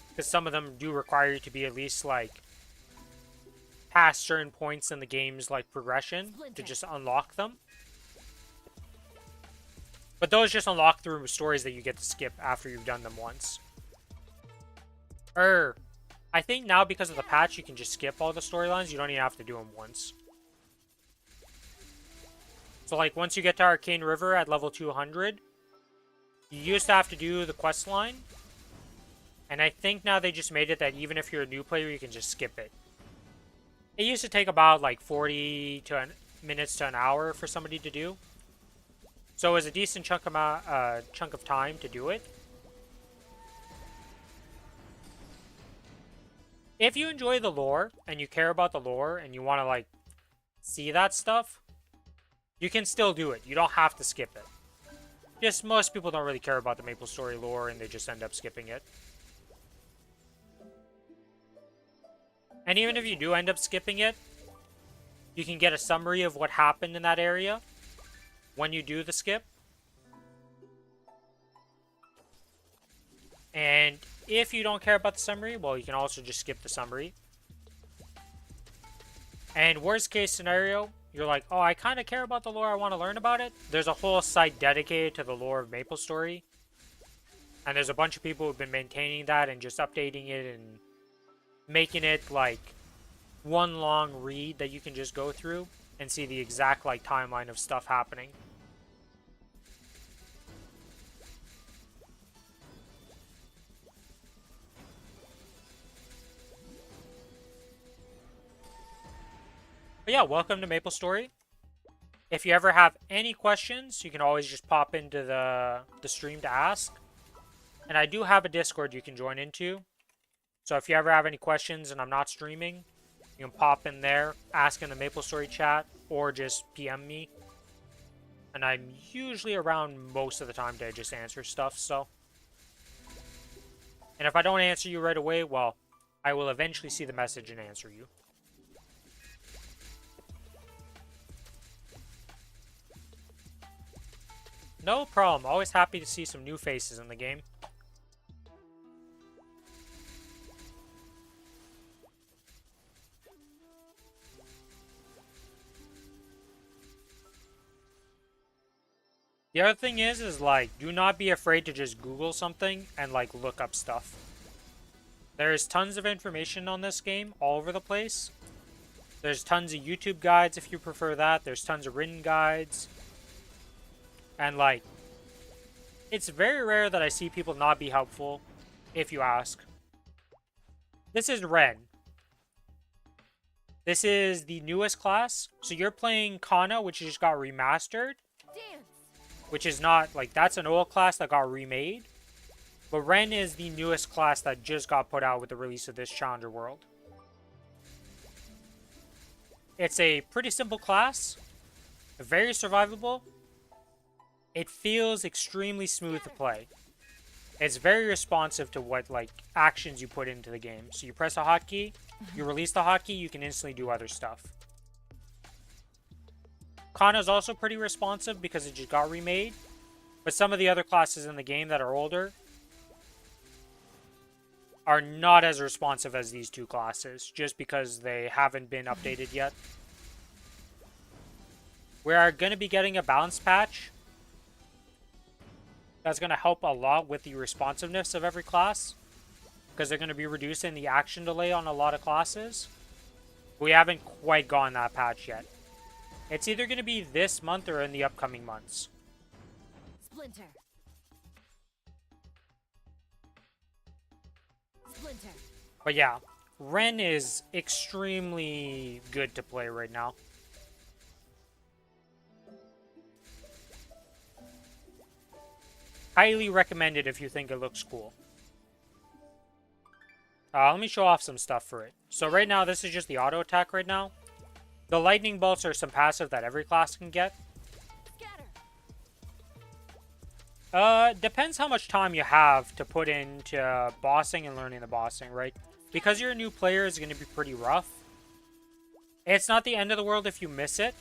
because some of them do require you to be at least, like, past certain points in the game's, like, progression to just unlock them. But those just unlock through stories that you get to skip after you've done them once. I think now because of the patch, you can just skip all the storylines. You don't even have to do them once. So, like, once you get to Arcane River at level 200, you used to have to do the quest line. And I think now they just made it that even if you're a new player, you can just skip it. It used to take about, like, 40 minutes to an hour for somebody to do. So it was a decent chunk of time to do it. If you enjoy the lore, and you care about the lore, and you want to, like, see that stuff, you can still do it. You don't have to skip it. Just most people don't really care about the Maplestory lore, and they just end up skipping it. And even if you do end up skipping it, you can get a summary of what happened in that area when you do the skip. And if you don't care about the summary, well, you can also just skip the summary. And worst case scenario, you're like, oh, I kind of care about the lore, I want to learn about it. There's a whole site dedicated to the lore of Maplestory. And there's a bunch of people who've been maintaining that and just updating it and making it like one long read that you can just go through and see the exact like timeline of stuff happening. But yeah, welcome to Maplestory. If you ever have any questions, you can always just pop into the stream to ask. And I do have a Discord you can join into. So if you ever have any questions and I'm not streaming, you can pop in there, ask in the Maplestory chat, or just PM me. And I'm usually around most of the time to just answer stuff, so. And if I don't answer you right away, well, I will eventually see the message and answer you. No problem. Always happy to see some new faces in the game. The other thing is like, do not be afraid to just Google something and, like, look up stuff. There's tons of information on this game all over the place. There's tons of YouTube guides if you prefer that. There's tons of written guides. And, like, it's very rare that I see people not be helpful if you ask. This is Ren. This is the newest class. So you're playing Kana, which just got remastered. Dance. Which is not, like, that's an old class that got remade. But Ren is the newest class that just got put out with the release of this Challenger World. It's a pretty simple class. Very survivable. It feels extremely smooth to play. It's very responsive to what, like, actions you put into the game. So you press a hotkey, you release the hotkey, you can instantly do other stuff. Kana's also pretty responsive because it just got remade. But some of the other classes in the game that are older are not as responsive as these two classes, just because they haven't been updated yet. We are going to be getting a balance patch that's going to help a lot with the responsiveness of every class, because they're going to be reducing the action delay on a lot of classes. We haven't quite gotten that patch yet. It's either going to be this month or in the upcoming months. Splinter. Splinter. But yeah, Ren is extremely good to play right now. Highly recommended if you think it looks cool. Let me show off some stuff for it. So right now, this is just the auto attack right now. The lightning bolts are some passive that every class can get. Depends how much time you have to put into bossing and learning the bossing, right? Because you're a new player, it's going to be pretty rough. It's not the end of the world if you miss it.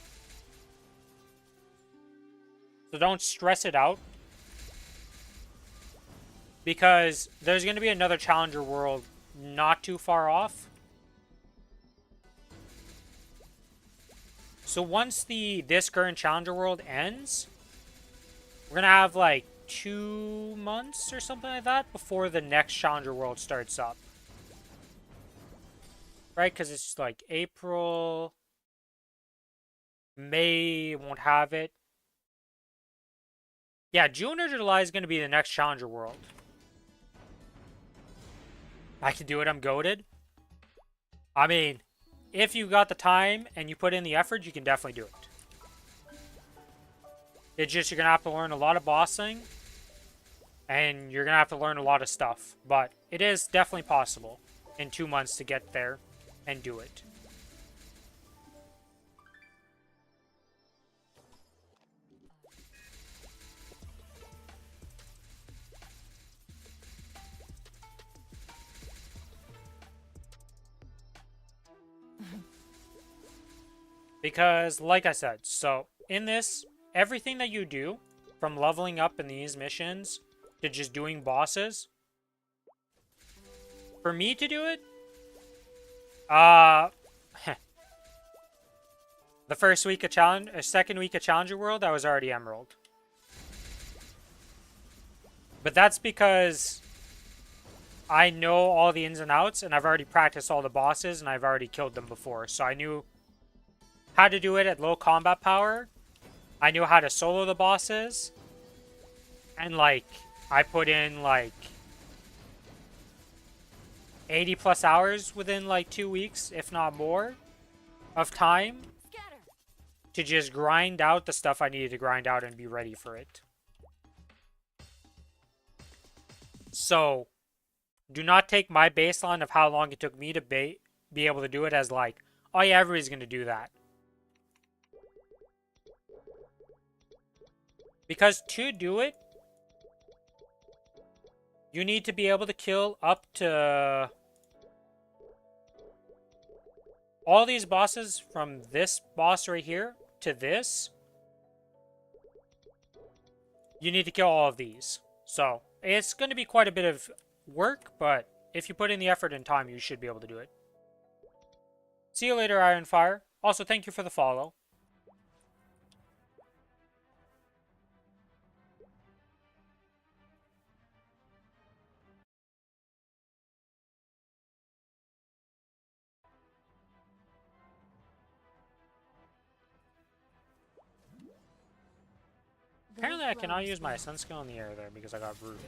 So don't stress it out. Because there's going to be another Challenger World not too far off. So once this current Challenger World ends, we're going to have like 2 months or something like that before the next Challenger World starts up. Right? Because it's like April, May won't have it. Yeah, June or July is going to be the next Challenger World. I can do it, I'm goated. I mean, if you got the time and you put in the effort, you can definitely do it. It's just you're going to have to learn a lot of bossing. And you're going to have to learn a lot of stuff. But it is definitely possible in 2 months to get there and do it. Because, like I said, so in this, everything that you do, from leveling up in these missions to just doing bosses, for me to do it, the first week of second week of Challenger World, I was already Emerald. But that's because I know all the ins and outs, and I've already practiced all the bosses, and I've already killed them before, so I knew how to do it at low combat power. I knew how to solo the bosses. And, like, I put in, like, 80 plus hours within, like, 2 weeks, if not more, of time. to just grind out the stuff I needed to grind out and be ready for it. So, do not take my baseline of how long it took me to be able to do it as like, oh yeah, everybody's going to do that. Because to do it, you need to be able to kill up to all these bosses from this boss right here to this. You need to kill all of these. So, it's going to be quite a bit of work, but if you put in the effort and time, you should be able to do it. See you later, Ironfire. Also, thank you for the follow. Apparently, I cannot use my Sun skill in the air there because I got rooted.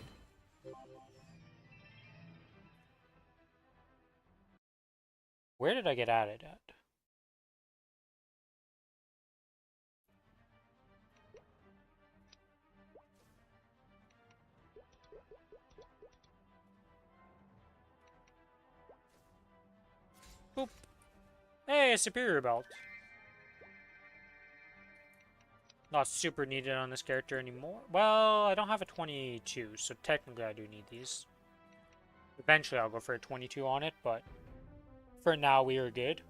Where did I get added at? Boop. Hey, a superior belt. Not super needed on this character anymore. Well, I don't have a 22, so technically I do need these. Eventually I'll go for a 22 on it, but for now we are good.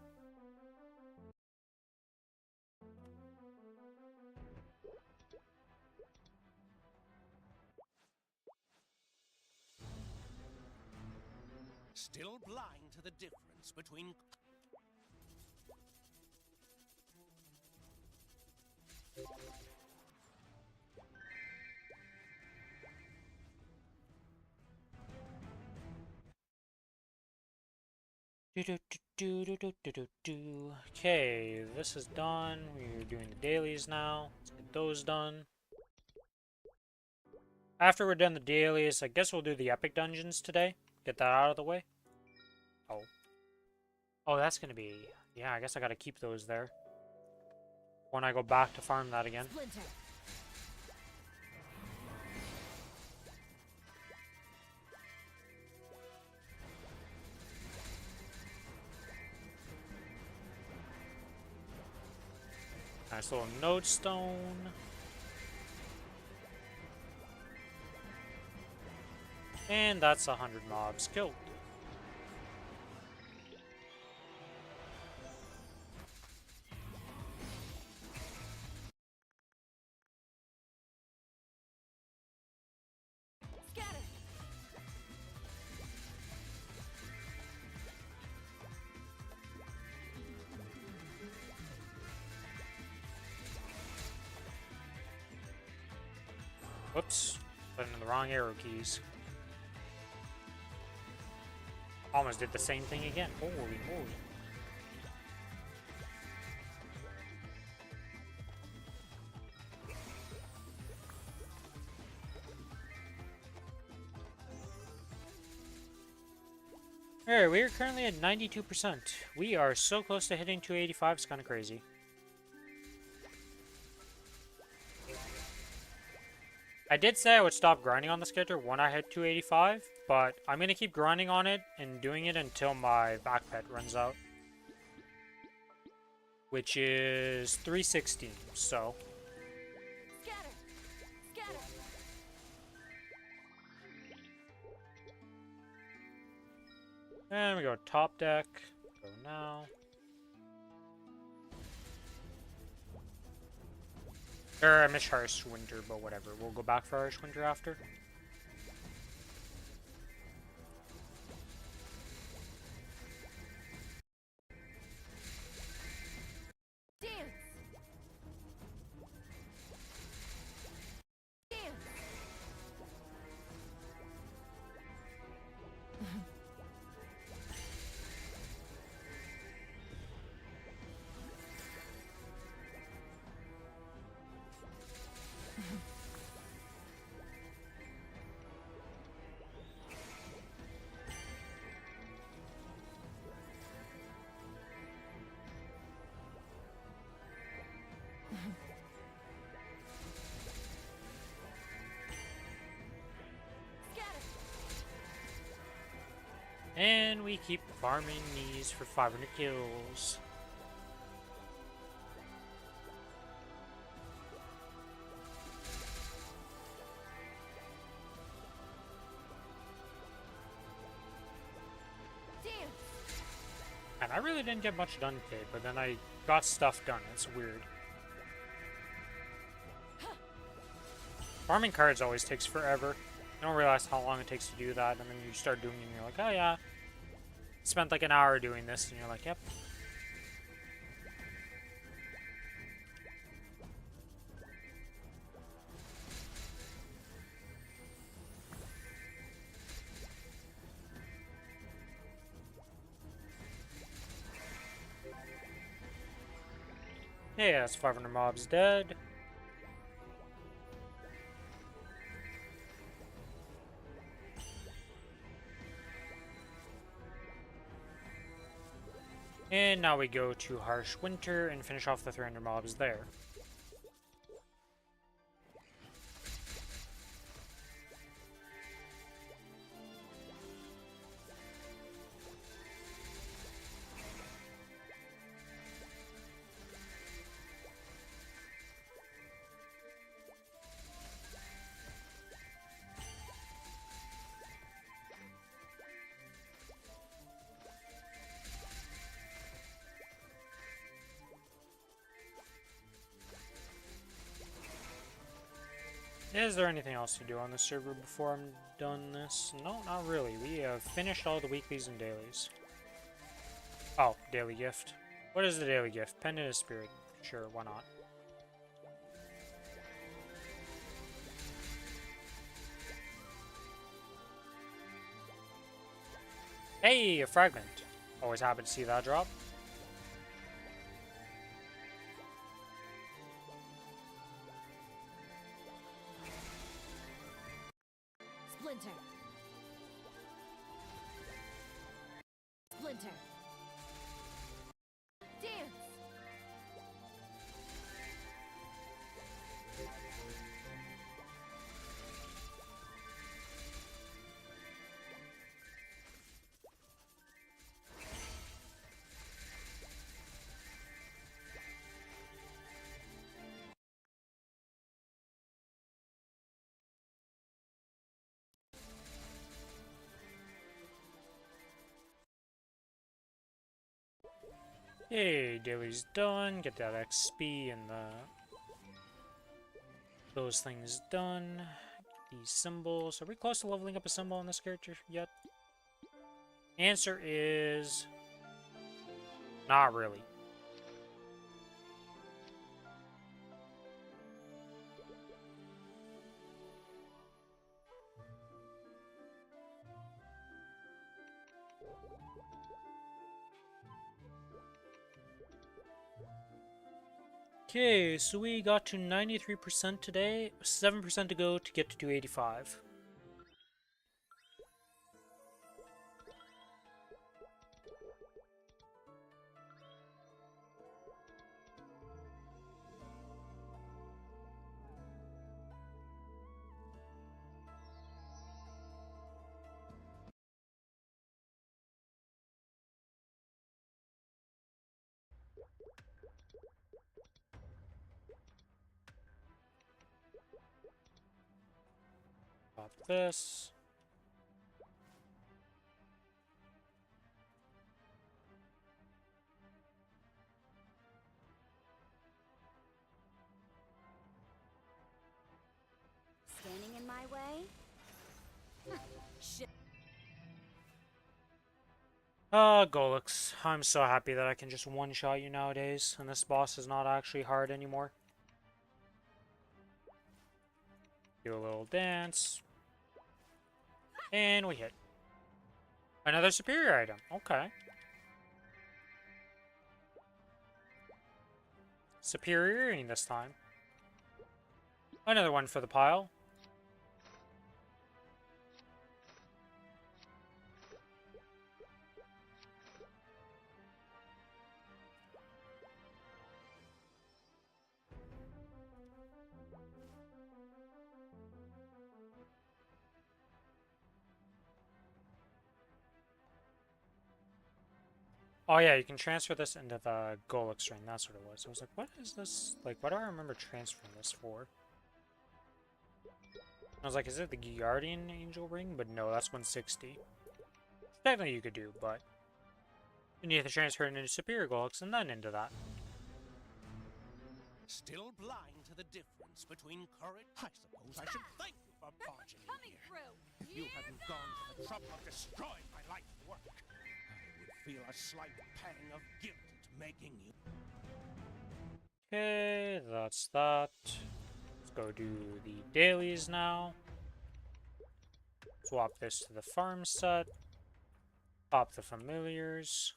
Still blind to the difference between... Okay, this is done. We're doing the dailies now. Let's get those done. After we're done the dailies, I guess we'll do the epic dungeons today. Get that out of the way. Oh. Oh, that's gonna be... Yeah, I guess I gotta keep those there when I go back to farm that again. Splinter. Nice little node stone. And that's 100 mobs killed. Scatter. Whoops. Putting in the wrong arrow keys. Almost did the same thing again. Holy moly. Alright, we are currently at 92%. We are so close to hitting 285, it's kind of crazy. I did say I would stop grinding on this character when I hit 285, but I'm going to keep grinding on it and doing it until my back pet runs out. Which is 316, so... Scatter. Scatter. And we go top deck. Go now. I missed Harsh Winter, but whatever. We'll go back for Harsh Winter after. Dance. Dance. And we keep farming these for 500 kills. And I really didn't get much done today, but then I got stuff done. It's weird. Farming cards always takes forever. You don't realize how long it takes to do that, and then you start doing it and you're like, oh yeah. Spent like an hour doing this, and you're like, yep. Yeah, that's 500 mobs dead. And now we go to Harsh Winter and finish off the 300 mobs there. Is there anything else to do on the server before I'm done this? No, not really. We have finished all the weeklies and dailies. Oh, daily gift. What is the daily gift? Pendant of Spirit. Sure, why not? Hey, a fragment. Always happy to see that drop. Splinter. Splinter. Dance. Hey, daily's done. Get that XP and those things done. These symbols. Are we close to leveling up a symbol on this character yet? Answer is not really. Okay, so we got to 93% today, 7% to go to get to 285. Pop this. Standing in my way? Shit. Golix. I'm so happy that I can just one-shot you nowadays, and this boss is not actually hard anymore. Do a little dance. And we hit. Another superior item. Okay. Superior earring this time. Another one for the pile. Oh yeah, you can transfer this into the Golix ring. That's what it was. I was like, what is this? Like, what do I remember transferring this for? I was like, is it the Guardian Angel ring? But no, that's 160. Technically you could do, but you have to transfer it into Superior Golix and then into that. Still blind to the difference between courage? I suppose I should thank you for barging in Coming here. through. If you hadn't gone to the trouble of destroying my life's work, I would feel a slight pang of guilt at making you. Okay, that's that. Let's go do the dailies now. Swap this to the farm set. Pop the familiars.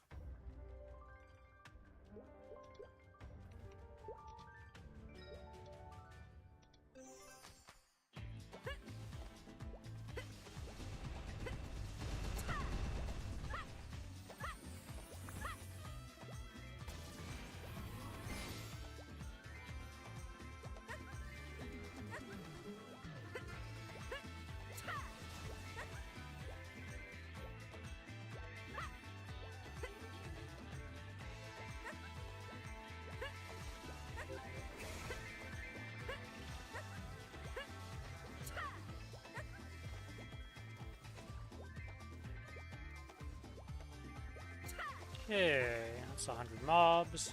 Okay, that's 100 mobs.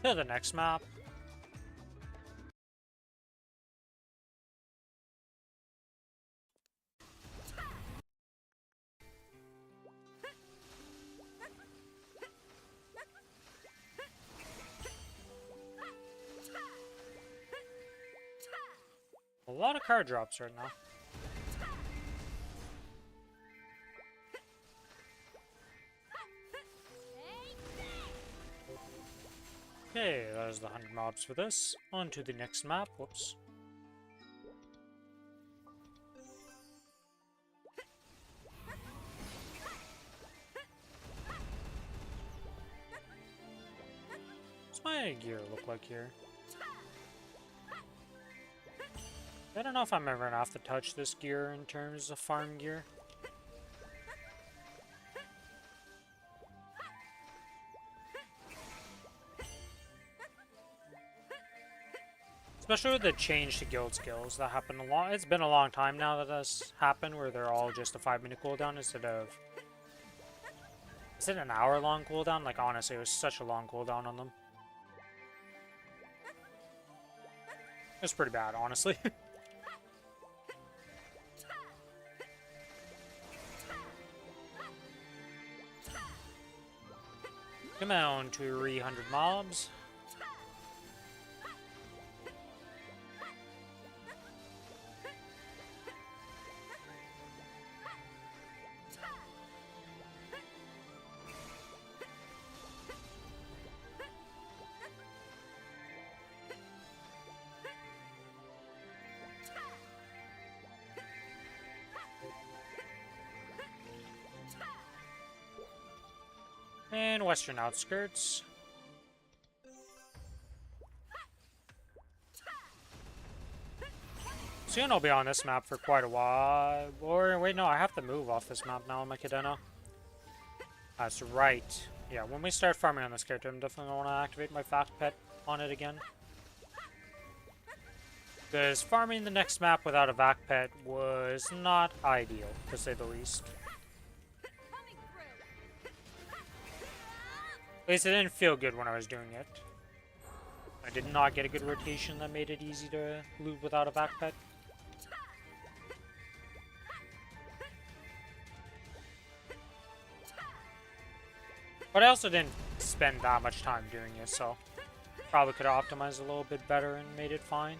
To the next map. A lot of card drops right now. Okay, there's the 100 mobs for this. On to the next map. Whoops. What's my gear look like here? I don't know if I'm ever gonna have to touch this gear in terms of farm gear. Especially with the change to guild skills that happened it's been a long time now that that's happened, where they're all just a 5-minute cooldown instead of... Is it an hour-long cooldown? Like, honestly, it was such a long cooldown on them. It was pretty bad, honestly. Come on, 300 mobs. And western outskirts. Soon I'll be on this map for quite a while. Or, wait, no, I have to move off this map now, my Cadena. That's right. Yeah, when we start farming on this character, I'm definitely going to want to activate my fact pet on it again. Because farming the next map without a vac pet was not ideal, to say the least. At least it didn't feel good when I was doing it. I did not get a good rotation that made it easy to loot without a vac pet. But I also didn't spend that much time doing it, so probably could have optimized a little bit better and made it fine.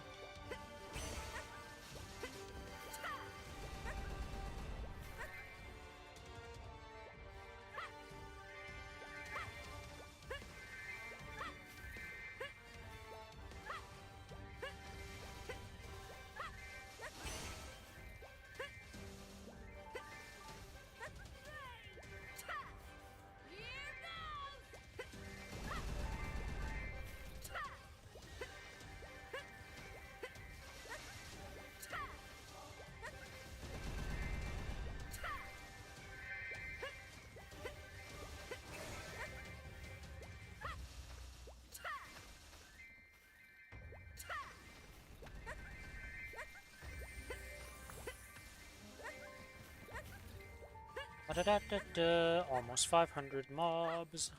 Da-da-da-da-da. Almost 500 mobs.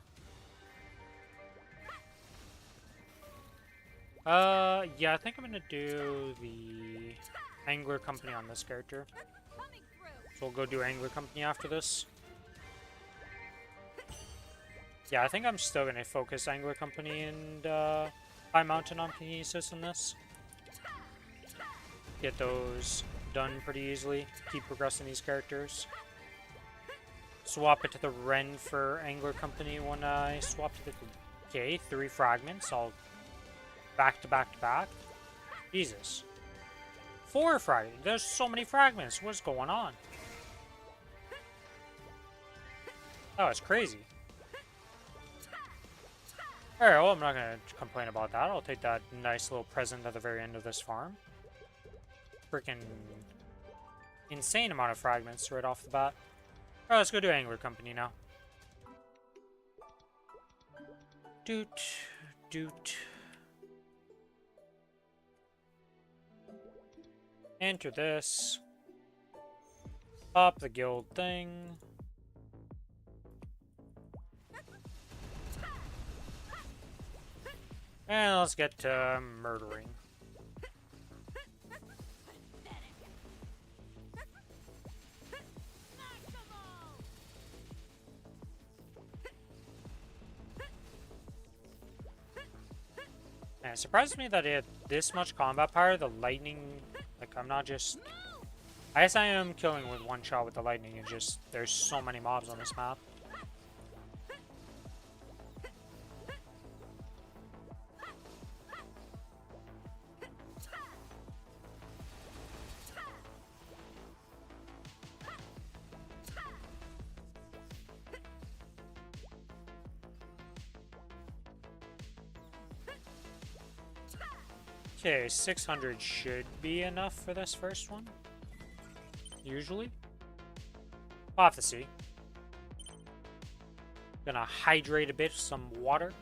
Yeah, I think I'm gonna do the Angler Company on this character. Coming through. So we'll go do Angler Company after this. Yeah, I think I'm still gonna focus Angler Company and High Mountain on Kinesis in this. Get those done pretty easily. Keep progressing these characters. Swap it to the Ren for Angler Company when I swap to the... Okay, 3 fragments. I'll back to back to back. Jesus. 4 fragments. There's so many fragments. What's going on? Oh, it's crazy. Alright, well, I'm not going to complain about that. I'll take that nice little present at the very end of this farm. Freaking insane amount of fragments right off the bat. Alright, let's go do Angler Company now. Doot, doot. Enter this. Pop the guild thing. And let's get to murdering. And it surprises me that it had this much combat power. The lightning, like, I'm not just... I guess I am killing with one shot with the lightning. It's just, there's so many mobs on this map. Okay, 600 should be enough for this first one. Usually. We'll have to see. Gonna hydrate a bit, some water.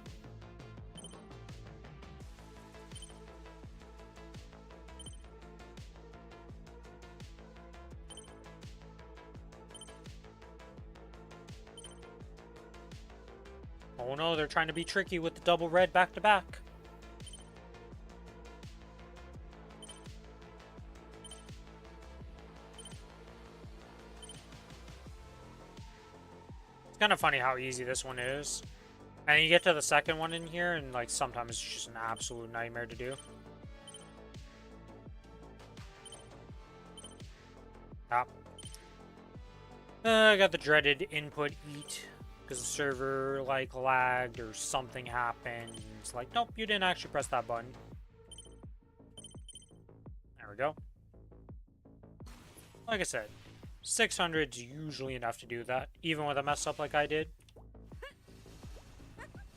Oh no, they're trying to be tricky with the double red back to back. Kind of funny how easy this one is. And you get to the second one in here, and like sometimes it's just an absolute nightmare to do. Ah. I got the dreaded input eat because the server like lagged or something happened. And it's like, nope, you didn't actually press that button. There we go. Like I said, 600 is usually enough to do that, even with a mess up like I did.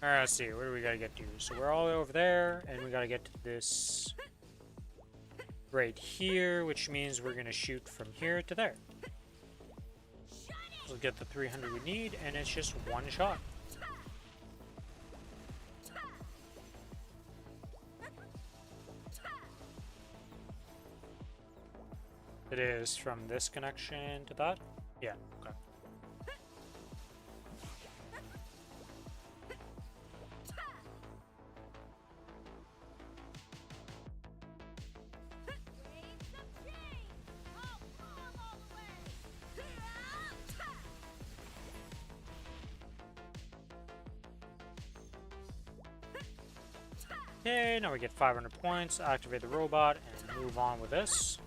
Alright, let's see, where do we gotta get to? So we're all the way over there, and we gotta get to this right here, which means we're gonna shoot from here to there. We'll get the 300 we need, and it's just one shot. It is from this connection to that? Yeah, okay. Okay, now we get 500 points, activate the robot, and move on with this.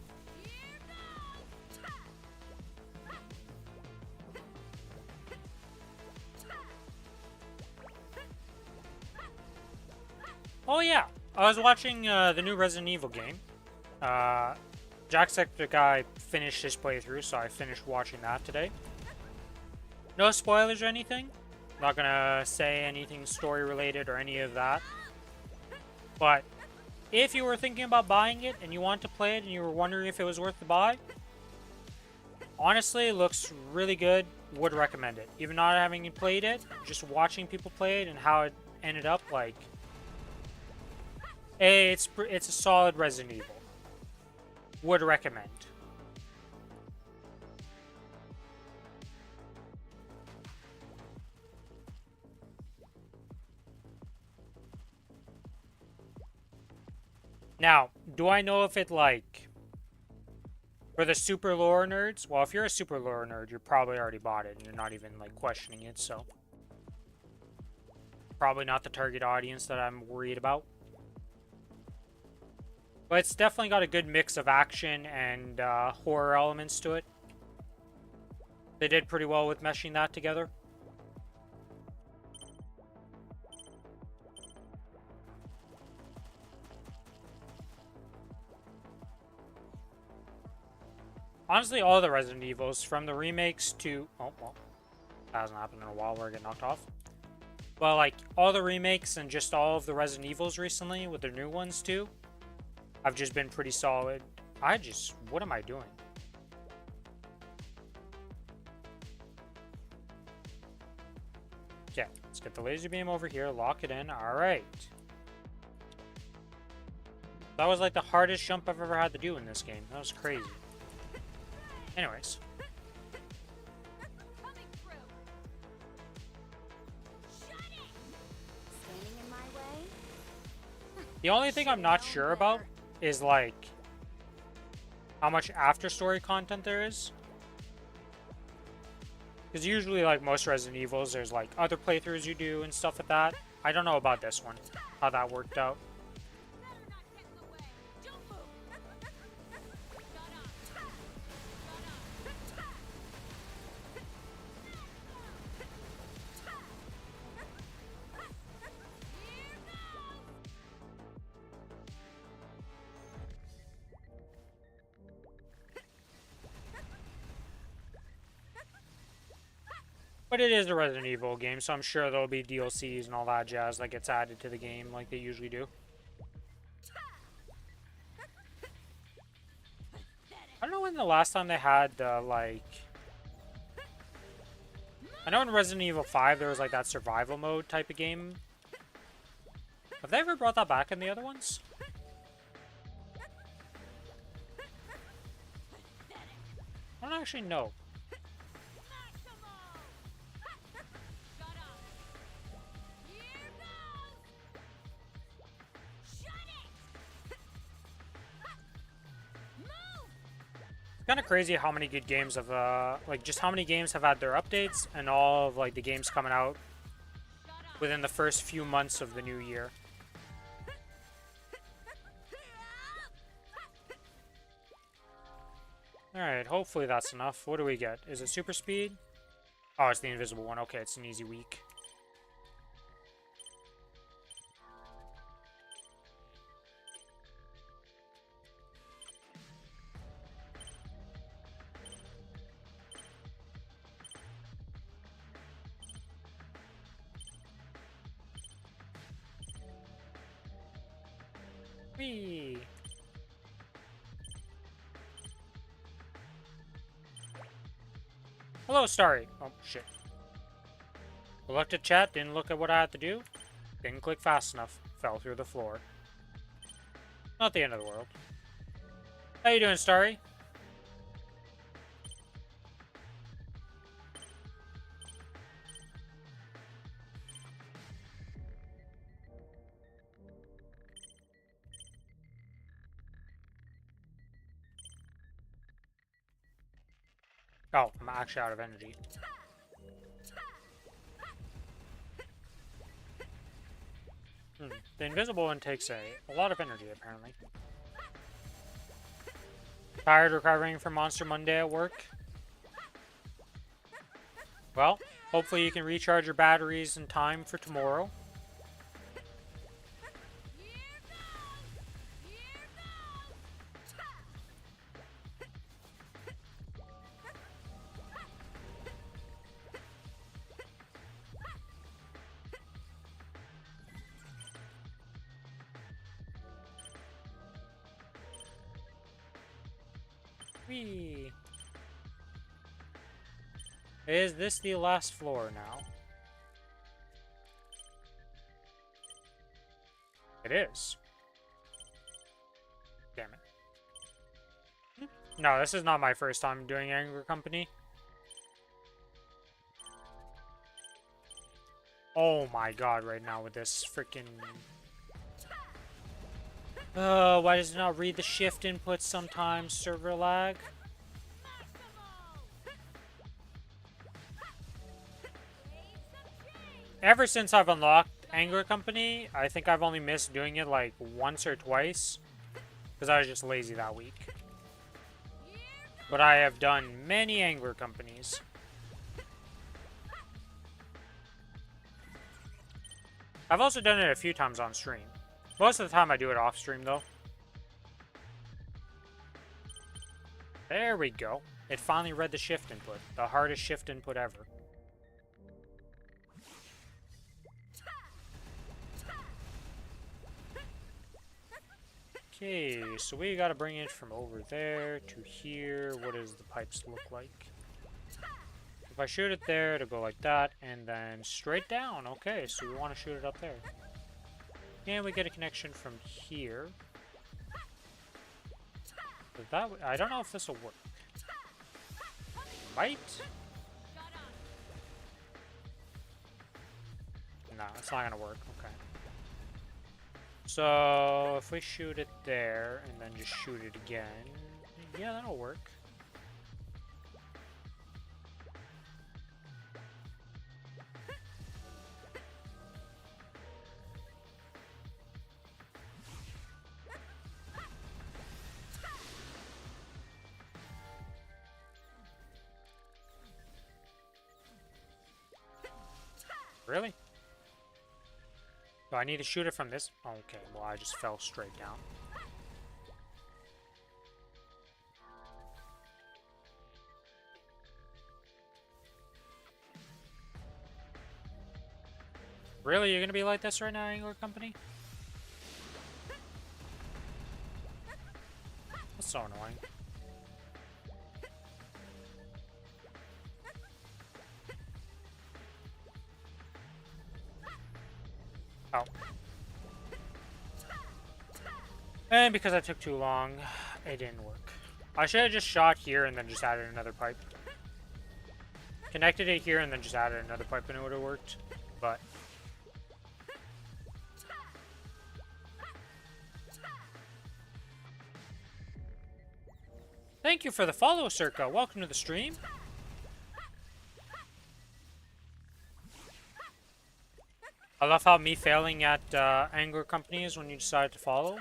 Oh yeah, I was watching the new Resident Evil game. Jacksepticeye finished his playthrough, so I finished watching that today. No spoilers or anything. Not gonna say anything story related or any of that. But if you were thinking about buying it and you want to play it and you were wondering if it was worth the buy, honestly, it looks really good. Would recommend it. Even not having played it, just watching people play it and how it ended up, like, it's a solid Resident Evil. Would recommend. Now, do I know if it, like... For the super lore nerds? Well, if you're a super lore nerd, you probably already bought it, and you're not even, like, questioning it, so... Probably not the target audience that I'm worried about. But it's definitely got a good mix of action and horror elements to it. They did pretty well with meshing that together. Honestly, all the Resident Evils, from the remakes to... Oh, well. That hasn't happened in a while where I get knocked off. But, like, all the remakes and just all of the Resident Evils recently, with their new ones, too, have just been pretty solid. What am I doing? Okay, let's get the laser beam over here, lock it in. Alright. That was, like, the hardest jump I've ever had to do in this game. That was crazy. Anyways. Coming through. Shut it! Standing in my way? The only thing I'm not sure about is, like, how much after-story content there is. Because usually, like, most Resident Evils, there's, like, other playthroughs you do and stuff like that. I don't know about this one, how that worked out. Better not get in the way. Don't move. Shut up. Shut up. Here goes. But it is a Resident Evil game, so I'm sure there'll be DLCs and all that jazz that gets added to the game like they usually do. I don't know when the last time they had, like... I know in Resident Evil 5 there was, like, that survival mode type of game. Have they ever brought that back in the other ones? I don't actually know. Shut up. Here goes. Shut it. Move. It's kind of crazy how many good games have, like, just how many games have had their updates and all of, like, the games coming out Shut up. within the first few months of the new year. Alright, hopefully that's enough. What do we get? Is it super speed? Oh, it's the invisible one. Okay, it's an easy week. Whee! Hello, Starry. Oh, shit. I looked at chat, didn't look at what I had to do. Didn't click fast enough. Fell through the floor. Not the end of the world. How you doing, Starry? Oh, I'm actually out of energy. The invisible one takes a lot of energy, apparently. Tired recovering from Monster Monday at work? Well, hopefully you can recharge your batteries in time for tomorrow. Here goes. Here goes. Whee! Is this the last floor now? It is. Damn it. No, this is not my first time doing Anger Company. Oh my god, right now with this freaking... Why does it not read the shift input sometimes? Server lag? Ever since I've unlocked Angler Company, I think I've only missed doing it like once or twice. Because I was just lazy that week. But I have done many Angler Companies. I've also done it a few times on stream. Most of the time I do it off stream though. There we go. It finally read the shift input. The hardest shift input ever. Okay, so we gotta bring it from over there to here. What does the pipes look like? If I shoot it there, it'll go like that, and then straight down. Okay, so we want to shoot it up there. And we get a connection from here. But that I don't know if this will work. Might? No, it's not gonna work. Okay. So if we shoot it there and then just shoot it again, yeah, that'll work. Really? Do I need to shoot it from this? Okay, well I just fell straight down. Really? You're gonna be like this right now, Angler Company? That's so annoying. Oh. And because I took too long, it didn't work. I should have just shot here and then just added another pipe. Connected it here and then just added another pipe and it would have worked. But thank you for the follow, Circa. Welcome to the stream. I love how me failing at Angler Company is when you decide to follow.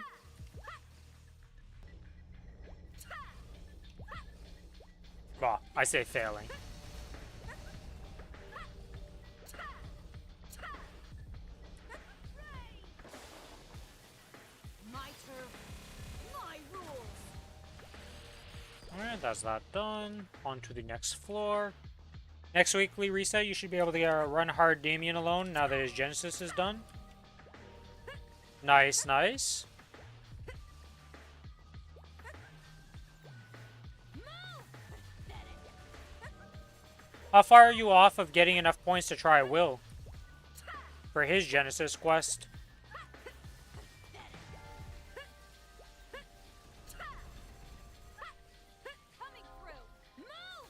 Well, I say failing. My turf, my rules. Alright, that's that done. On to the next floor. Next weekly reset, you should be able to run hard Damien alone now that his Genesis is done. Nice, nice. How far are you off of getting enough points to try Will for his Genesis quest? Coming through. Move.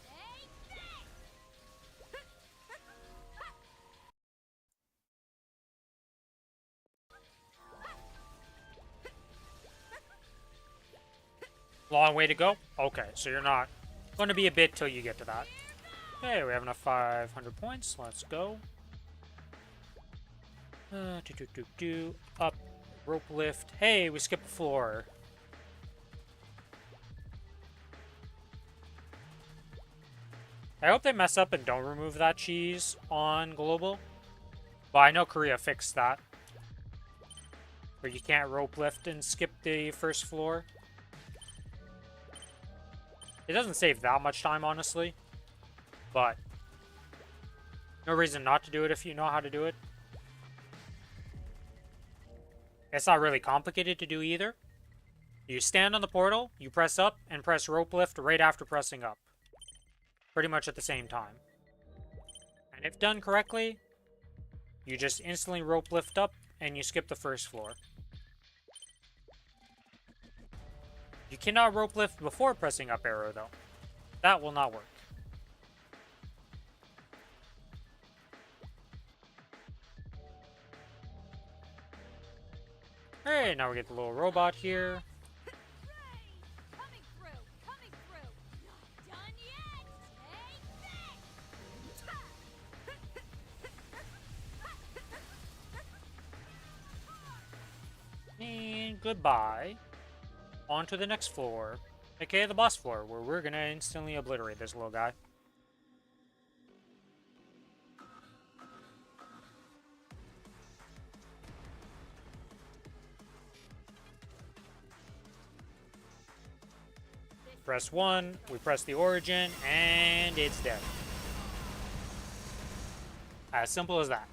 Stay back. Long way to go? Okay, so you're not going to be a bit till you get to that. Okay, we have enough 500 points. Let's go. Up. Rope lift. Hey, we skipped a floor. I hope they mess up and don't remove that cheese on Global. But I know Korea fixed that. Where you can't rope lift and skip the first floor. It doesn't save that much time, honestly. But no reason not to do it if you know how to do it. It's not really complicated to do either. You stand on the portal, you press up, and press rope lift right after pressing up. Pretty much at the same time. And if done correctly, you just instantly rope lift up, and you skip the first floor. You cannot rope lift before pressing up arrow, though. That will not work. Alright, now we get the little robot here. Coming through, coming through. Not done yet. Take this. And goodbye. On to the next floor. AKA the boss floor, where we're gonna instantly obliterate this little guy. Press 1, we press the origin, and it's dead. As simple as that.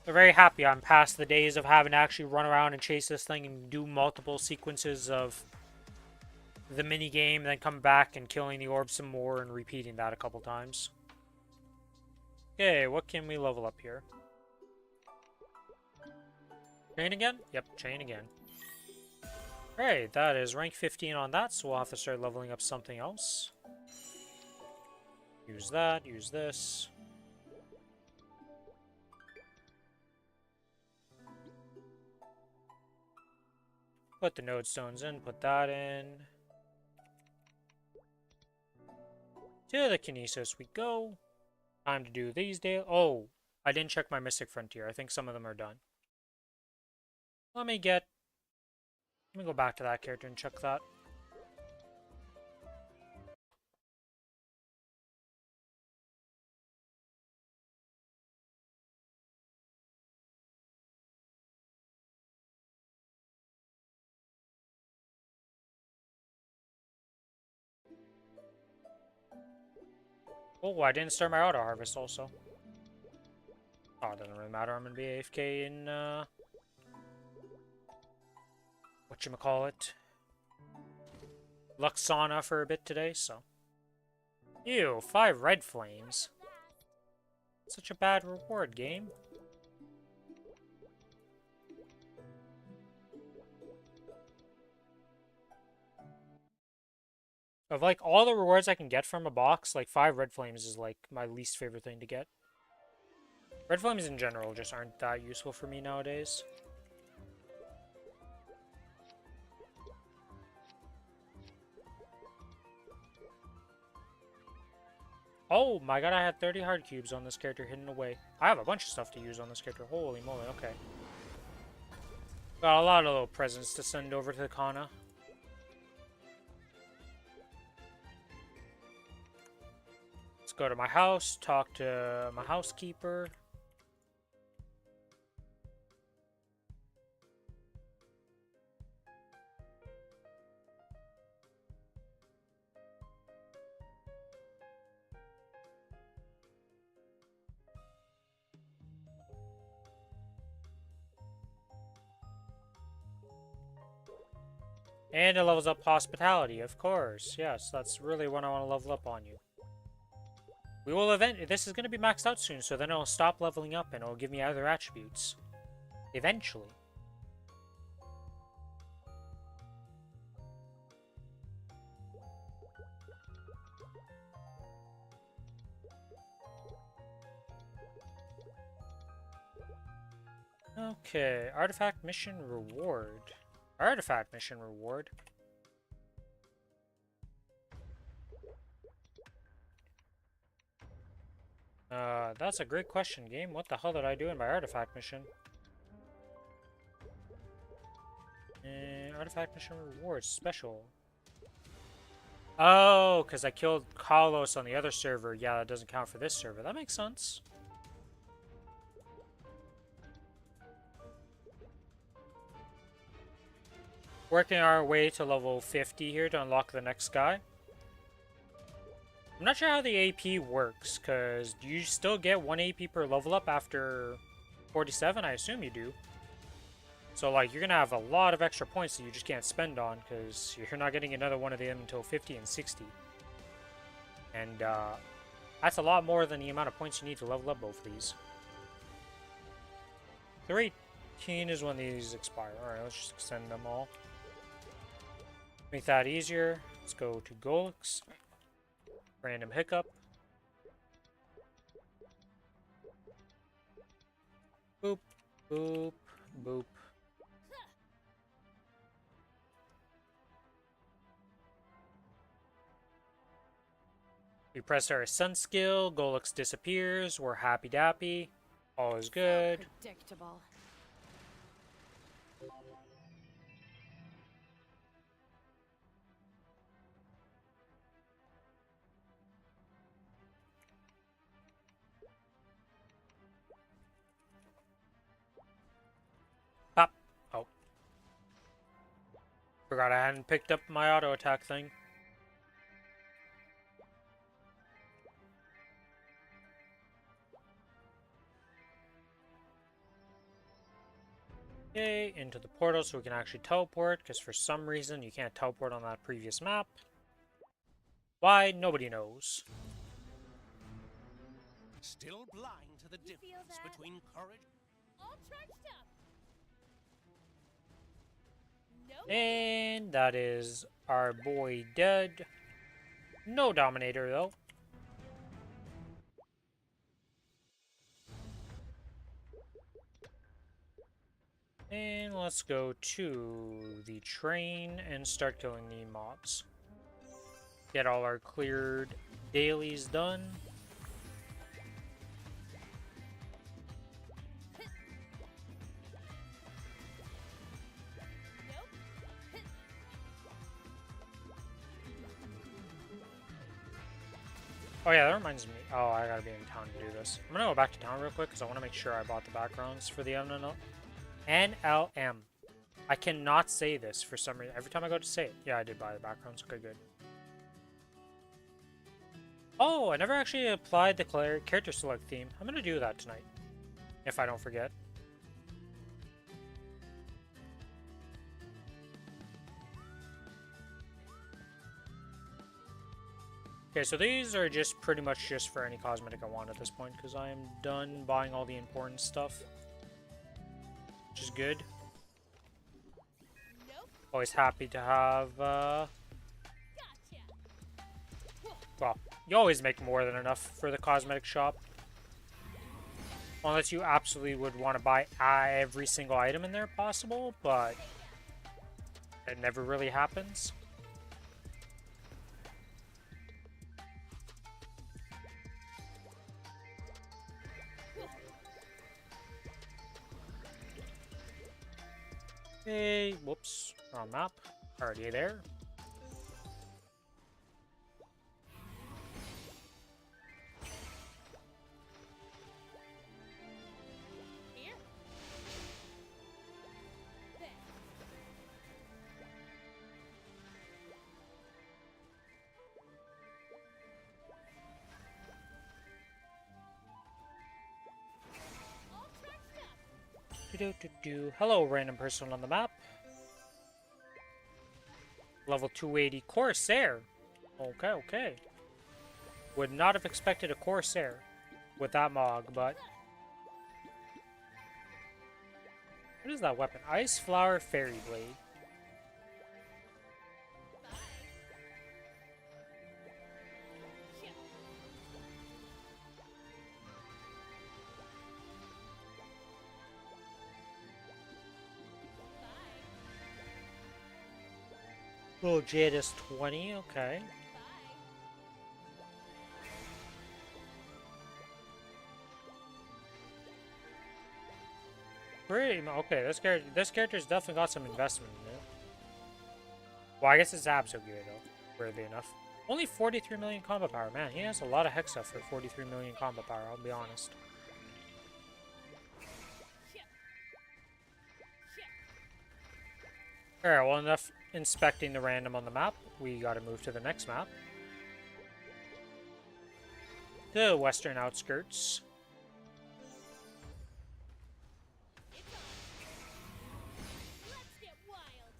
I'm very happy I'm past the days of having to actually run around and chase this thing and do multiple sequences of the mini game, then come back and killing the orb some more and repeating that a couple times. Okay, what can we level up here? Chain again? Yep, chain again. Alright, that is rank 15 on that, so we'll have to start leveling up something else. Use that, use this. Put the node stones in, put that in. To the Kinesis we go. Time to do these days. Oh, I didn't check my Mystic Frontier. I think some of them are done. Let me go back to that character and check that. Oh, I didn't start my auto harvest also. Oh, it doesn't really matter. I'm gonna be AFK in whatchamacallit, Luxana for a bit today, so. Ew, 5 red flames. Such a bad reward, game. Of like all the rewards I can get from a box, like 5 red flames is like my least favorite thing to get. Red flames in general just aren't that useful for me nowadays. Oh my god, I had 30 hard cubes on this character hidden away. I have a bunch of stuff to use on this character. Holy moly, okay. Got a lot of little presents to send over to the Kana. Let's go to my house, talk to my housekeeper. And it levels up hospitality, of course. Yes, that's really what I want to level up on you. We will this is going to be maxed out soon, so then it'll stop leveling up and it'll give me other attributes. Eventually. Okay, artifact mission reward. Artifact mission reward. That's a great question, game. What the hell did I do in my artifact mission? Artifact mission rewards, special. Oh, because I killed Kalos on the other server. Yeah, that doesn't count for this server. That makes sense. Working our way to level 50 here to unlock the next guy. I'm not sure how the AP works, because do you still get 1 AP per level up after 47? I assume you do. So, like, you're going to have a lot of extra points that you just can't spend on, because you're not getting another one of them until 50 and 60. And, that's a lot more than the amount of points you need to level up both of these. 318 is when these expire. Alright, let's just extend them all. Make that easier. Let's go to Golix. Random hiccup. Boop, boop, boop. We press our sun skill, Golux disappears, we're happy dappy, all is good. So predictable. Pop. Oh. Forgot I hadn't picked up my auto attack thing. Okay, into the portal so we can actually teleport, because for some reason you can't teleport on that previous map. Why? Nobody knows. Still blind to the You feel difference that? between courage. All charged up. Nope. And that is our boy dead. No Dominator though. And let's go to the train and start killing the mobs. Get all our cleared dailies done. Nope. Oh yeah, that reminds me. Oh, I gotta be in town to do this. I'm gonna go back to town real quick because I want to make sure I bought the backgrounds for the NLM. I cannot say this for some reason. Every time I go to say it. Yeah, I did buy the backgrounds. Okay, good. Oh, I never actually applied the character select theme. I'm gonna do that tonight. If I don't forget. Okay, so these are just pretty much just for any cosmetic I want at this point, because I am done buying all the important stuff. Which is good. Nope. Always happy to have, Gotcha. well, you always make more than enough for the cosmetic shop. Unless you absolutely would want to buy every single item in there possible, but it never really happens. Hey, whoops, wrong map. Already there. Here. There. All charged up. Do. Hello, random person on the map. Level 280 Corsair. Okay, okay. Would not have expected a Corsair with that Mog, but... What is that weapon? Ice Flower Fairy Blade. Bye. Shit. Bye. Little Jadis 20, okay. Bye. Pretty okay, this character's definitely got some investment in it. Well, I guess it's Abso gear though, weirdly enough. Only 43 million combat power, man. He has a lot of Hexa for 43 million combat power, I'll be honest. Shit. Shit. Alright, well enough inspecting the random on the map. We gotta move to the next map. The western outskirts. It's on. Let's get wild.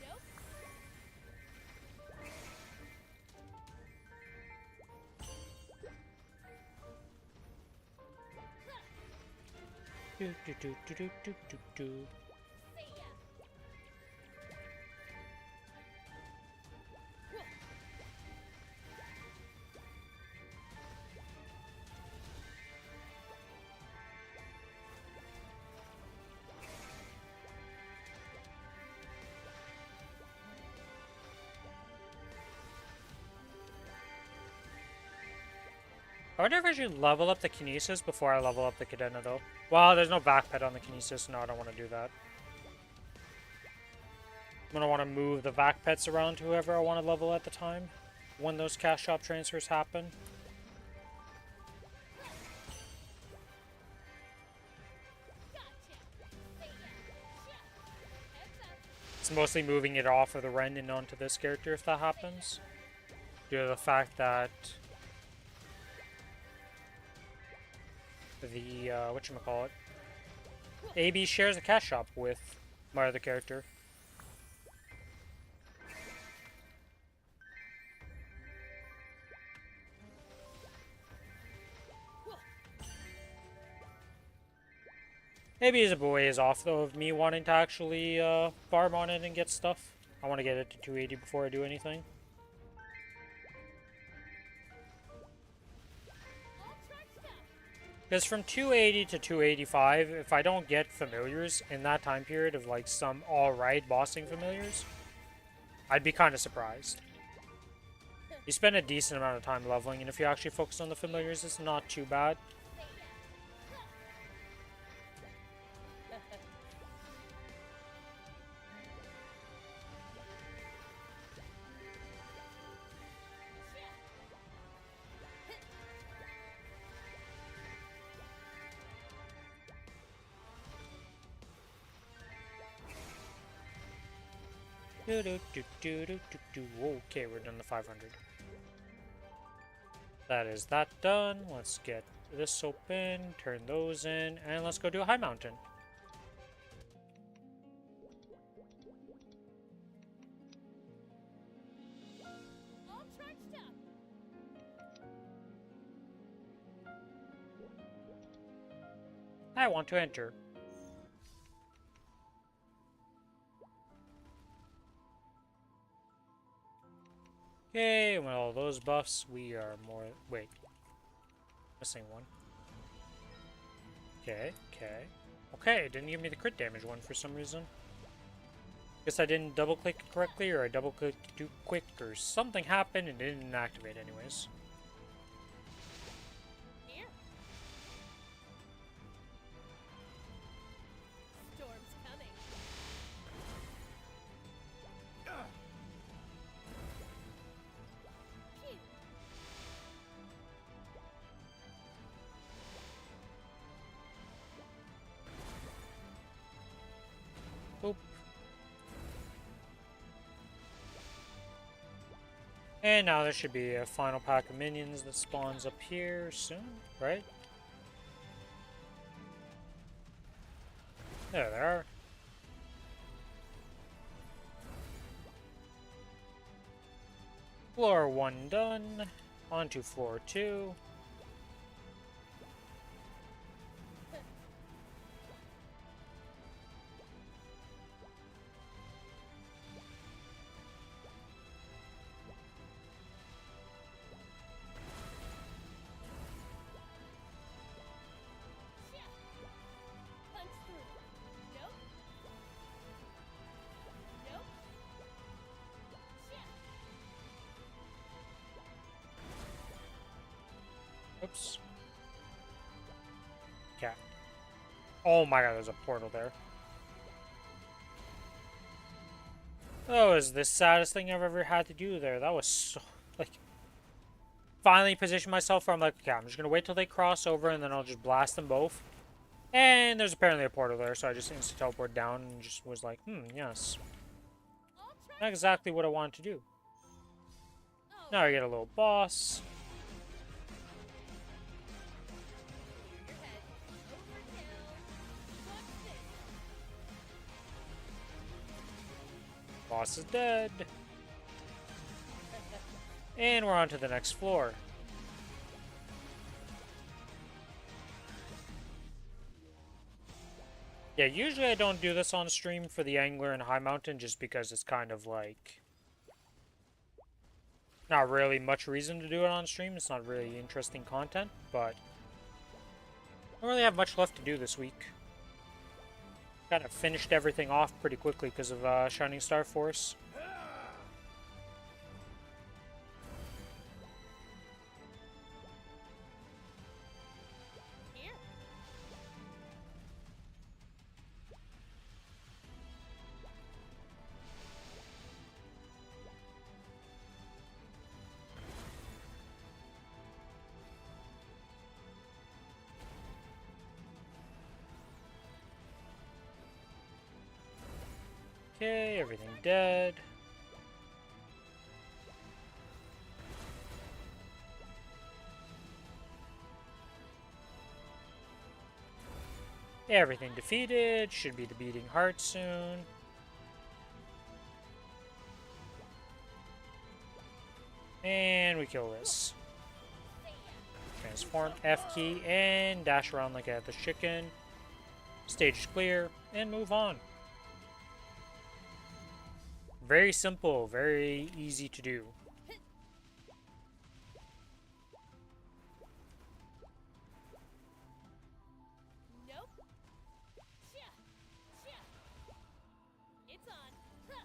Nope. Do. See ya. I wonder if I should level up the Kinesis before I level up the Cadena, though. Well, there's no backped on the Kinesis. No, I don't want to do that. I'm going to want to move the vac pets around to whoever I want to level at the time when those cash shop transfers happen. It's mostly moving it off of the Ren and onto this character if that happens. Due to the fact that the, whatchamacallit, AB shares a cash shop with my other character. Maybe is a ways off, though, of me wanting to actually farm on it and get stuff. I want to get it to 280 before I do anything. Because from 280 to 285, if I don't get familiars in that time period of, like, some alright bossing familiars, I'd be kind of surprised. You spend a decent amount of time leveling, and if you actually focus on the familiars, it's not too bad. Okay, we're done the 500. That is that done. Let's get this open, turn those in, and let's go do a high mountain. I want to enter. Okay, with all those buffs, we are more... Wait. Missing one. Okay, okay. Okay, it didn't give me the crit damage one for some reason. Guess I didn't double-click it correctly, or I double-clicked too quick, or something happened and it didn't activate anyways. Here. Storm's coming. Phew. Boop. And now there should be a final pack of minions that spawns up here soon, right? There they are. Floor 1 done. On to floor 2. Punch through. Nope. Nope. Shit. Oops. Cat. Oh my god, there's a portal there. That was the saddest thing I've ever had to do there. That was so, like... Finally positioned myself where I'm like, okay, I'm just gonna wait till they cross over and then I'll just blast them both. And there's apparently a portal there, so I just instantly teleport down and just was like, yes. Not exactly what I wanted to do. Now I get a little boss. Your head. Overkill. Watch this. Boss is dead. And we're on to the next floor. Yeah, usually I don't do this on stream for the Angler and High Mountain just because it's kind of like... not really much reason to do it on stream. It's not really interesting content, but... I don't really have much left to do this week. Kind of finished everything off pretty quickly because of Shining Star Force. Okay, everything dead. Everything defeated. Should be the beating heart soon. And we kill this. Transform, F key, and dash around like a the chicken. Stage is clear, and move on. Very simple, very easy to do. Nope. It's on. Huh.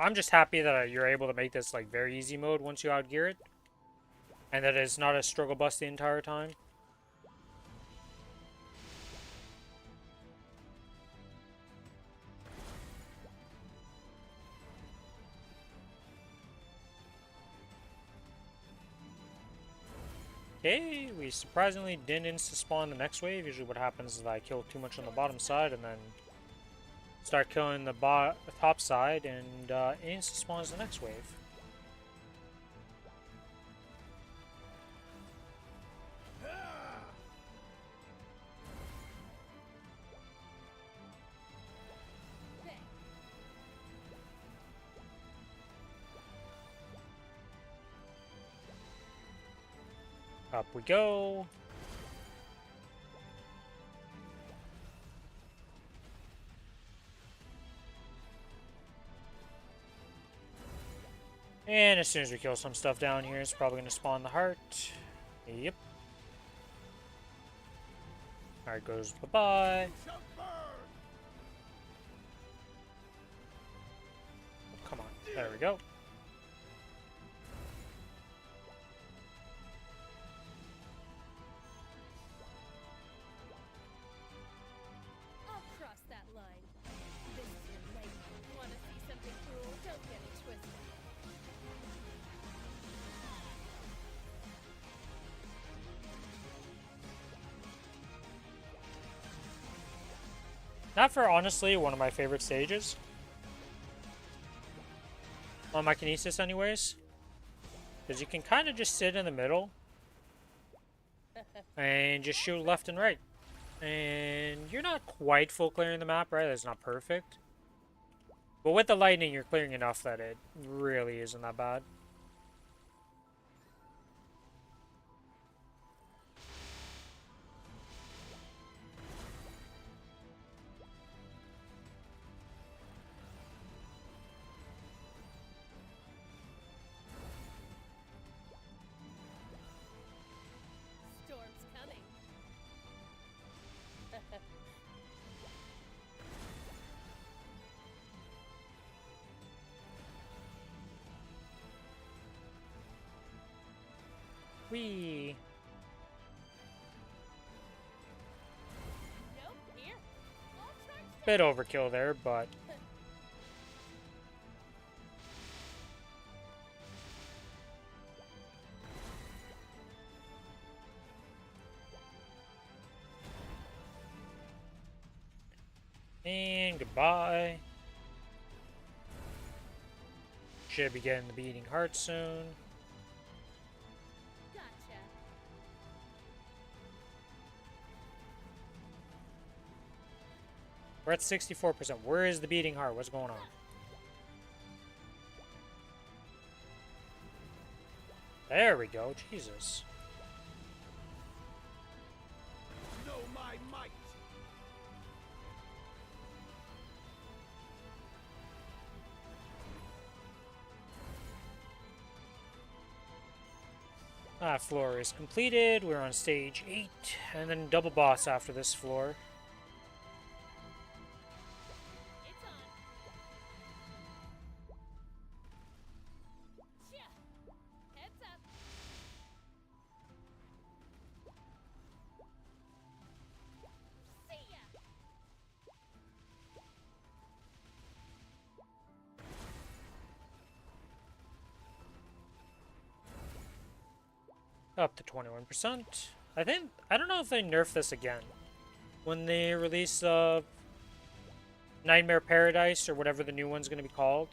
I'm just happy that you're able to make this like very easy mode once you outgear it. And that it's not a struggle bus the entire time. Okay, we surprisingly didn't insta-spawn the next wave. Usually what happens is that I kill too much on the bottom side and then start killing the top side and insta-spawns the next wave. Up we go. And as soon as we kill some stuff down here, it's probably going to spawn the heart. Yep. Heart goes bye-bye. Oh, come on. There we go. I'll cross that line. This is your nightmare. Want to see something cool? Don't get it twisted. Not for, honestly, one of my favorite stages. On my Kinesis, anyways. Because you can kind of just sit in the middle. And just shoot left and right. And you're not quite full clearing the map, right? That's not perfect. But with the lightning, you're clearing enough that it really isn't that bad. Storm's coming. Whee! Nope. Here. All charged Bit overkill there, but... And goodbye. Should be getting the beating heart soon. Gotcha. We're at 64%. Where is the beating heart? What's going on? There we go. Jesus. Know my might. That floor is completed. We're on stage 8. And then double boss after this floor. It's on. Yeah. Heads up. See ya. Up to 21%. I don't know if they nerf this again. When they release Nightmare Paradise, or whatever the new one's going to be called.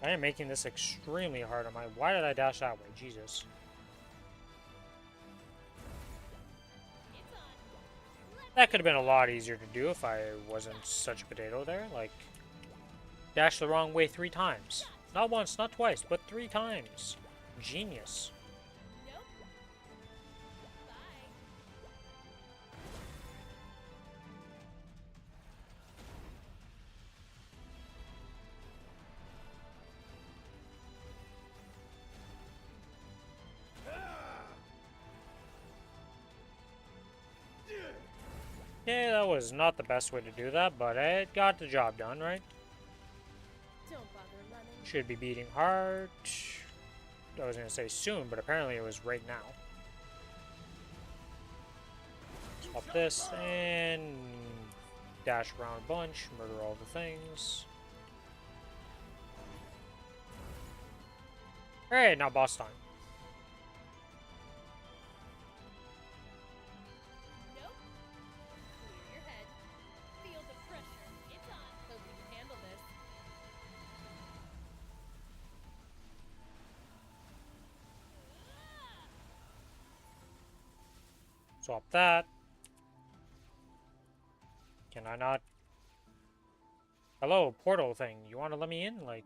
I am making this extremely hard on my... Why did I dash that way? Jesus. That could have been a lot easier to do if I wasn't such a potato there. Like, dash the wrong way 3 times. Not once, not twice, but 3 times. Genius. Nope. Bye. Yeah, that was not the best way to do that, but it got the job done, right? Don't bother running. Should be beating heart. I was going to say soon, but apparently it was right now. Swap this and dash around a bunch, murder all the things. Alright, now boss time. Nope. Clear your head. Feel the pressure. It's on. Hope you can handle this. Swap that. Can I not? Hello, portal thing. You want to let me in? Like...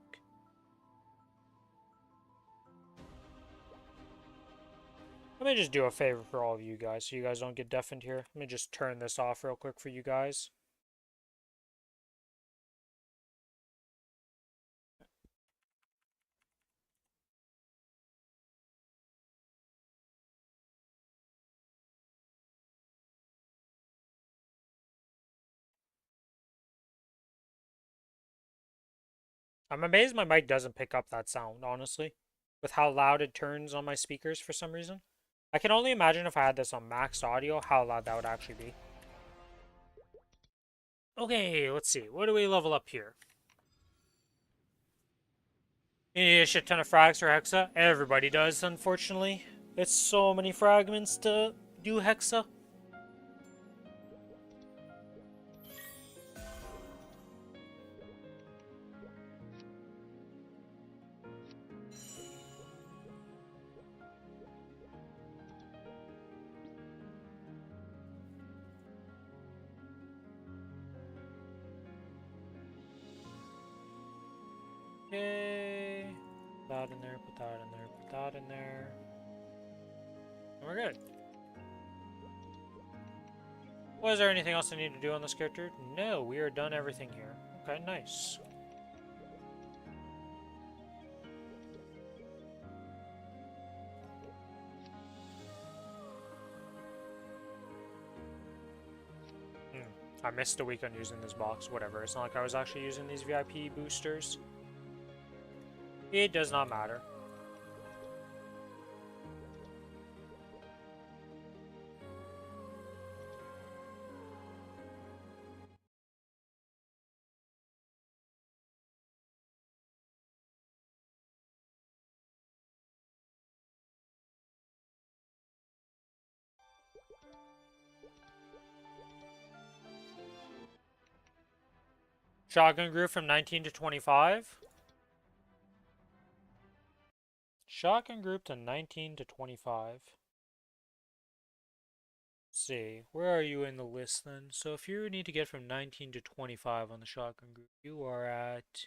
Let me just do a favor for all of you guys so you guys don't get deafened here. Let me just turn this off real quick for you guys. I'm amazed my mic doesn't pick up that sound, honestly, with how loud it turns on my speakers for some reason. I can only imagine if I had this on maxed audio, how loud that would actually be. Okay, let's see. What do we level up here? You need a shit ton of frags for Hexa? Everybody does, unfortunately. It's so many fragments to do Hexa. Okay. Put that in there, put that in there, put that in there. And we're good. Was there anything else I need to do on this character? No, we are done everything here. Okay, nice. I missed a week on using this box, whatever. It's not like I was actually using these VIP boosters. It does not matter. Shotgun grew from 19 to 25. Shotgun group to 19 to 25. Let's see, where are you in the list then? So if you need to get from 19 to 25 on the shotgun group, you are at...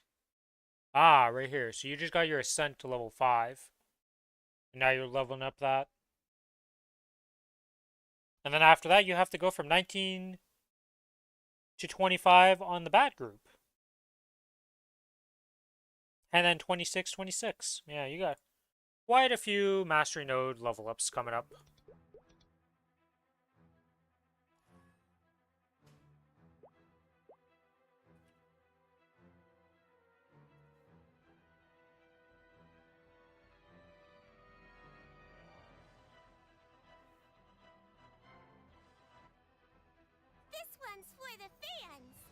Ah, right here. So you just got your ascent to level 5. And now you're leveling up that. And then after that, you have to go from 19 to 25 on the bat group. And then 26, 26. Yeah, you got quite a few mastery node level ups coming up. This one's for the fans.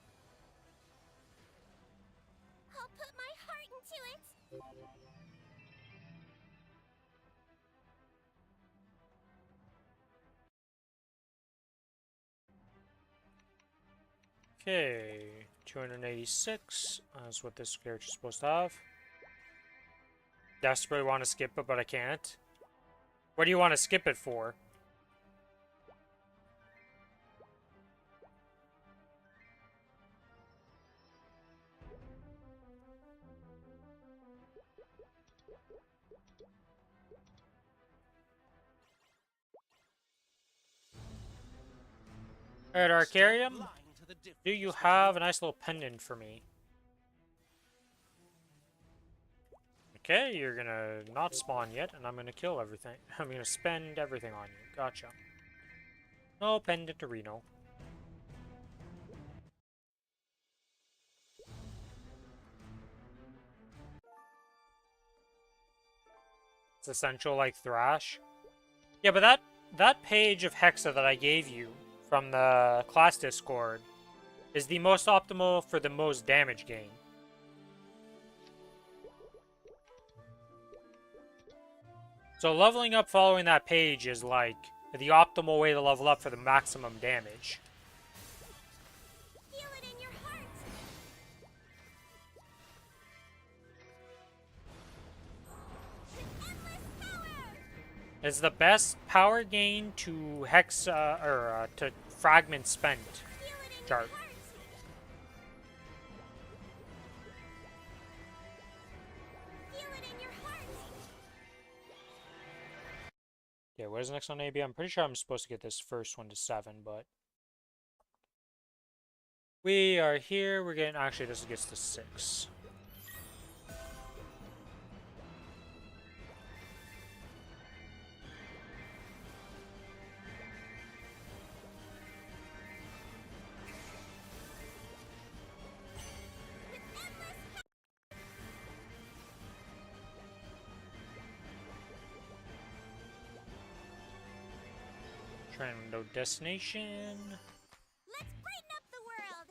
Okay, 286. That's what this character's supposed to have. Desperately want to skip it, but I can't. What do you want to skip it for? Alright, Arcarium, do you have a nice little pendant for me? Okay, you're gonna not spawn yet, and I'm gonna kill everything. I'm gonna spend everything on you. Gotcha. No pendant to Reno. It's essential like Thrash. Yeah, but that page of Hexa that I gave you from the class Discord is the most optimal for the most damage gain. So leveling up following that page is like the optimal way to level up for the maximum damage. Feel it in your heart. With endless power. It's the best power gain to Hexa or to fragment spent Feel it in chart. your heart. Feel it in your heart. Yeah, what is next on AB? I'm pretty sure I'm supposed to get this first one to 7, but we are here. We're getting actually this gets to 6. Trying window destination. Let's brighten up the world.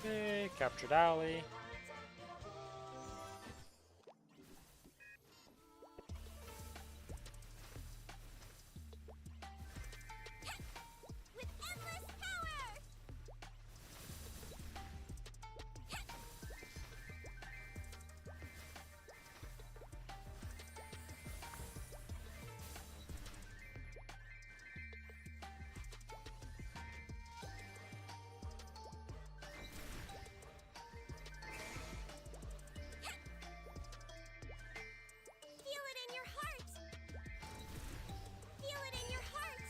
Okay, captured alley. With endless power. Feel it in your heart. Feel it in your heart.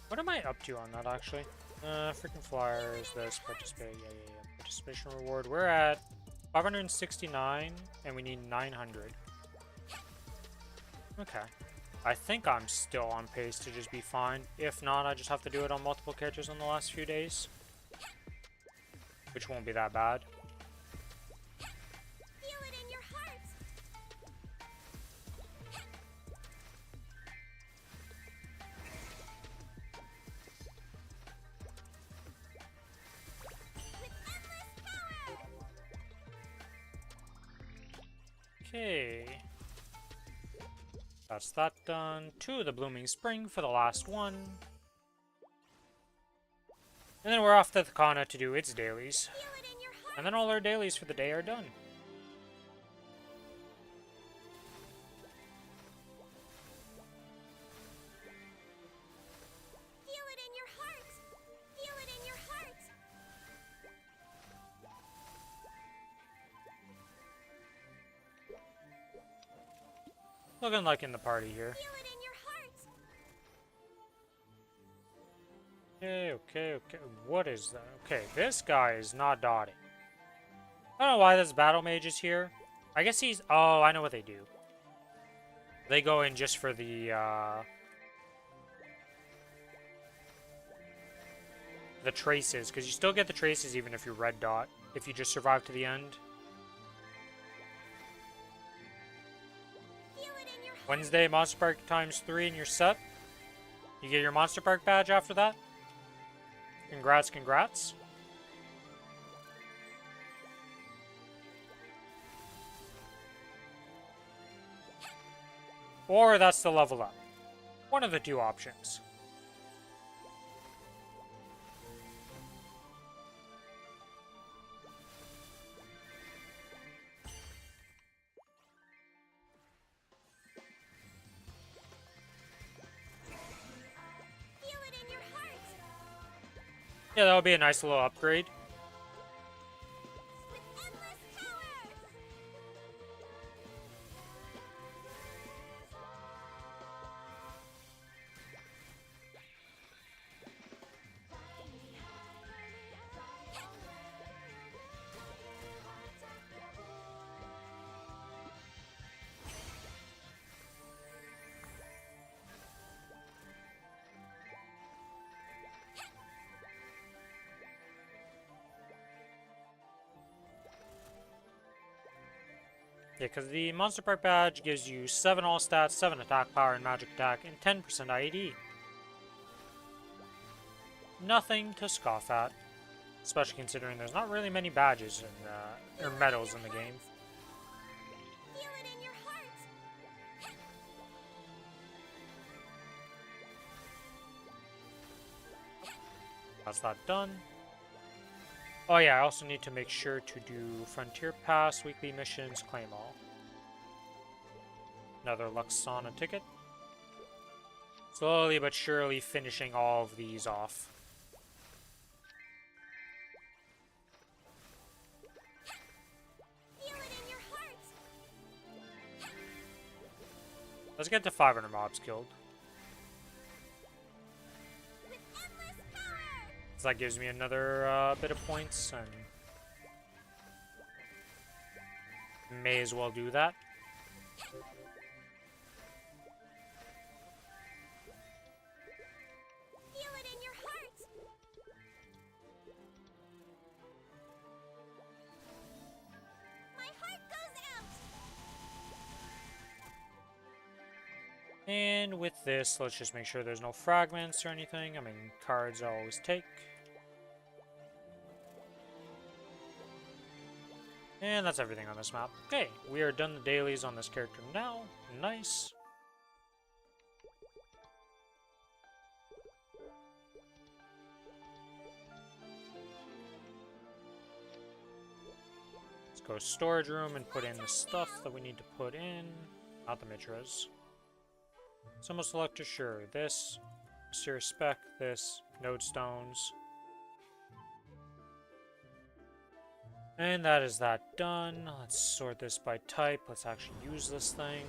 What am I up to on that actually? Freaking flyers, this participate, yeah. Participation reward. We're at 569 and we need 900. Okay. I think I'm still on pace to just be fine. If not, I just have to do it on multiple characters in the last few days. Which won't be that bad. Feel it in your heart. With endless power. Okay. That's that done. To the Blooming Spring for the last one. And then we're off to the Kana to do its dailies. Feel it in your heart. And then all our dailies for the day are done. Feel it in your heart. Feel it in your heart. Looking like in the party here. Feel it in your heart. Okay, okay, okay. What is that? Okay, this guy is not dotting. I don't know why this battle mage is here. I guess he's... Oh, I know what they do. They go in just for the traces, because you still get the traces even if you red dot, if you just survive to the end. Feel it in your heart. Wednesday, Monster Park ×3 and you're set. You get your Monster Park badge after that. Congrats, congrats. Or that's the level up. One of the two options. Feel it in your heart. Yeah, that would be a nice little upgrade. With endless power. Yeah, because the Monster Park badge gives you 7 all stats, 7 attack power and magic attack, and 10% IAD. Nothing to scoff at. Especially considering there's not really many badges or medals in the game. Feel it in your heart. That's that done. Oh yeah, I also need to make sure to do Frontier Pass, weekly missions, claim all. Another Luxana ticket. Slowly but surely finishing all of these off. Feel it in your heart. Let's get to 500 mobs killed. With endless power. So that gives me another bit of points, and may as well do that. Feel it in your heart. My heart goes out. And with this, let's just make sure there's no fragments or anything. I mean, cards I always take. And that's everything on this map. Okay, we are done the dailies on this character now. Nice. Let's go storage room and put in the stuff that we need to put in. Not the Mitras. Symbol selector, sure. This. Mysterious spec, this. Node stones. And that is that done. Let's sort this by type. Let's actually use this thing.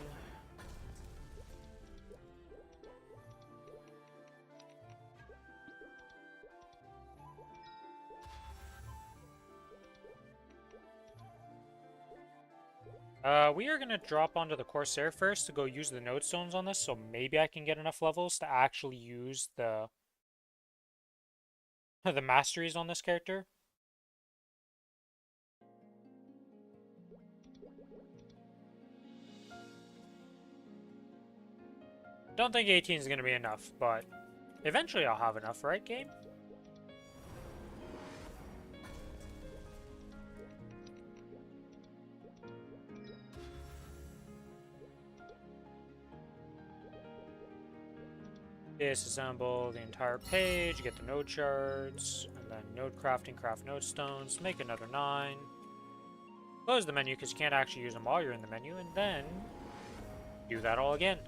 We are going to drop onto the Corsair first to go use the node stones on this, so maybe I can get enough levels to actually use the masteries on this character. Don't think 18 is going to be enough, but eventually I'll have enough, right, game? Disassemble the entire page, get the node shards, and then node crafting, craft node stones, make another 9. Close the menu because you can't actually use them while you're in the menu, and then do that all again.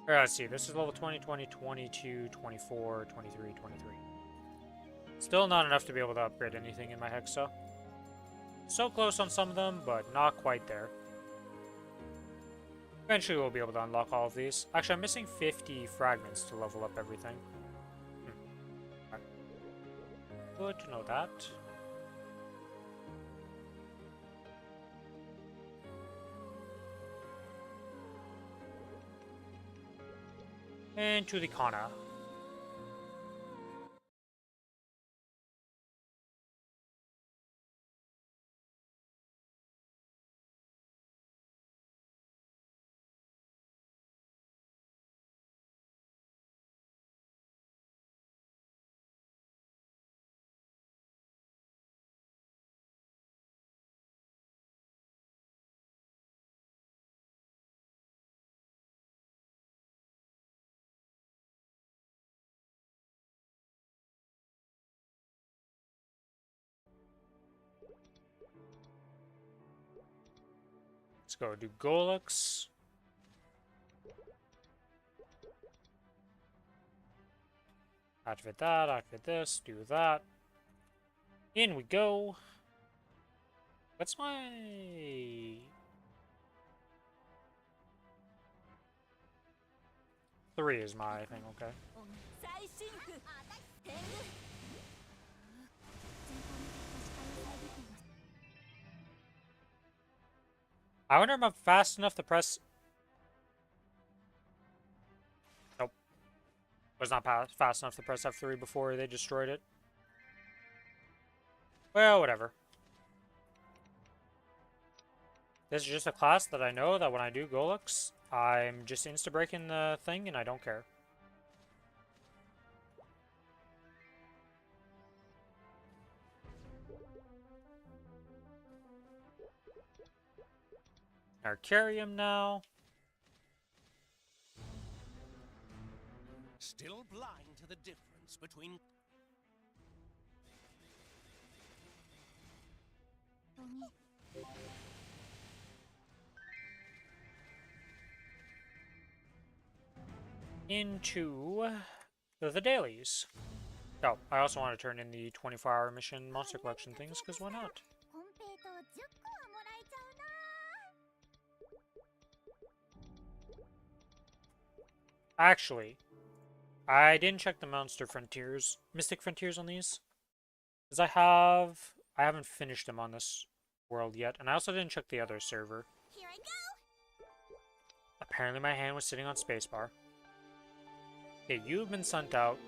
Alright, let's see. This is level 20, 20, 22, 24, 23, 23. Still not enough to be able to upgrade anything in my Hexa. So close on some of them, but not quite there. Eventually we'll be able to unlock all of these. Actually, I'm missing 50 fragments to level up everything. Okay. Good to know that. And to the Kana. Let's go do Golux. Activate that, activate this, do that. In we go. What's my... 3 is my thing, okay. I wonder if I'm fast enough to press... Nope. Was not fast enough to press F3 before they destroyed it. Well, whatever. This is just a class that I know that when I do Golux, I'm just insta-breaking the thing and I don't care. Arcarium now. Still blind to the difference between... Into the dailies. Oh, I also want to turn in the 24-hour mission monster collection things, because why not? Actually, I didn't check the monster frontiers, mystic frontiers on these, because I haven't finished them on this world yet, and I also didn't check the other server. Here I go. Apparently my hand was sitting on spacebar. Okay, you've been sent out.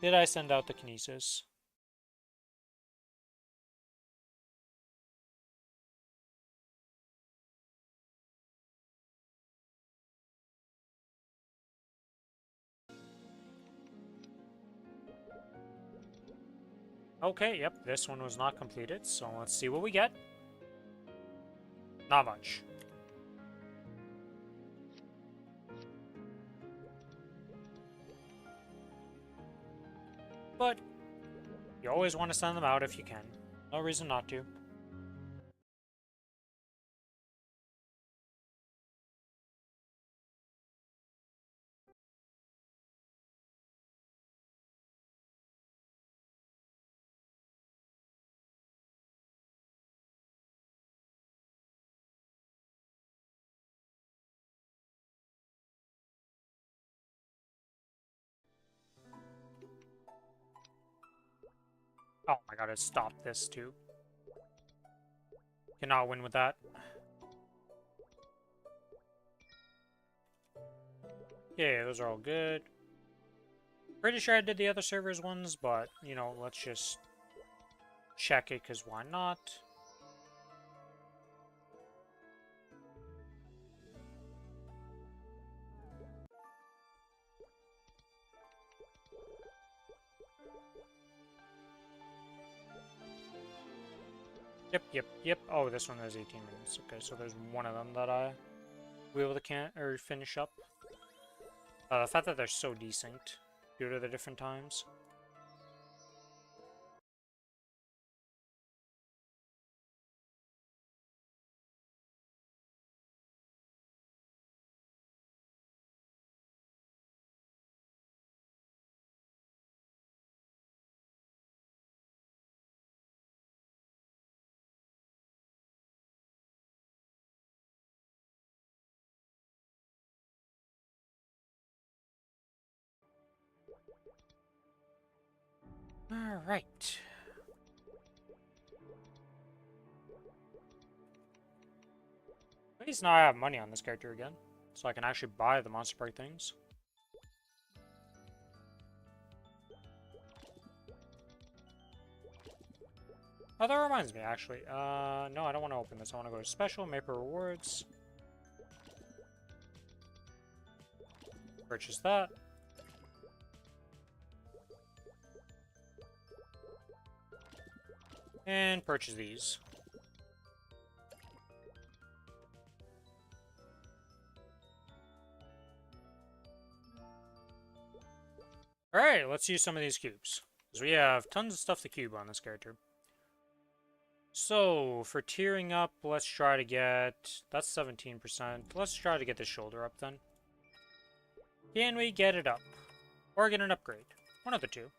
Did I send out the kinesis? Okay, yep, this one was not completed, so let's see what we get. Not much. But you always want to send them out if you can. No reason not to. Oh my god, it stopped this too. Cannot win with that. Yeah, those are all good. Pretty sure I did the other servers ones, but, you know, let's just check it, because why not? Yep. Oh, this one has 18 minutes. Okay, so there's one of them that I will be able to finish up. The fact that they're so desynced due to the different times. Alright. At least now I have money on this character again, so I can actually buy the monster park things. Oh, that reminds me, actually. No, I don't want to open this. I want to go to Special, Maple Rewards. Purchase that. And purchase these. Alright, let's use some of these cubes. Because we have tons of stuff to cube on this character. So, for tiering up, let's try to get... That's 17%. Let's try to get the shoulder up then. Can we get it up? Or get an upgrade? One of the two.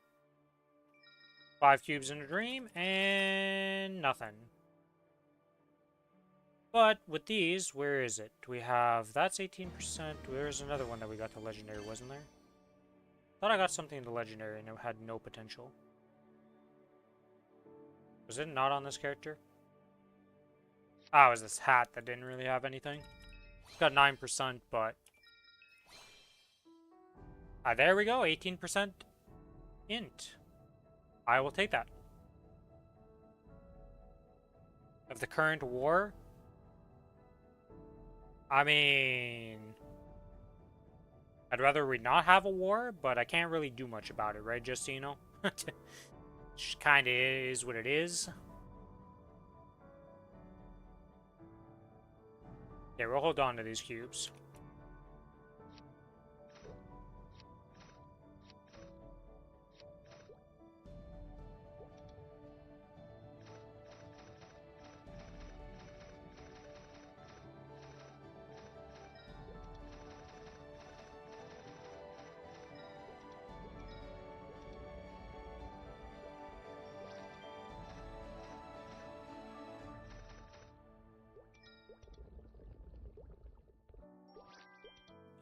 5 cubes in a dream, and nothing. But with these, where is it? We have... That's 18%. There's another one that we got to legendary, wasn't there? Thought I got something in the legendary and it had no potential. Was it not on this character? Ah, it was this hat that didn't really have anything. It's got 9%, but... Ah, there we go, 18% int. I will take that. Of the current war? I mean... I'd rather we not have a war, but I can't really do much about it, right, just so you know? Just kinda is what it is. Yeah, we'll hold on to these cubes.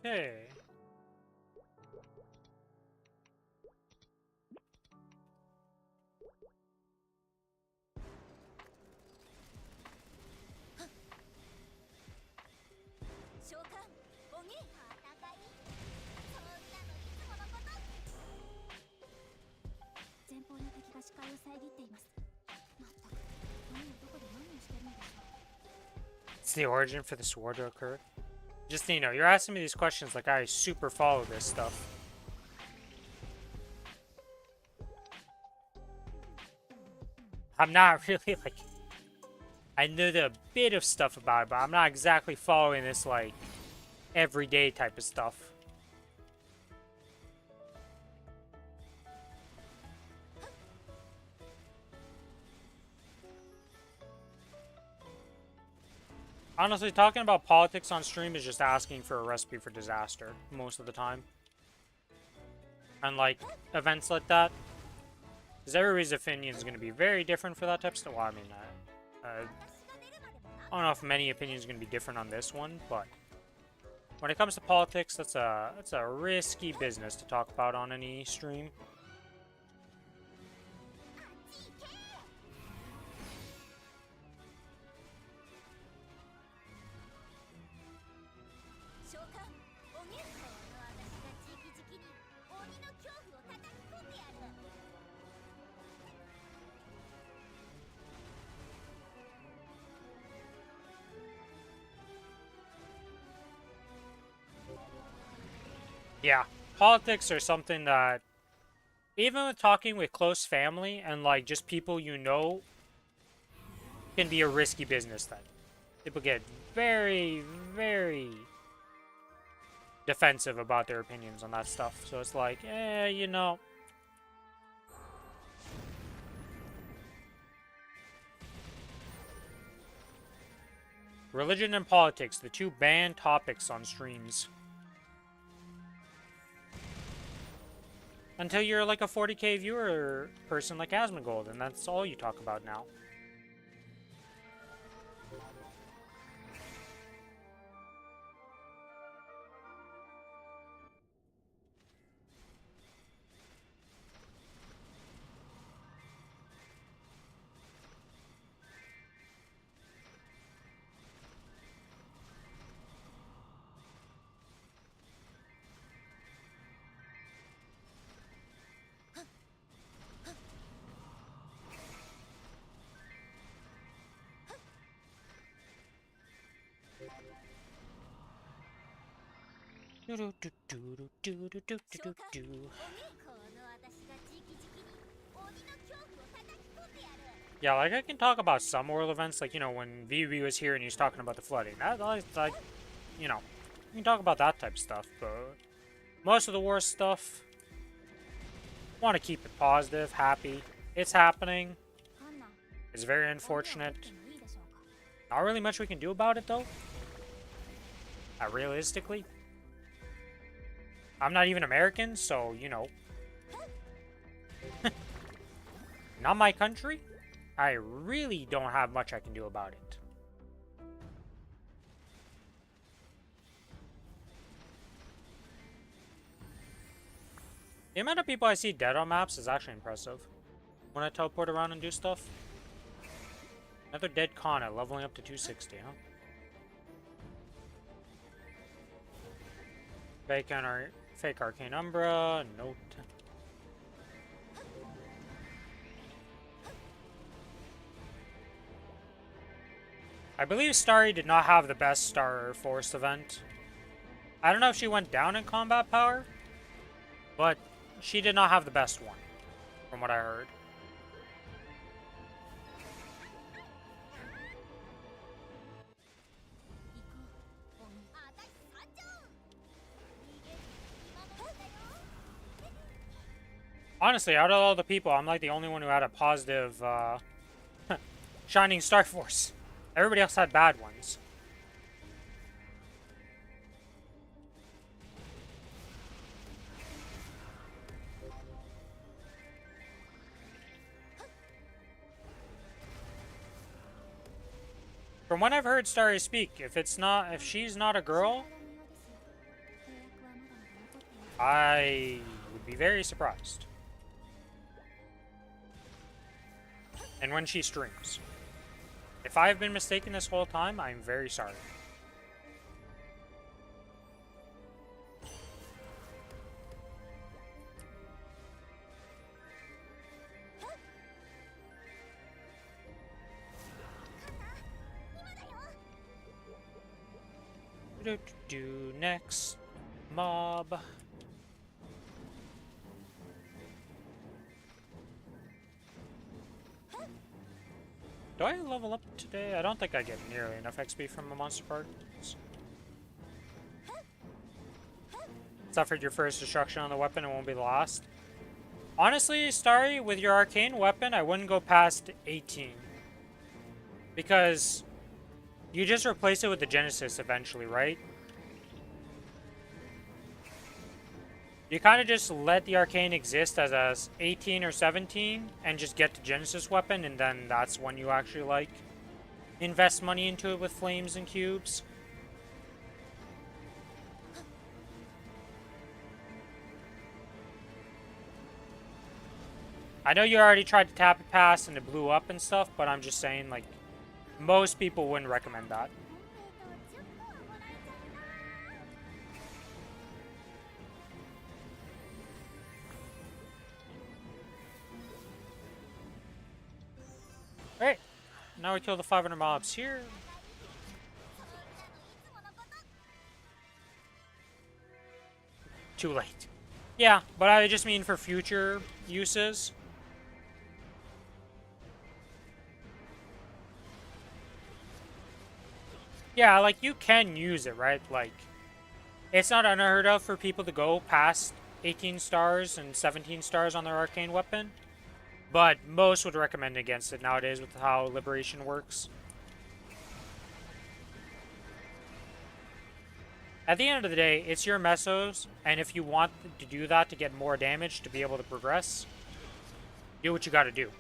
Okay. It's the origin for this war to occur. Just so you know, you're asking me these questions like I super follow this stuff. I'm not really like... I know a bit of stuff about it, but I'm not exactly following this like everyday type of stuff. Honestly, talking about politics on stream is just asking for a recipe for disaster most of the time. And like events like that, because everybody's opinion is going to be very different for that type of stuff. Well, I mean, I don't know if many opinions are going to be different on this one, but when it comes to politics, that's a risky business to talk about on any stream. Yeah, politics are something that, even with talking with close family and like just people you know, can be a risky business then. People get very, very defensive about their opinions on that stuff. So it's like, you know. Religion and politics, the two banned topics on streams. Until you're like a 40k viewer person like Asmongold, and that's all you talk about now. Yeah, like I can talk about some world events, like, you know, when VB was here and he was talking about the flooding. That, like, you know, you can talk about that type of stuff, but most of the war stuff, want to keep it positive, happy. It's happening. It's very unfortunate. Not really much we can do about it, though. Realistically. I'm not even American, so, you know. Not my country. I really don't have much I can do about it. The amount of people I see dead on maps is actually impressive. When I teleport around and do stuff. Another dead Kana, leveling up to 260, huh? Fake Arcane Umbra, note. I believe Starry did not have the best Star Force event. I don't know if she went down in combat power, but she did not have the best one, from what I heard. Honestly, out of all the people, I'm like the only one who had a positive Shining Star Force. Everybody else had bad ones. From what I've heard Starry speak, if she's not a girl, I would be very surprised. And when she streams. If I've been mistaken this whole time, I'm very sorry. Next mob. Do I level up today? I don't think I get nearly enough XP from the monster parts. Suffered your first destruction on the weapon, it won't be the last. Honestly, Starry, with your arcane weapon, I wouldn't go past 18. Because you just replace it with the Genesis eventually, right? You kind of just let the arcane exist as a 18 or 17 and just get the Genesis weapon, and then that's when you actually, like, invest money into it with flames and cubes. I know you already tried to tap it past and it blew up and stuff, but I'm just saying, like, most people wouldn't recommend that. Alright, now we kill the 500 mobs here. Too late. Yeah, but I just mean for future uses. Yeah, like, you can use it, right? Like, it's not unheard of for people to go past 18 stars and 17 stars on their arcane weapon. But most would recommend against it nowadays with how Liberation works. At the end of the day, it's your mesos, and if you want to do that to get more damage to be able to progress, do what you gotta do.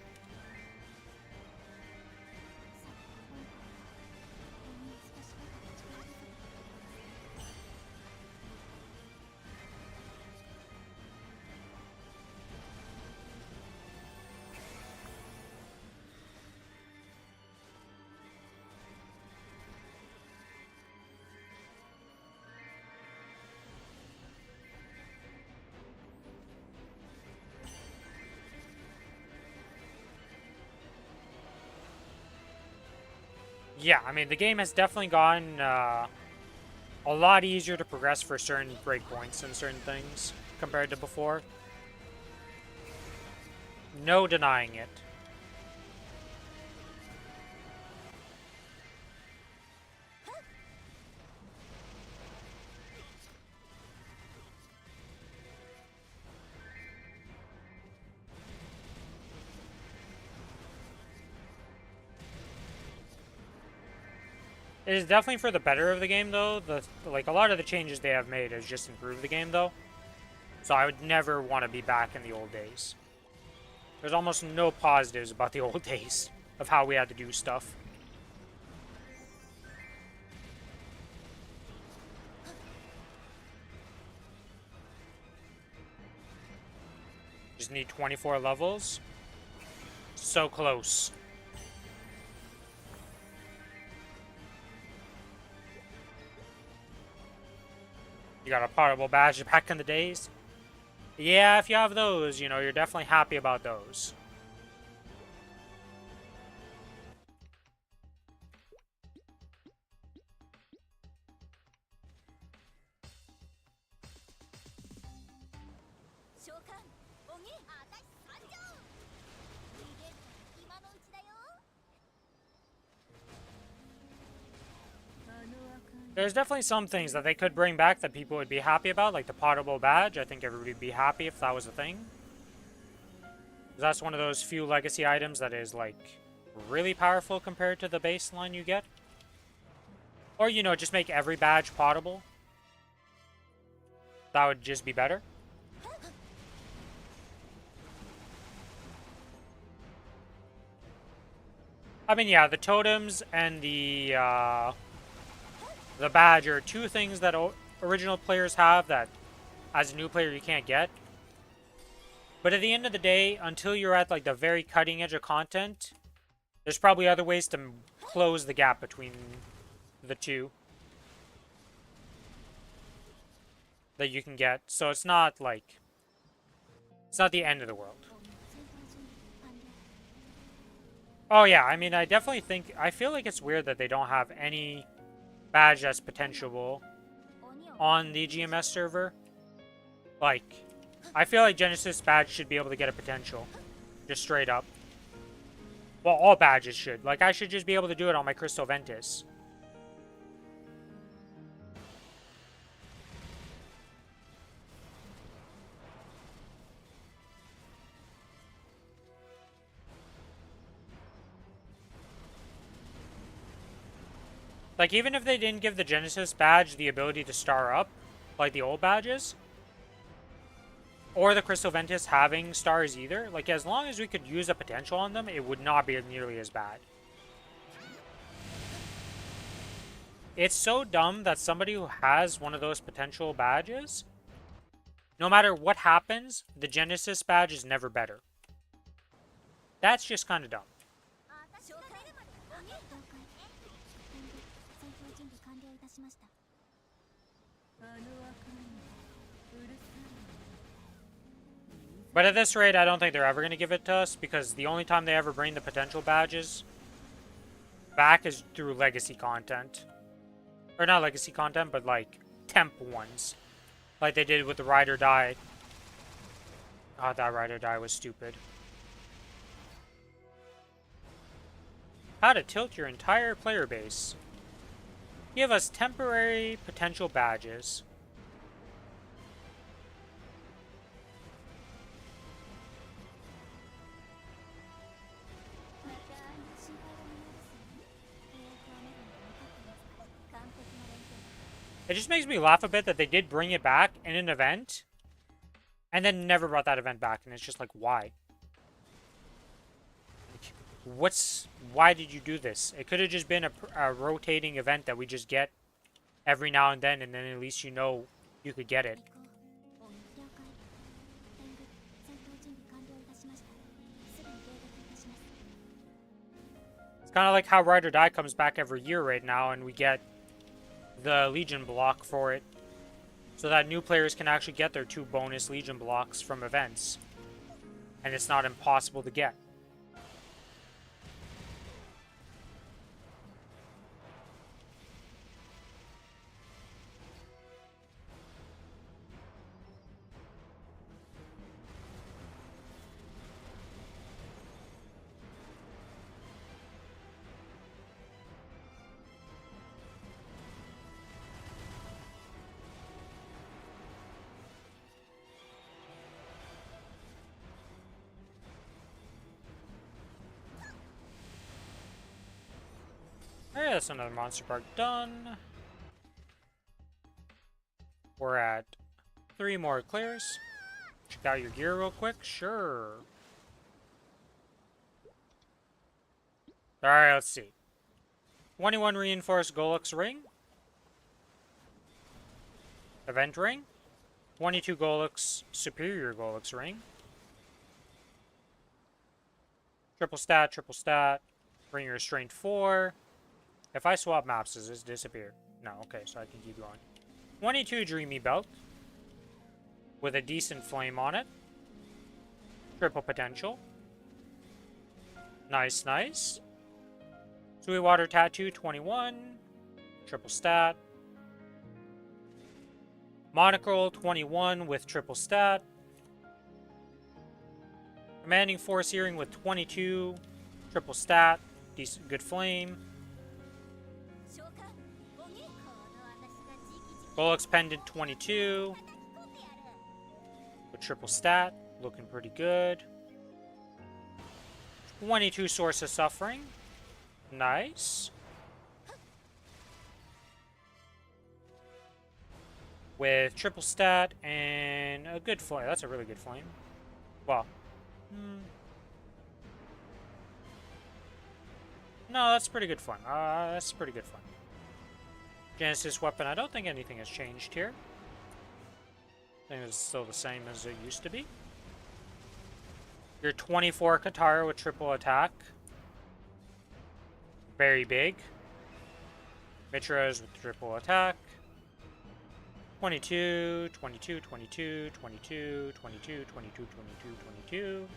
Yeah, I mean, the game has definitely gotten a lot easier to progress for certain breakpoints and certain things compared to before. No denying it. It is definitely for the better of the game, though. Like, a lot of the changes they have made has just improved the game, though. So I would never want to be back in the old days. There's almost no positives about the old days of how we had to do stuff. Just need 24 levels. So close. You got a potable badge back in the days? Yeah, if you have those, you know, you're definitely happy about those. There's definitely some things that they could bring back that people would be happy about, like the potable badge. I think everybody would be happy if that was a thing. That's one of those few legacy items that is, like, really powerful compared to the baseline you get. Or, you know, just make every badge potable. That would just be better. I mean, yeah, the totems and the badge are two things that original players have that, as a new player, you can't get. But at the end of the day, until you're at, like, the very cutting edge of content, there's probably other ways to close the gap between the two that you can get. So it's not, like, it's not the end of the world. Oh yeah, I mean, I definitely think, I feel like it's weird that they don't have any badge that's potentiable on the GMS server. Like, I feel like Genesis badge should be able to get a potential. Just straight up. Well, all badges should. Like, I should just be able to do it on my Crystal Ventus. Like, even if they didn't give the Genesis badge the ability to star up, like the old badges, or the Crystal Ventus having stars either, like, as long as we could use a potential on them, it would not be nearly as bad. It's so dumb that somebody who has one of those potential badges, no matter what happens, the Genesis badge is never better. That's just kind of dumb. But at this rate, I don't think they're ever going to give it to us, because the only time they ever bring the potential badges back is through legacy content. Or not legacy content, but like temp ones. Like they did with the Ride or Die. God, that Ride or Die was stupid. How to tilt your entire player base. Give us temporary potential badges. It just makes me laugh a bit that they did bring it back in an event, and then never brought that event back, and it's just like, why? Why did you do this? It could have just been a rotating event that we just get every now and then at least you know you could get it. It's kind of like how Ride or Die comes back every year right now, and we get the Legion block for it, so that new players can actually get their 2 bonus Legion blocks from events, and it's not impossible to get. Alright, that's another monster park done. We're at 3 more clears. Check out your gear real quick. Sure. Alright, let's see. 21 reinforced Golux ring. Event ring. 22 Golux superior Golux ring. Triple stat. Bring your strength 4. If I swap maps, does this disappear? No, okay, so I can keep going. 22 Dreamy Belt. With a decent flame on it. Triple potential. Nice, nice. Sweetwater Tattoo, 21. Triple stat. Monocle, 21 with triple stat. Commanding Force Earring with 22. Triple stat. Decent, good flame. Golux Pendant, 22. With triple stat. Looking pretty good. 22 Source of Suffering. Nice. With triple stat and a good flame. That's a really good flame. Well. No, that's pretty good fun. That's pretty good fun. Genesis weapon. I don't think anything has changed here. I think it's still the same as it used to be. Your 24 Katara with triple attack. Very big. Mitras with triple attack. 22, 22, 22, 22, 22, 22, 22.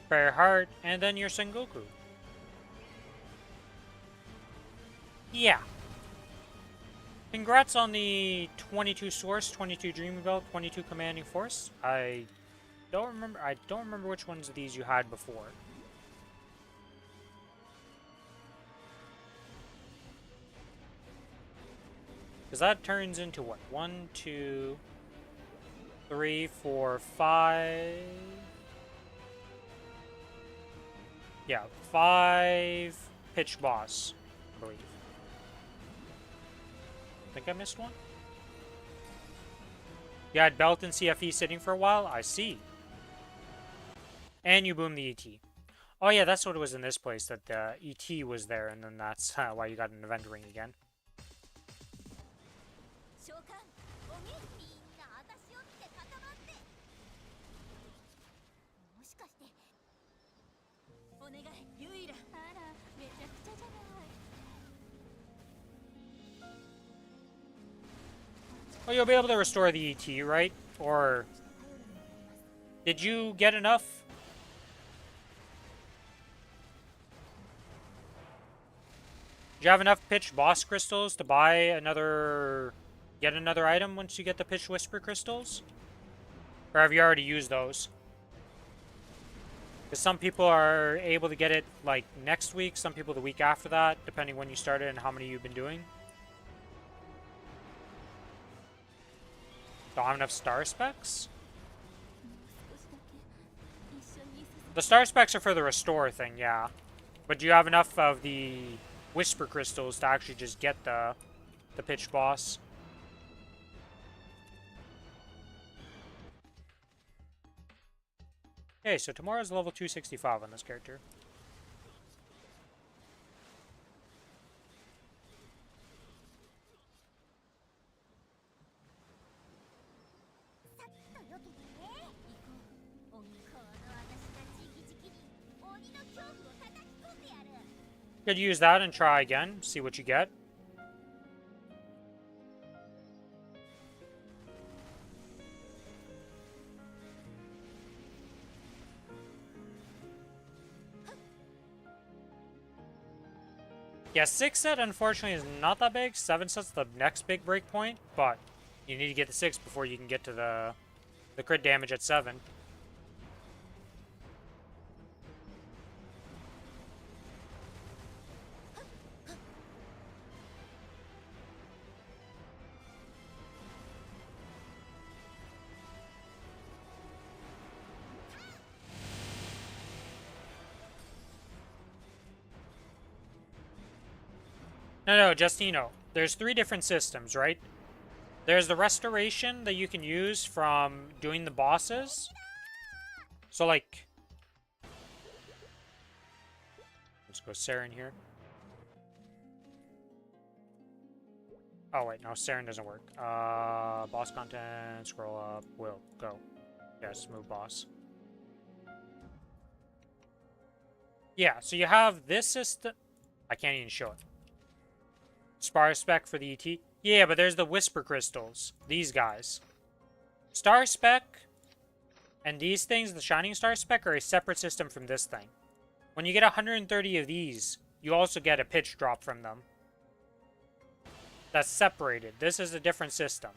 Fair Heart, and then your Sengoku. Yeah. Congrats on the 22 Source, 22 Dreamy Belt, 22 Commanding Force. I don't remember which ones of these you had before. Because that turns into what? 1, 2, 3, 4, 5. Yeah, 5 pitch boss, I believe. I think I missed one. You had Belt and CFE sitting for a while? I see. And you boomed the ET. Oh yeah, that's what it was in this place, that the ET was there, and then that's why you got an event ring again. Oh, you'll be able to restore the ET, right? Or did you get enough? Did you have enough pitched boss crystals to buy another, get another item once you get the pitched whisper crystals? Or have you already used those? Because some people are able to get it like next week, some people the week after that, depending when you started and how many you've been doing. Don't have enough star specs? The star specs are for the restore thing, yeah. But do you have enough of the whisper crystals to actually just get the pitched boss? Okay, so tomorrow's level 265 on this character. Could use that and try again, see what you get. Yeah, 6 set unfortunately is not that big. 7 set's the next big break point, but you need to get the 6 before you can get to the crit damage at 7. No, Justino. There's 3 different systems, right? There's the restoration that you can use from doing the bosses. So, like... Let's go Saren here. Oh, wait, no, Saren doesn't work. Boss content, scroll up, will, go. Yes, move boss. Yeah, so you have this system... I can't even show it. Spar spec for the ET. Yeah, but there's the Whisper Crystals. These guys. Star spec and these things, the Shining Star spec, are a separate system from this thing. When you get 130 of these, you also get a pitch drop from them. That's separated. This is a different system.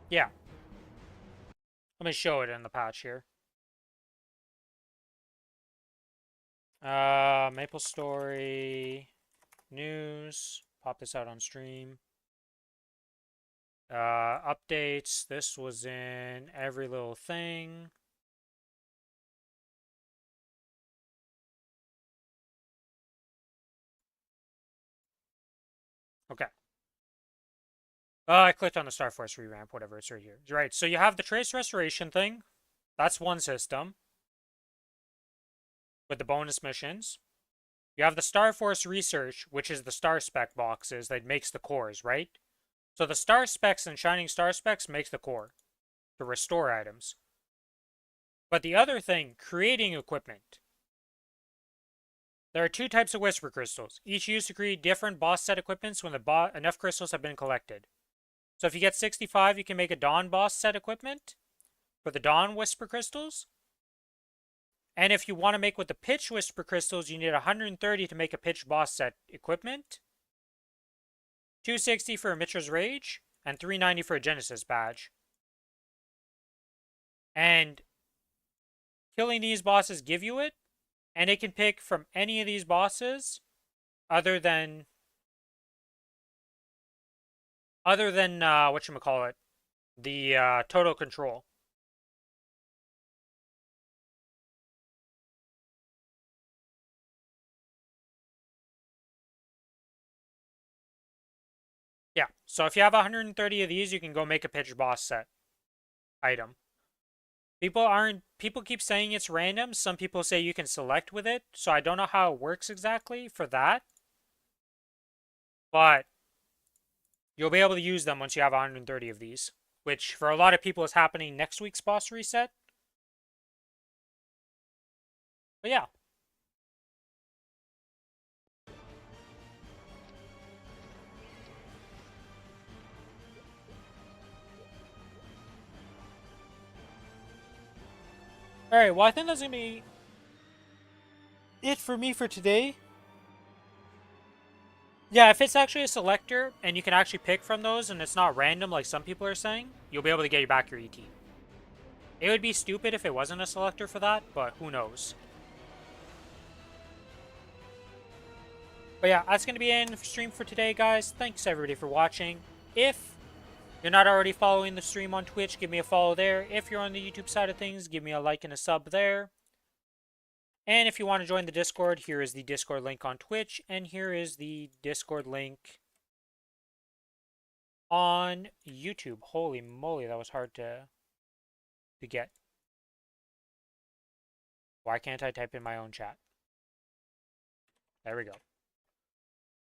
Yeah. Let me show it in the patch here. Maplestory news. Pop this out on stream. Updates. This was in every little thing. Okay. I clicked on the Star Force revamp, whatever, it's right here. Right, so you have the Trace Restoration thing. That's one system. With the bonus missions. You have the Star Force Research, which is the Star Spec boxes that makes the cores, right? So the Star Specs and Shining Star Specs makes the core to restore items. But the other thing, creating equipment. There are 2 types of Whisper Crystals, each used to create different boss set equipments when enough crystals have been collected. So if you get 65, you can make a Dawn boss set equipment for the Dawn Whisper Crystals. And if you want to make with the Pitch Whisper Crystals, you need 130 to make a Pitch boss set equipment. 260 for a Mitra's Rage, and 390 for a Genesis badge. And killing these bosses give you it, and it can pick from any of these bosses other than whatchamacallit, the Total Control. Yeah, so if you have 130 of these, you can go make a pitch boss set item. People keep saying it's random. Some people say you can select with it, so I don't know how it works exactly for that. But you'll be able to use them once you have 130 of these, which for a lot of people is happening next week's boss reset. But yeah. Alright, well I think that's gonna be it for me for today. Yeah, if it's actually a selector, and you can actually pick from those, and it's not random like some people are saying, you'll be able to get back your ET. It would be stupid if it wasn't a selector for that, but who knows. But yeah, that's going to be it in the stream for today, guys. Thanks everybody for watching. If you're not already following the stream on Twitch, give me a follow there. If you're on the YouTube side of things, give me a like and a sub there. And if you want to join the Discord, here is the Discord link on Twitch, and here is the Discord link on YouTube. Holy moly, that was hard to get. Why can't I type in my own chat? There we go.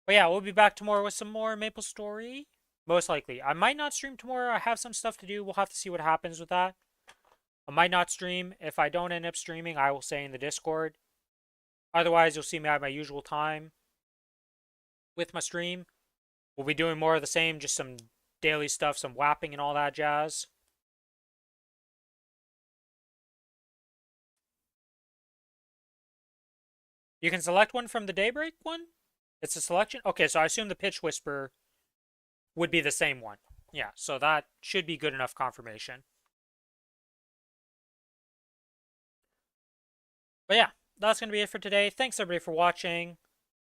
But yeah, we'll be back tomorrow with some more Maplestory. Most likely. I might not stream tomorrow. I have some stuff to do. We'll have to see what happens with that. I might not stream. If I don't end up streaming, I will say in the Discord. Otherwise, you'll see me at my usual time with my stream. We'll be doing more of the same, just some daily stuff, some whapping and all that jazz. You can select one from the Daybreak one? It's a selection? Okay, so I assume the Pitch Whisper would be the same one. Yeah, so that should be good enough confirmation. But yeah, that's going to be it for today. Thanks everybody for watching.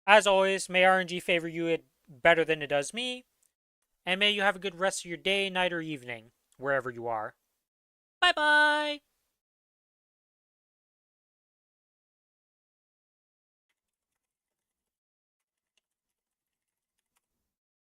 As always, may RNG favor you better than it does me. And may you have a good rest of your day, night, or evening, wherever you are. Bye-bye!